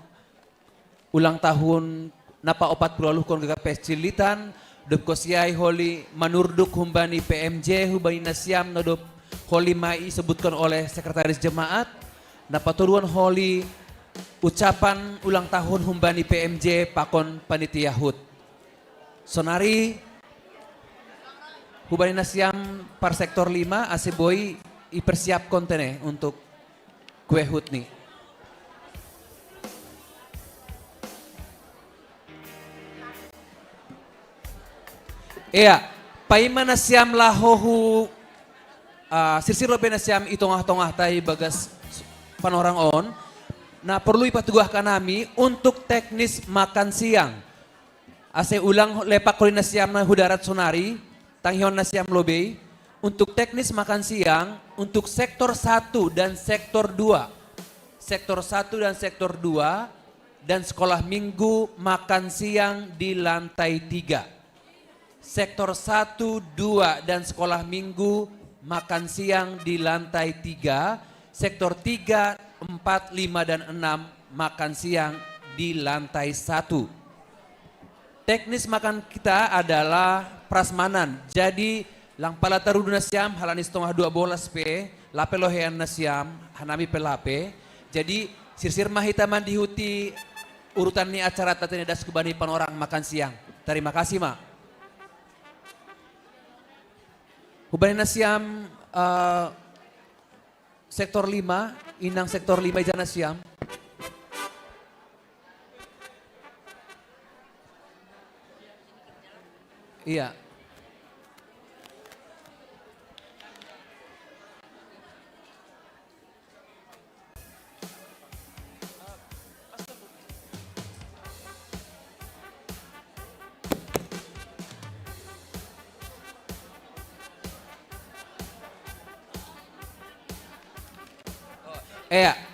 ulang tahun napa 40 kon gaga pescilitan. Dop ko siyay holi manurduk humbani PMJ humbani nasiam no dop holi mai sebutkan oleh sekretaris jemaat. Napa turuan holi ucapan ulang tahun humbani PMJ pakon panitia HUT. Sonari humbani nasiam par sektor 5 aseboy ipersiap kontene untuk kue HUT nih. Iya, paimana siam lahohu sirsir lobe na siam itongah-tongah tay bagas panorang on. Nah perlu ipatuguhkan kami untuk teknis makan siang. Ase ulang lepak kolina siam na hudarat sonari, tanghion na siam lobe. Untuk teknis makan siang, untuk sektor 1 dan sektor 2. Sektor 1 dan sektor 2 dan sekolah minggu makan siang di lantai 3. Sektor 1, 2 dan sekolah minggu makan siang di lantai 3. Sektor 3, 4, 5 dan 6 makan siang di lantai 1. Teknis makan kita adalah prasmanan. Jadi lang pala tarudu na siam halani setengah 12 pe lape lohean na siam hanami pelape. Jadi sirsir mahita man dihuti urutan ni acara tatene das kubani panorang makan siang. Terima kasih ma. Hubani na siam sektor 5 inang sektor 5 ijana siam. Iya.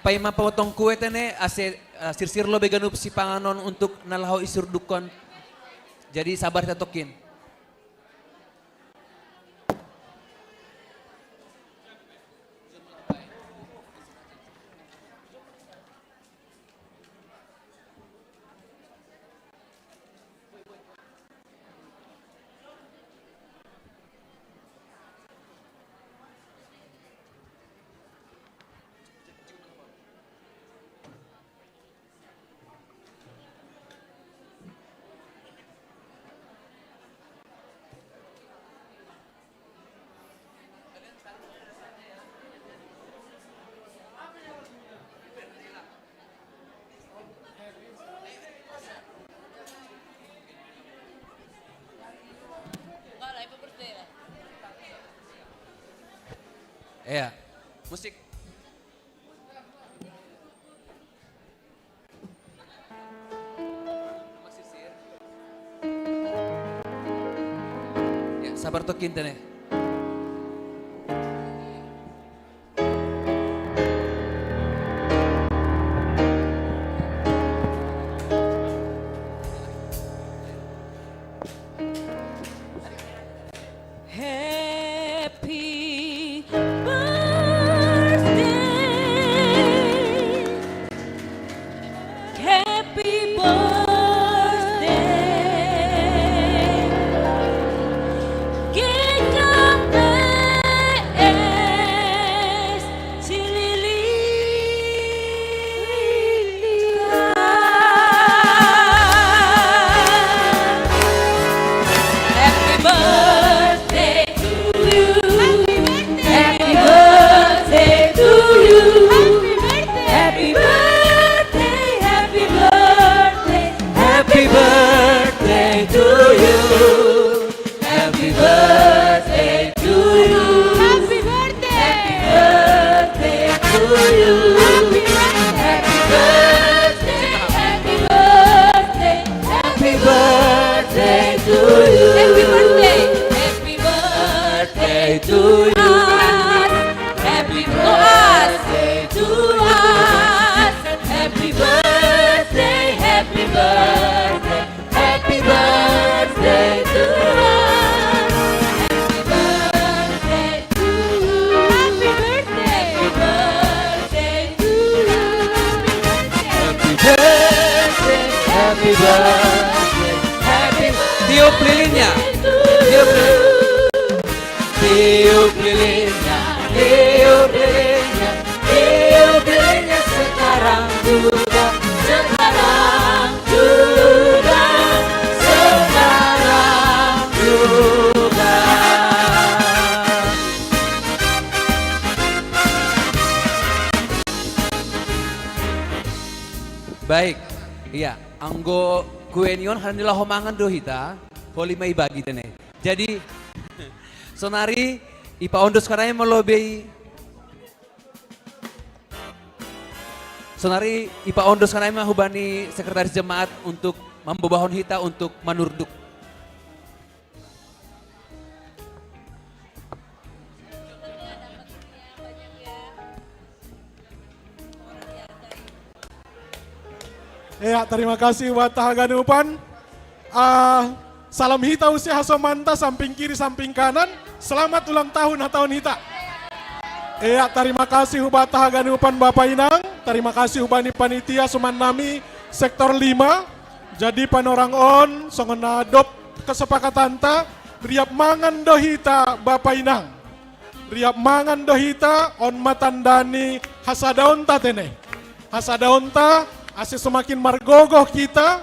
Paima pamotong kue tene ase sirsir lo beganup si panganon untuk nalaho isur dukon. Jadi sabar tatokin. Iya, musik. Ya, sabar tokin tene. Tiup lilinnya, tiup lilinnya, tiup lilinnya, tiup lilinnya sekarang juga, sekarang juga, sekarang juga. Baik, iya, anggo kuenion hanila homangan dohita, holi mai bagi tene. Jadi sonari ipa ondos kanai melobei sonari ipa ondos kanai mahubani sekretaris jemaat untuk membobahon hita untuk manurduk. Ya, terima kasih buat Haganupan. Salam hita usia hasomanta samping kiri samping kanan. Selamat ulang tahun tahun hita. Ya, terima kasih buat Haganupan Bapak Inang. Terima kasih ubani panitia Sumanami sektor 5. Jadi panorang on songon adop kesepakatan ta riap mangan dohita Bapak Inang. Riap mangan dohita on matandani hasadaon ta tene. Hasadaon ta ase semakin margogoh kita,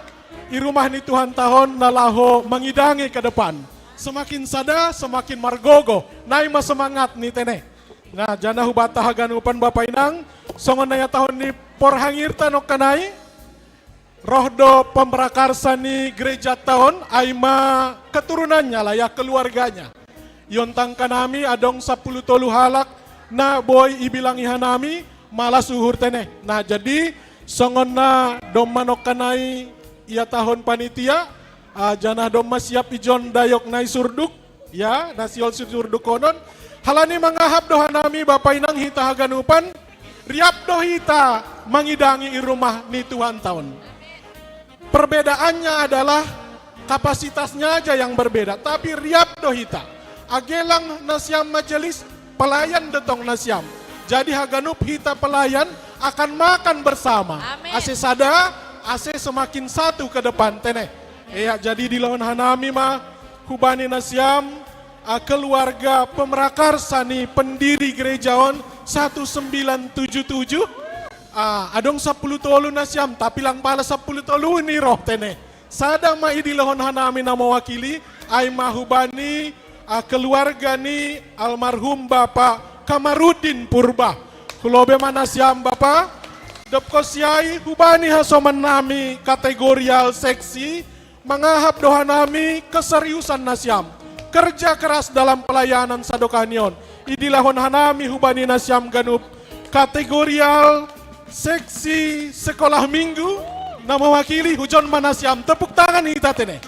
i rumah ni Tuhan tahun nalaho mengidangi ke depan. Semakin sada, semakin margogoh, naima semangat ni tene. Nah, jana hubata haganupan Bapak Inang, songon naya tahun ni porhangir tanok kanai, rohdo pemrakarsa ni gereja tahun, aima keturunannya lah ya keluarganya. Yontang kanami adong 10 tolu halak, na boy ibilang ihanami, malas uhur tene. Nah, jadi songon na dom manok kanai ia tahun panitia janah dom siap ijon dayok nai surduk ya nasiol surduk konon halani mangahap dohanami Bapak Inang hita haganupan riap dohita mangidangi i rumah ni Tuhan tahun. Perbedaannya adalah kapasitasnya aja yang berbeda tapi riap dohita agelang nasiam majelis pelayan detong nasiam. Jadi haganup hita pelayan akan makan bersama. Amin. Ase sada, ase semakin satu ke depan tene. Ya, jadi di lawan hanami mah hubani nasiam keluarga pemrakarsa nih pendiri gerejaon 1977. Adong 10 tolu nasiam tapi lang pala 10 tolu ni roh tene. Sada mah di lawan hanami na mewakili ay mahubani keluarga ni almarhum Bapak Kamarudin Purba. Kulobe manasiam Bapak, Dopkosiai hubani hasoman nami kategorial seksi, mangahap doha nami keseriusan nasiam. Kerja keras dalam pelayanan sadokanion. Idilahon hanami hubani nasiam ganup kategorial seksi sekolah minggu, nama wakili hujon manasiam. Tepuk tangan hita tene.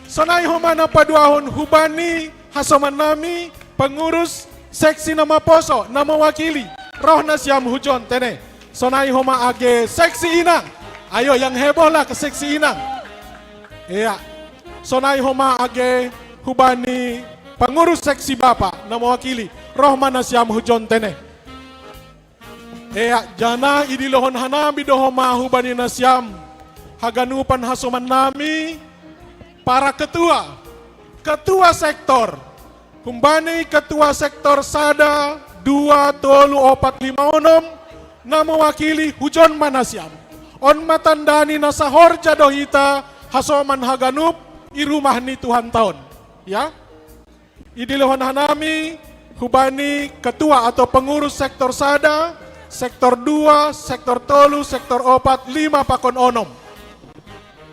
Sonai homana paduahon hubani hasoman nami pengurus seksi nama poso, nama wakili. Roh nasiam hujon tene. Sonai homa age seksi inang. Ayo yang heboh lah ke seksi inang. Iya. Sonai homa age hubani pengurus seksi bapak nama wakili. Roh manasiam hujon tene. Iya jana idilohon hanami dohoma hubani nasiam. Haganupan hasoman nami para ketua. Ketua sektor. Humbani ketua sektor sada 2 tolu 4 5 onom na mewakili hujon manasiam. On matandani nasahor jadohita hasoman haganup i rumah ni Tuhan tahun. Ya. Idilohon hanami hubani ketua atau pengurus sektor sada, sektor 2, sektor tolu, sektor 4, 5 pakon onom.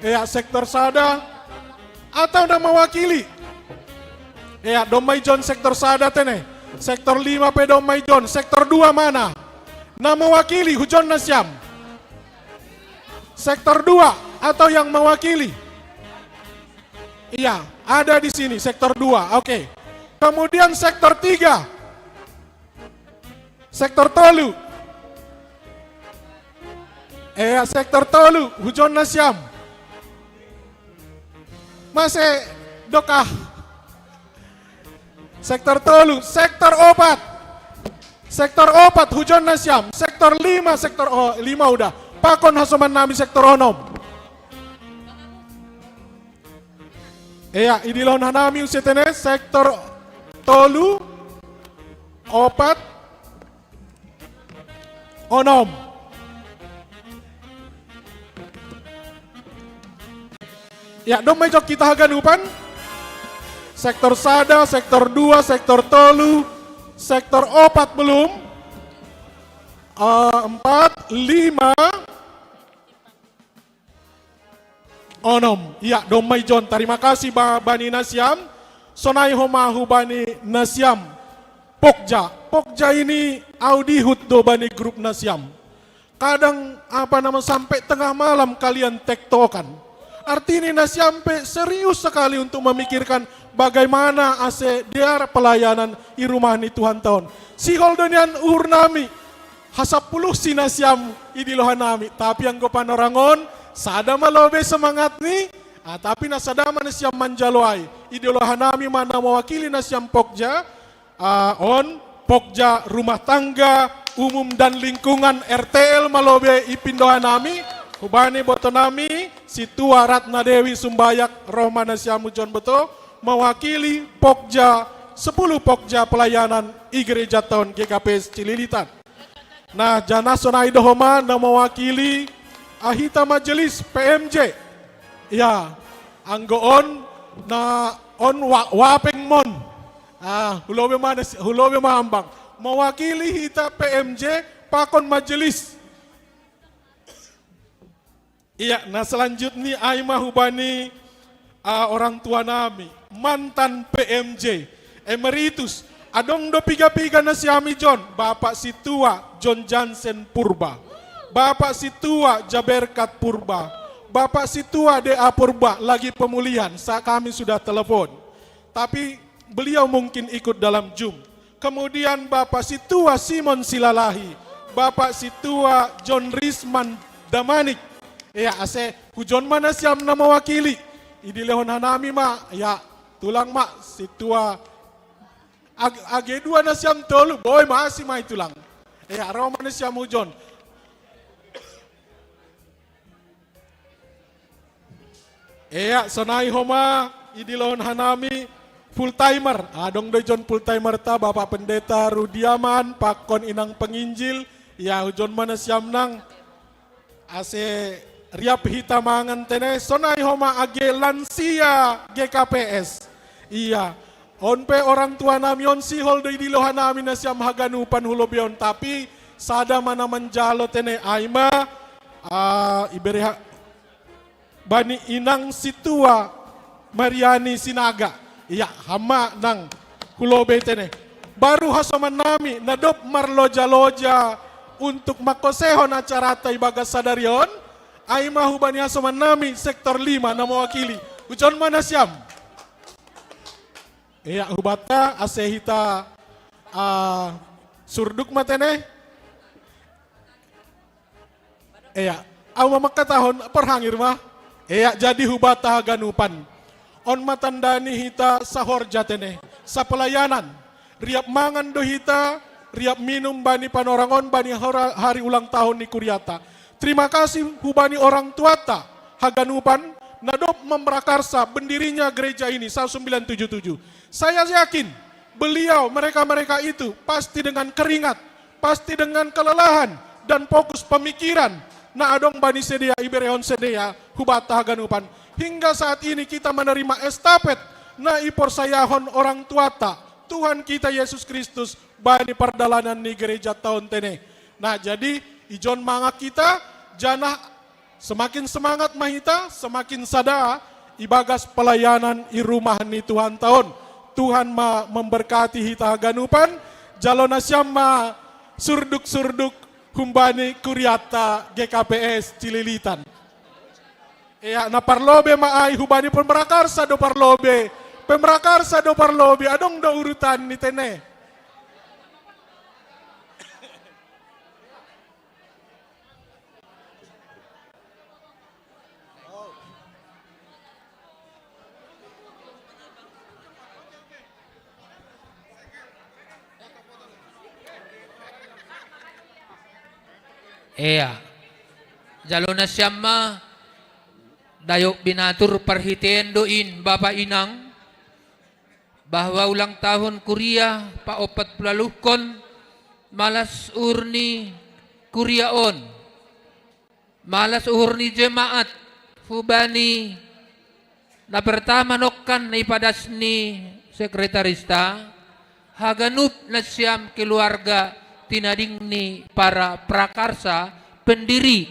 Ya sektor sada atau na mewakili. Ya domai John sektor sada tene. Sektor 5 pedomai John, sektor 2 mana? Nah mewakili hujon nasiam. Sektor 2 atau yang mewakili? Iya, ada di sini sektor 2. Oke. Kemudian sektor 3. Sektor tolu. Sektor tolu hujon nasiam. Masih dokah. Sektor tolu, sektor 4. Sektor 4 hujon nasiam. Sektor 5, sektor 5 udah. Pakon hasoman nami sektor onom. Iya, idilon hanami usetene sektor tolu 4 onom. Ya, dong jok kita haganupan. Sektor sada, sektor 2, sektor tolu, sektor 4 belum. 4, 5, onom. Ya, domai John. Terima kasih Bani Nasiam. sonai homa hubani nasiam Pokja. Pokja ini audihut do bani grup nasiam. Kadang sampai tengah malam kalian tektokan. Artinya nasiampe serius sekali untuk memikirkan bagaimana dia pelayanan di rumah ni Tuhan tahun. Si holdonian uhur nami hasap puluh si nasiam idilohan nami. Tapi yang gopan orangon sada malobe semangat ni. Tapi nasada nasiam manjaloai. Idilohan nami mana mewakili nasiam Pokja. Pokja rumah tangga umum dan lingkungan RTL malobe ipindohan nami hubani boto nami si tua Ratna Dewi Sumbayak Rohmana Siamujon beto mewakili Pokja 10 Pokja pelayanan i gereja tahun GKPS Cililitan. Nah jana sonai dohoma na mewakili ahita majelis PMJ ya anggoon na wapeng mon hulobe mahambang mewakili hita PMJ pakon majelis. Iya, nah selanjutnya Aima hubani orang tua nami mantan PMJ emeritus adong do piga-piga na si Ami John, Bapak si tua John Jansen Purba, Bapak si tua Jaberkat Purba, Bapak si tua DA Purba lagi pemulihan, saat kami sudah telepon. Tapi beliau mungkin ikut dalam Zoom. Kemudian Bapak si tua Simon Silalahi, Bapak si tua John Risman Damanik. Ya hujon mana siam na mewakili. Idilehon hanami ma, ya tulang ma si tua AG2 na siam tolu, boy masih ma tulang. Ya raw mana siam hujon. Ya sonai homa idilehon hanami full timer, adong dojon full timer ta Bapak Pendeta Rudiaman, Pakon Inang Penginjil, ya hujon mana siam nang riap hitamangan tene sonai homa age lansia GKPS. Iya, onpe orang tua namion si holdo idilohan nami na siam haganupan hulobion tapi sada mana menjalo tene Aima ibereha bani inang situa Mariani Sinaga. Iya, hama nang hulobe tene. Baru hasoman nami nadop marloja-loja untuk makosehon acara ibagas sadarion. Aima hubani hasoman nami sektor 5 na mewakili. Ujon mana siam? Iya, hubata asehita surduk matene. Iya, awa makatahon perhangir mah. Iya, jadi hubata ganupan. On matandani hita sahor jatene sa pelayanan riap mangan do hita riap minum bani panorangon bani hari ulang tahun ni Kuryata. Terima kasih hubani orang tuata haganupan nadop memprakarsa bendirinya gereja ini 1977. Saya yakin beliau mereka itu pasti dengan keringat, pasti dengan kelelahan dan fokus pemikiran. Na adong bani sedia iberehon sedia hubata haganupan. Hingga saat ini kita menerima estafet na iporsayahon orang tuata Tuhan kita Yesus Kristus bani perdalanan ni gereja tahun tene. Nah jadi ijon mangak kita jana semakin semangat mahita semakin sada ibagas pelayanan i rumah ni Tuhan tahun. Tuhan ma memberkati hita ganupan jalona syama surduk-surduk humbani Kuryata GKPS Cililitan. Ya na parlobe maay hubani pemrakarsa do parlobe. Pemrakarsa do parlobe adong do urutan ni tene. Iya. Jalona siyama dayok binatur perhitian doin Bapak Inang bahwa ulang tahun Kuria pa-opat pulalukon malas urni Kuriaon malas urni jemaat fubani na pertama nokkan na ipadas ni sekretarista haganup na siyam keluarga tinading ni para prakarsa pendiri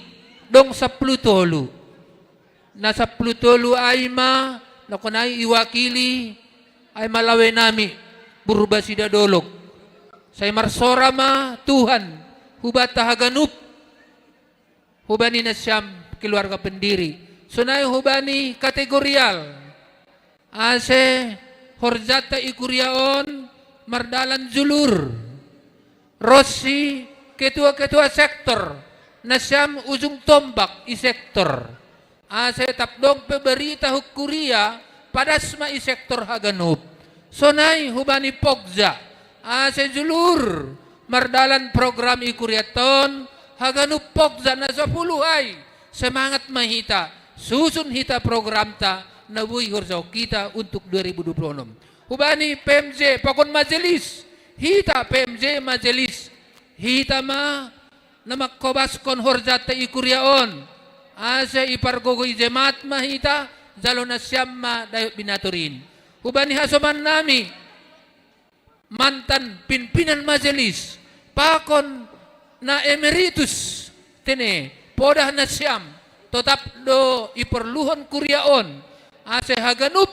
dong 10 tolu. Nasa Plutolu Aima, nakunay iwakili ay malawe nami purba sida dolog. Say marsorama Tuhan hubata haganup hubani na siyam keluarga pendiri. Sunay hubani kategorial. Ase horzata ikuriaon mardalan julur. Rossi ketua-ketua sektor na siyam ujung tombak i sektor. Ase tapdong peberita hukuria padasma i sektor haganup. Sonay hubani pogja. Ase julur mardalan program ikuriaton haganup pogja na sa puluhay. Semangat mahita. Susun hita program ta na buhay horsaw kita untuk 2026. Hubani PMJ pakon majelis. Hita PMJ majelis. Hita ma na magkobaskon horzata ikuriaon. Asa ipargogoy jemaat mahita jalo na siyam ma dayo binaturin. Hubani hasoman nami mantan pimpinan majelis pakon na emeritus tene podah na siyam tetap do iperluhon kuriaon ase haganup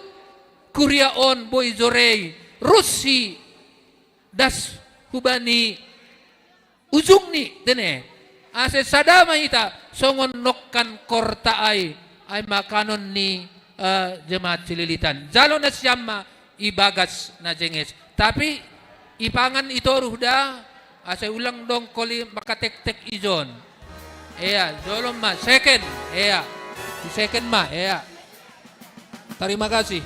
kuriaon boy zorey rusi das hubani ujung ni tene ase sadama ita songon nokkan korta ay makanon ni jemaat Cililitan jalo na siyama ibagas na jenges tapi ipangan ito ruhda ase ulang dong koli makatek-tek ijon jolom ma second di second ma terima kasih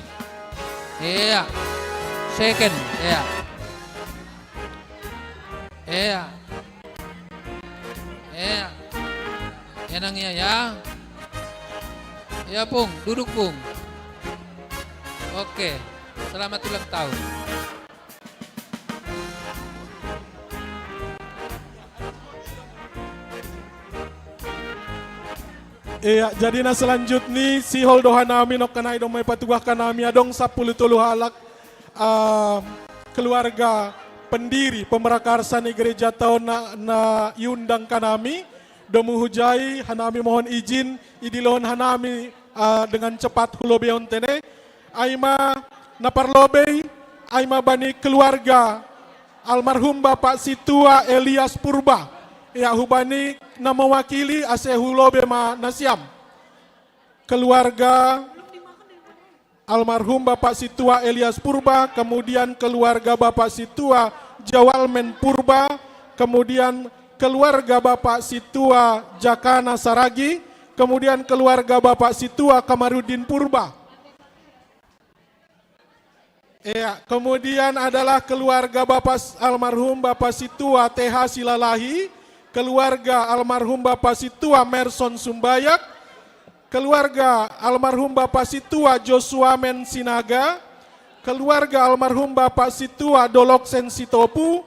second Enang ya Pung, duduk Pung. Oke, selamat ulang tahun. Iya, jadi na selanjutnya si holdohan nami nok kanai dong may patuah kanami adong 10 halak keluarga pendiri pemerakarsan ni gereja tahun na iundang kanami domu hujai hanami mohon izin idilon hanami dengan cepat hulobeon tene aima naparlobe aima bani keluarga almarhum Bapak Situa Elias Purba ya hubani na mewakili ase hulobe ma nasiam keluarga almarhum Bapak Situa Elias Purba, kemudian keluarga Bapak Situa Jawalmen Purba, kemudian keluarga Bapak Situa Jakana Saragi, kemudian keluarga Bapak Situa Kamarudin Purba. Kemudian adalah keluarga almarhum Bapak Situa TH Silalahi, keluarga almarhum Bapak Situa Merson Sumbayak, keluarga almarhum Bapak Situa Joshua Men Sinaga, keluarga almarhum Bapak Situa Doloksen Sitopu,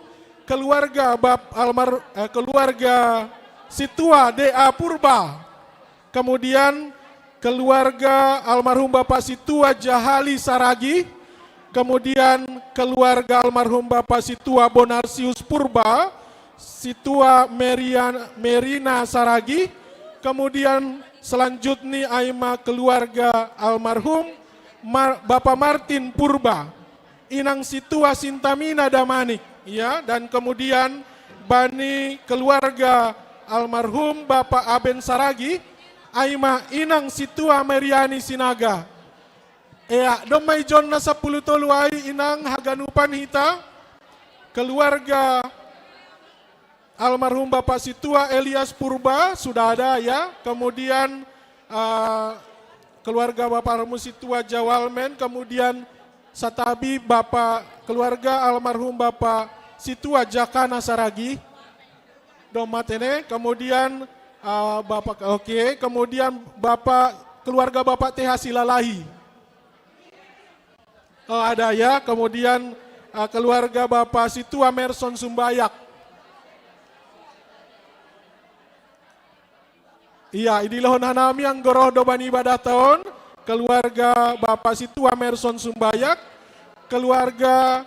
keluarga keluarga Situa DA Purba, kemudian keluarga almarhum Bapak Situa Jahali Saragi, kemudian keluarga almarhum Bapak Situa Bonarsius Purba, Situa Merina Saragi, kemudian selanjutnya aima keluarga almarhum Bapak Martin Purba, inang Situa Sintamina Damanik, ya, dan kemudian bani keluarga almarhum Bapak Aben Saragi, aima inang Situa Meriani Sinaga. Domay John na 10 ay inang haganupan hita, keluarga almarhum Bapak Situa Elias Purba sudah ada ya, kemudian keluarga Bapak almarhum Situa Jawalmen, kemudian satabi Bapak keluarga almarhum Bapak Situa Jakana Saragi, domatene, kemudian kemudian keluarga Bapak TH Silalahi, ada ya, kemudian keluarga Bapak Situa Merson Sumbayak. Iya, idilahon hanami ang goroh doban ibadah tahun, keluarga Bapak Situa Merson Sumbayak, keluarga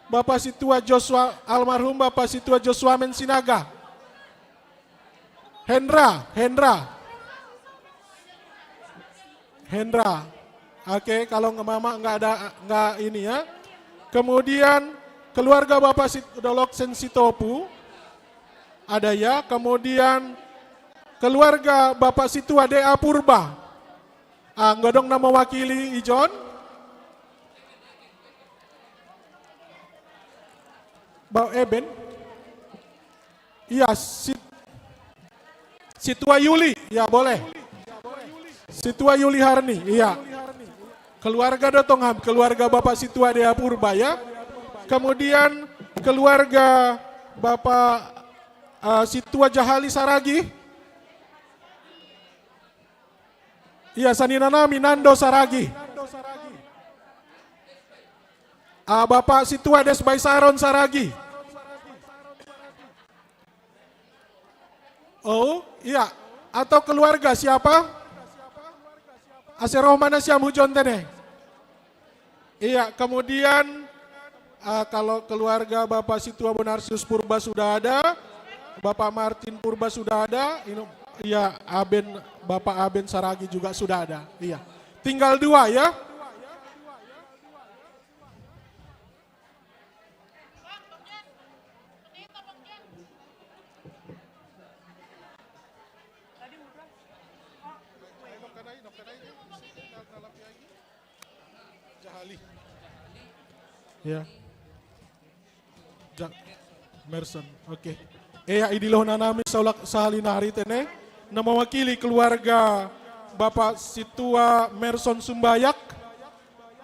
Bapak Situa Joshua, almarhum Bapak Situa Joshua Men Sinaga. Hendra. Oke, kalau mama nggak ini ya. Kemudian keluarga Bapak Doloksen Sitopu ada ya. Kemudian keluarga Bapak Situa Dea Purba. Nggak dong nama wakili Ijon. Bang Eben. Iya, Situa Yuli, ya boleh. Situa Yuli Harni, iya. Keluarga Dotongham, keluarga Bapak Situa Dea Purba ya. Kemudian keluarga Bapak Situa Jahali Saragi. Iya, Saninanami Nando Saragi. Bapak Situa Desbai Saron Saragi. Oh, iya. Atau keluarga siapa? Aserohmana Siam Hujon Tene. Iya, kemudian kalau keluarga Bapak Situa Bonarsius Purba sudah ada, Bapak Martin Purba sudah ada, iya, Bapak Aben Saragi juga sudah ada. Iya. Tinggal 2 ya. Ya. Merson, oke. Idiloh nanami sahalinari tene. Nama mewakili keluarga Bapak Situa Merson Sumbayak.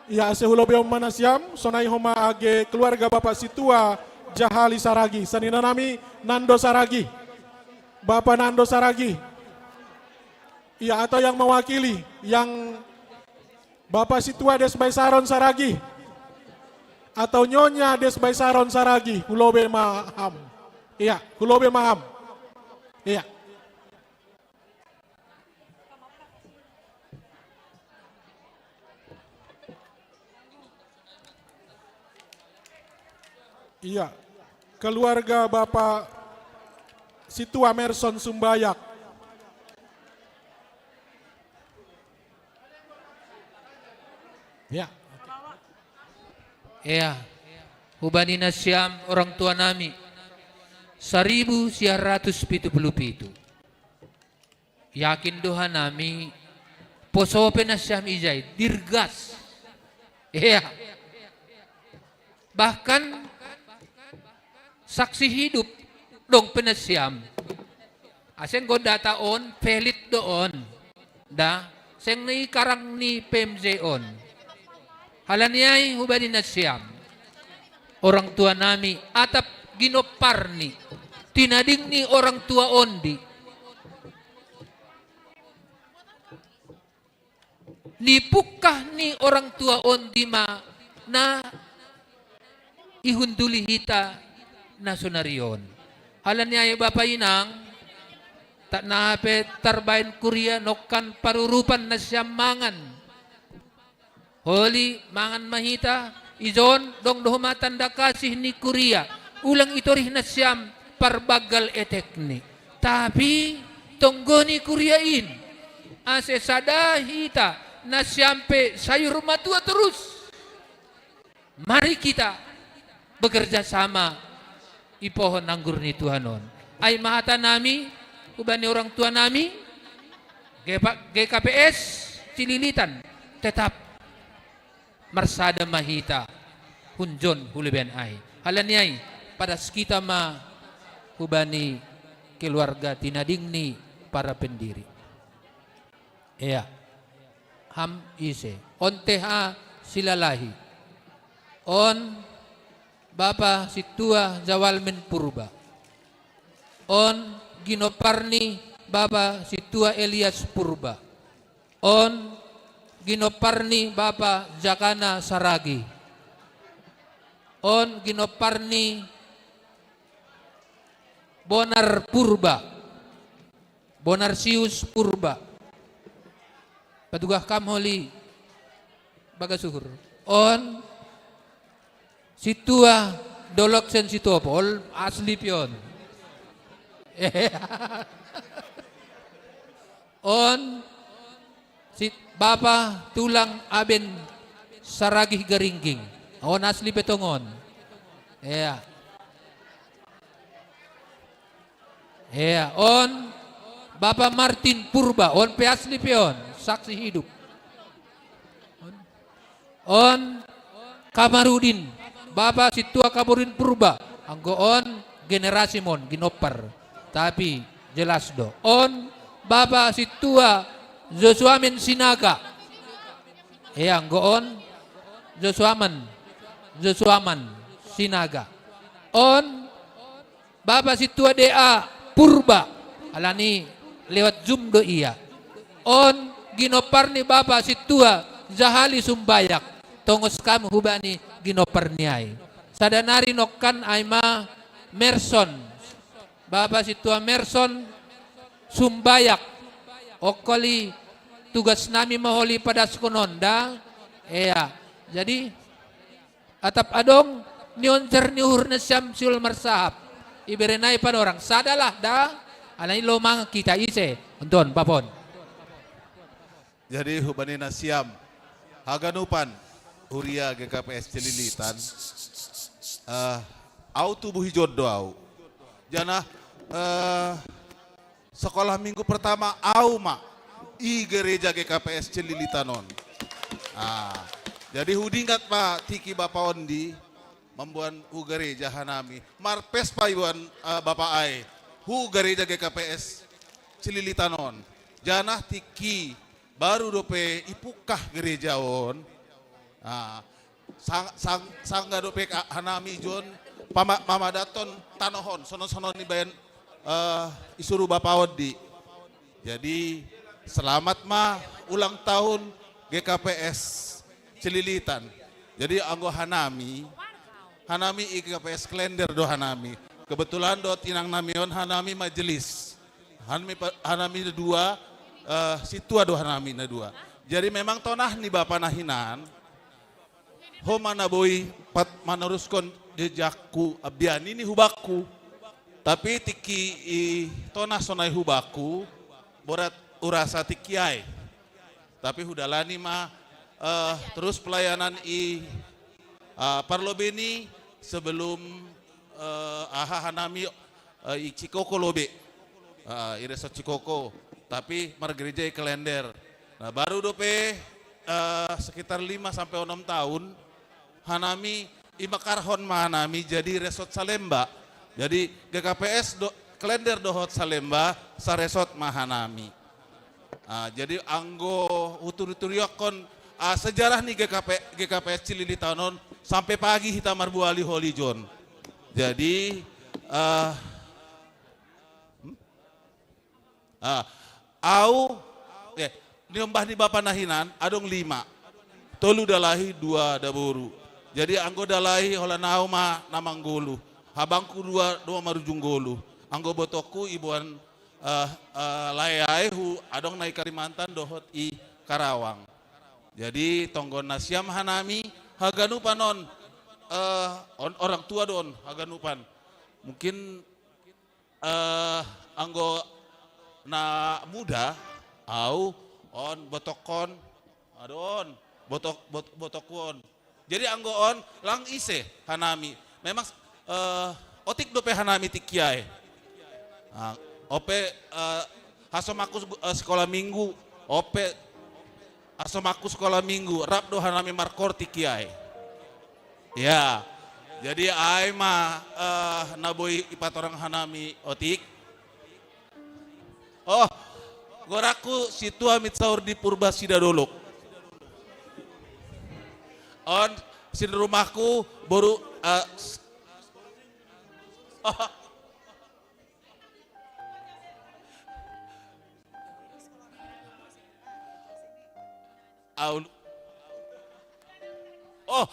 Ya, sehulobeom manasiam, sonai homa age keluarga Bapak Situa Jahali Saragi. Saninanami Nando Saragi. Bapak Nando Saragi. Ya, atau yang mewakili, yang Bapak Situa Desbai Saron Saragi. Atau Nyonya Desbai Saron Saragi, Kulobe Maham. Iya, Kulobe Maham. Iya. Iya, keluarga Bapak Situa Merson Sumbayak. Ya. Iya, hubani nasyam orang tua nami 1977. Yakin doha nami posope nasyam ijay dirgas. Iya. Bahkan saksi hidup dong penasyam. Aseng goda taon pelit doon. Da seng ni karang ni PMJ on. Halaniyay hubani na siyam. Orang tua nami atap ginoparni. Tinading ni orang tua ondi. Nipukah ni orang tua ondi na ihunduli hita na sunarion. Halaniyay Bapak Inang tak nape tarbain Korea nokan parurupan na siyam mangan. Holi mangan mahita izon dong dohma tanda kasih ni Korea ulang itorih na siyam parbagal etekni tapi tonggoni Koreain ase sadahita na siyampe sayur matua terus. Mari kita bekerja sama ipohon anggur ni Tuhanon ay mahata nami ubani orang tua nami GKPS Cililitan tetap marsada mahita hunjon huleben ay halaniyay pada kita hubani keluarga tinading ni para pendiri. Iya. Ham ise on teha silalahi on Bapa Situa Jawalmen Purba on ginoparni Bapa Situa Elias Purba on ginoparni Bapak Jakana Saragi. On ginoparni Bonar Purba. Bonarsius Purba. Padugah kamholi bagasuhur. On Situa Doloksen Sitopol asli pion. On si Bapa tulang aben saragih garingking. On asli petongon. Iya. Iya, on Bapak Martin Purba, on pe asli peon, saksi hidup. On Kamarudin, Bapak Situa Kamarudin Purba, anggo on generasi mon ginoper. Tapi jelas do. On Bapak Situa Josuamen Sinaga. Anggo on Josuaman Sinaga. On Bapak Situa DA Purba. Alani lewat Zoom do iya. On ginopar ni Bapak Situa Zahali Sumbayak. Tongos kamu hubani ginopar niay. Sadanari nokkan aima Merson. Bapak Situa Merson Sumbayak. Okoli tugas nami maholi pada sekononda. Jadi atap adong nioncer niuhur na Syamsul Marsahab. Iberenay pan orang sadalah da alay lomang kita ise unton papon. Jadi hubani nasiam haganupan Huria GKPS Celilitan au tubuh jodoh au jana sekolah minggu pertama au ma i gereja GKPS Celilitanon. Jadi hudingat pa tiki Bapak Ondi membuat hu gereja hanami marpes pa iwan Bapak Ai hu gereja GKPS Celilitanon janah tiki baru dope ipukah gereja on sangga dope hanami jon mamadaton tanohon sonon-sonon ni bayan isuru Bapak Ondi. Jadi selamat ma ulang tahun GKPS Celilitan. Jadi anggo hanami GKPS Klender do hanami. Kebetulan do tinang namion hanami majelis. Hanami dua situa do hanami na dua. Jadi memang tonah ni Bapak nahinan. Ho mana boy pat manuruskan jejakku abdian ini hubaku. Tapi tiki tonah sonai hubaku borat urasa tikiai. Tapi hudalani mah terus pelayanan Parlobeni sebelum hanami Cikoko lobe iresot Cikoko tapi margereja Klender. Nah baru dope sekitar 5 sampai 6 tahun hanami imakarhon hanami jadi resort Salemba. Jadi GKPS Klender dohot Salemba saresot mahanami. Jadi anggo utur-uturiokon sejarah nih GKPS Celilitanon sampai pagi kita marbuali Holy John. Jadi niombah di Bapak nahinan adong 5. Tolu dalahi 2 daboru. Jadi anggo dalahi hola nauma namanggolu. Habangku 2 marujung golu. Anggo botoku ibuan layai adong naik Kalimantan dohot i Karawang. Jadi tonggon nasiam hanami haganupanon orang tua don haganupan. Mungkin anggo na muda au on botokon adon botokon. Jadi anggo on lang ise hanami. Memang otik dope hanami tikiai. Ope hasomaku sekolah minggu, ope hasomaku sekolah minggu, rap do hanami markorti kiai. Ya, jadi ai mah naboy ipat orang hanami otik. Oh, goraku situa mitsaur di Purba Sidadolok. On sin rumahku baru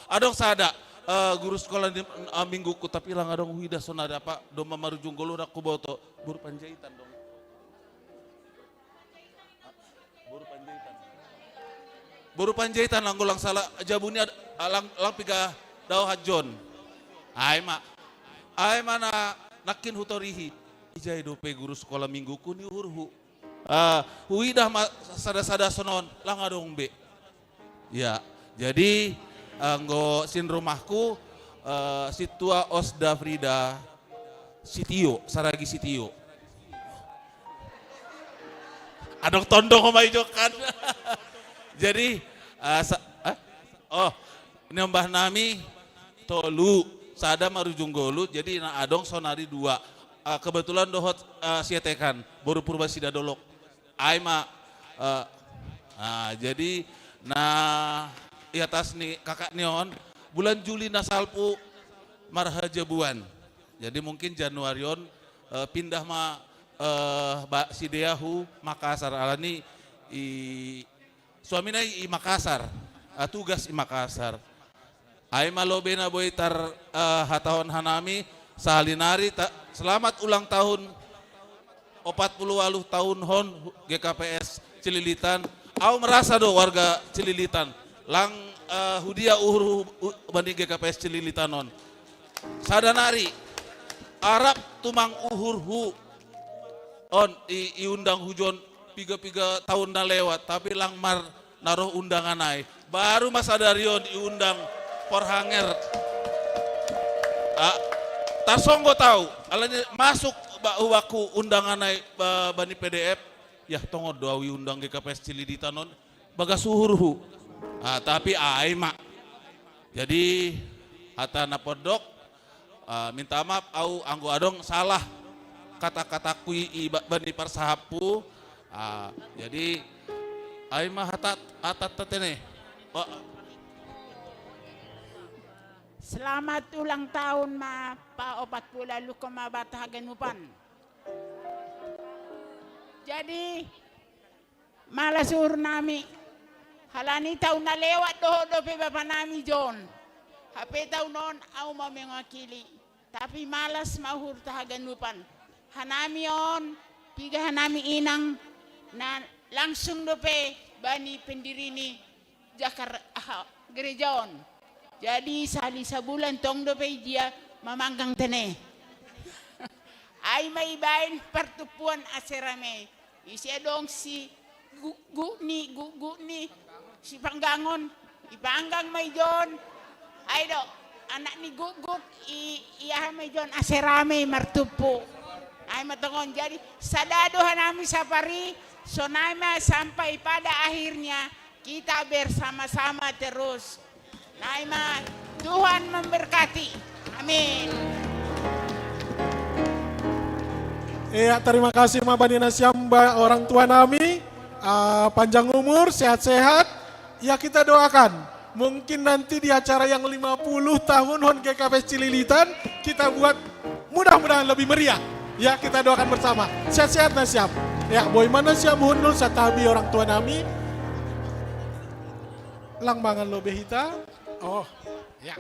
adong sada guru sekolah di mingguku tapi lang adong huida sonada pak doma marujung golu aku boto buru panjaitan dong. Buru panjaitan lang golang salah jabuni lang piga daw hajon. Ai mana nakin hutorihi. Ijai dope guru sekolah mingguku ni urhu. Huidah sada-sada sonon langa dong be. Ya, jadi anggo sin rumahku situa Osda Frida Sitio, Saragi Sitio. Adok tondong sama ijokan. Jadi ini mbah nami tolu sada marujung golu jadi na adong sonari dua. Kebetulan dohot sietekan baru purba sida dolok. Aima jadi i atas nih kakak neon bulan Juli nasalpu marhajabuan. Jadi mungkin Januarion pindah Mbak Sideahu Makassar alani suamina i Makassar tugas i Makassar. Ai malobena boitar hatahon hanami sahalinari selamat ulang tahun 40 tahun hon GKPS Cililitan. Au merasa do warga Cililitan lang hudia uhur banding GKPS Cililitan non. Sadanari Arab tumang uhur on iundang hujon piga tahun na lewat tapi lang mar naruh undangan ay baru masa darion iundang porhanger tasonggo tahu alanya masuk waku undangan ay bani PDF ya tongo doawi undang GKPS Cililitan non bagas uhurhu tapi aima jadi hata napodok minta maaf au anggo adong salah kata-kataku bani parsahapu jadi ai mah hatat tetene. Selamat ulang tahun ma pa 40 lukoma bata haganupan. Jadi malas ur nami halani tahun na lewat do pe bapa nami John. HP tahun non au mau mengakili tapi malas mahur tahaganupan. Hanami on, piga hanami inang, na langsung dope bani pendiri ni gereja on. Jadi sehari sebulan tong dope dia memanggang tene. Ai mai bain pertupuan aserame. Isi dong si gu ni si panggangon, ipanggang mai John. Ai do anak ni gugut iya mai John aserame martupu. Ay matongon jadi sadado hanami sapari sonama sampai pada akhirnya kita bersama-sama terus. Naima Tuhan memberkati. Amin. Iya, terima kasih Ma Bani Nasyam orang tua nami, panjang umur, sehat-sehat. Ya kita doakan. Mungkin nanti di acara yang 50 tahun Hon GKPS Cililitan kita buat mudah-mudahan lebih meriah. Ya kita doakan bersama. Sehat-sehat Nasyam. Ya boy mana Nasyam hundul satabi orang tua nami. Lang mangan lo behita. Oh ya.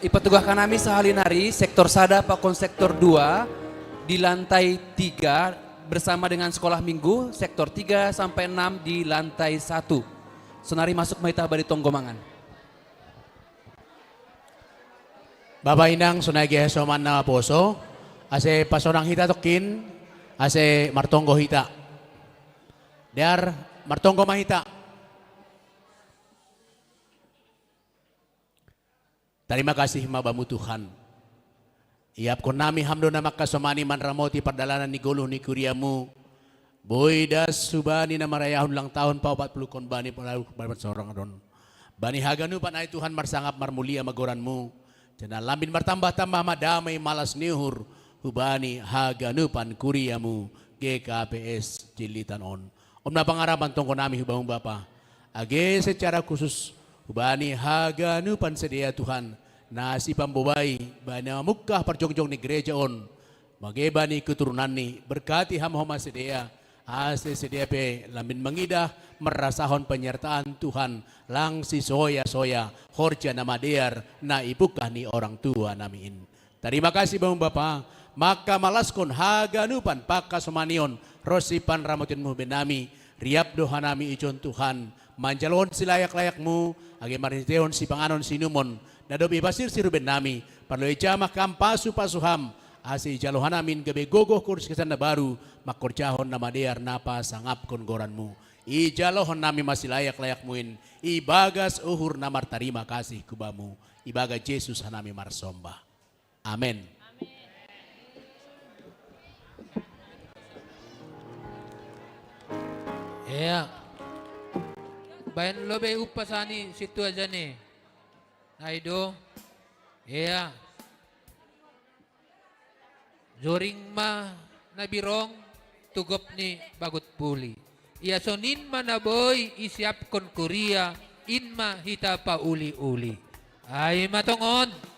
Ipatugahkan kami sahalinari sektor sada pakon sektor 2 di lantai 3 bersama dengan sekolah minggu sektor 3 sampai 6 di lantai 1. Sonari masuk maita bari tonggomangan. Bapak Inang sunagi soman na poso ase pasonang hita tokin ase martonggo hita. Dar martonggo mahita. Terima kasih mabamu Tuhan. Iap ko nami hamdo na makasomani man ramoti pardalanan ni guluh ni kuriamu. Boy das subani na marayahon lang tahun pa 40 kon bani palalu barbat sorang adon. Bani haganu panay Tuhan marsangap marmulia magoranmu. Jana lambin martambah-tambah madamay malas nihur. Hubani haganupan kuriamu GKPS Cililitan on. Na pangarapan tungko nami hubahong Bapa. Age secara khusus hubani haganupan sedia Tuhan. Nasi pambubay, bana mukah perjongjong ni gereja on. Magebani keturunan ni berkati ham-homa sedia. Ase sedia pe lamin mengidah merasahon penyertaan Tuhan. Lang si soya-soya, horja nama dear, na ibukah ni orang tua namiin. Terima kasih Bang Bapa. Maka malaskon haganupan pakasomanion rosipan ramotin muhbenami. Riap dohanami ijon Tuhan. manjalon si layak-layakmu, agi mariniteon si panganon sinumon, nadop ibasir si ruben nami, parlo ijamah kampasu pasuham, asi jalohan amin gabe gogoh kurs kesan na baru, makorjahon na madear napa sangap kon goranmu. Ijalohon nami masih layak-layakmuin, ibagas uhur namar tarima kasih kubamu, ibaga Yesus hanami marsomba. Amin. Ya. Bayan lobe upasani situ aja nih. Aido. Ya. Zoring ma nabirong tugop ni bagut puli. Iya sonin manaboy isiap kon Korea inma hita pa uli-uli. Ay matongon.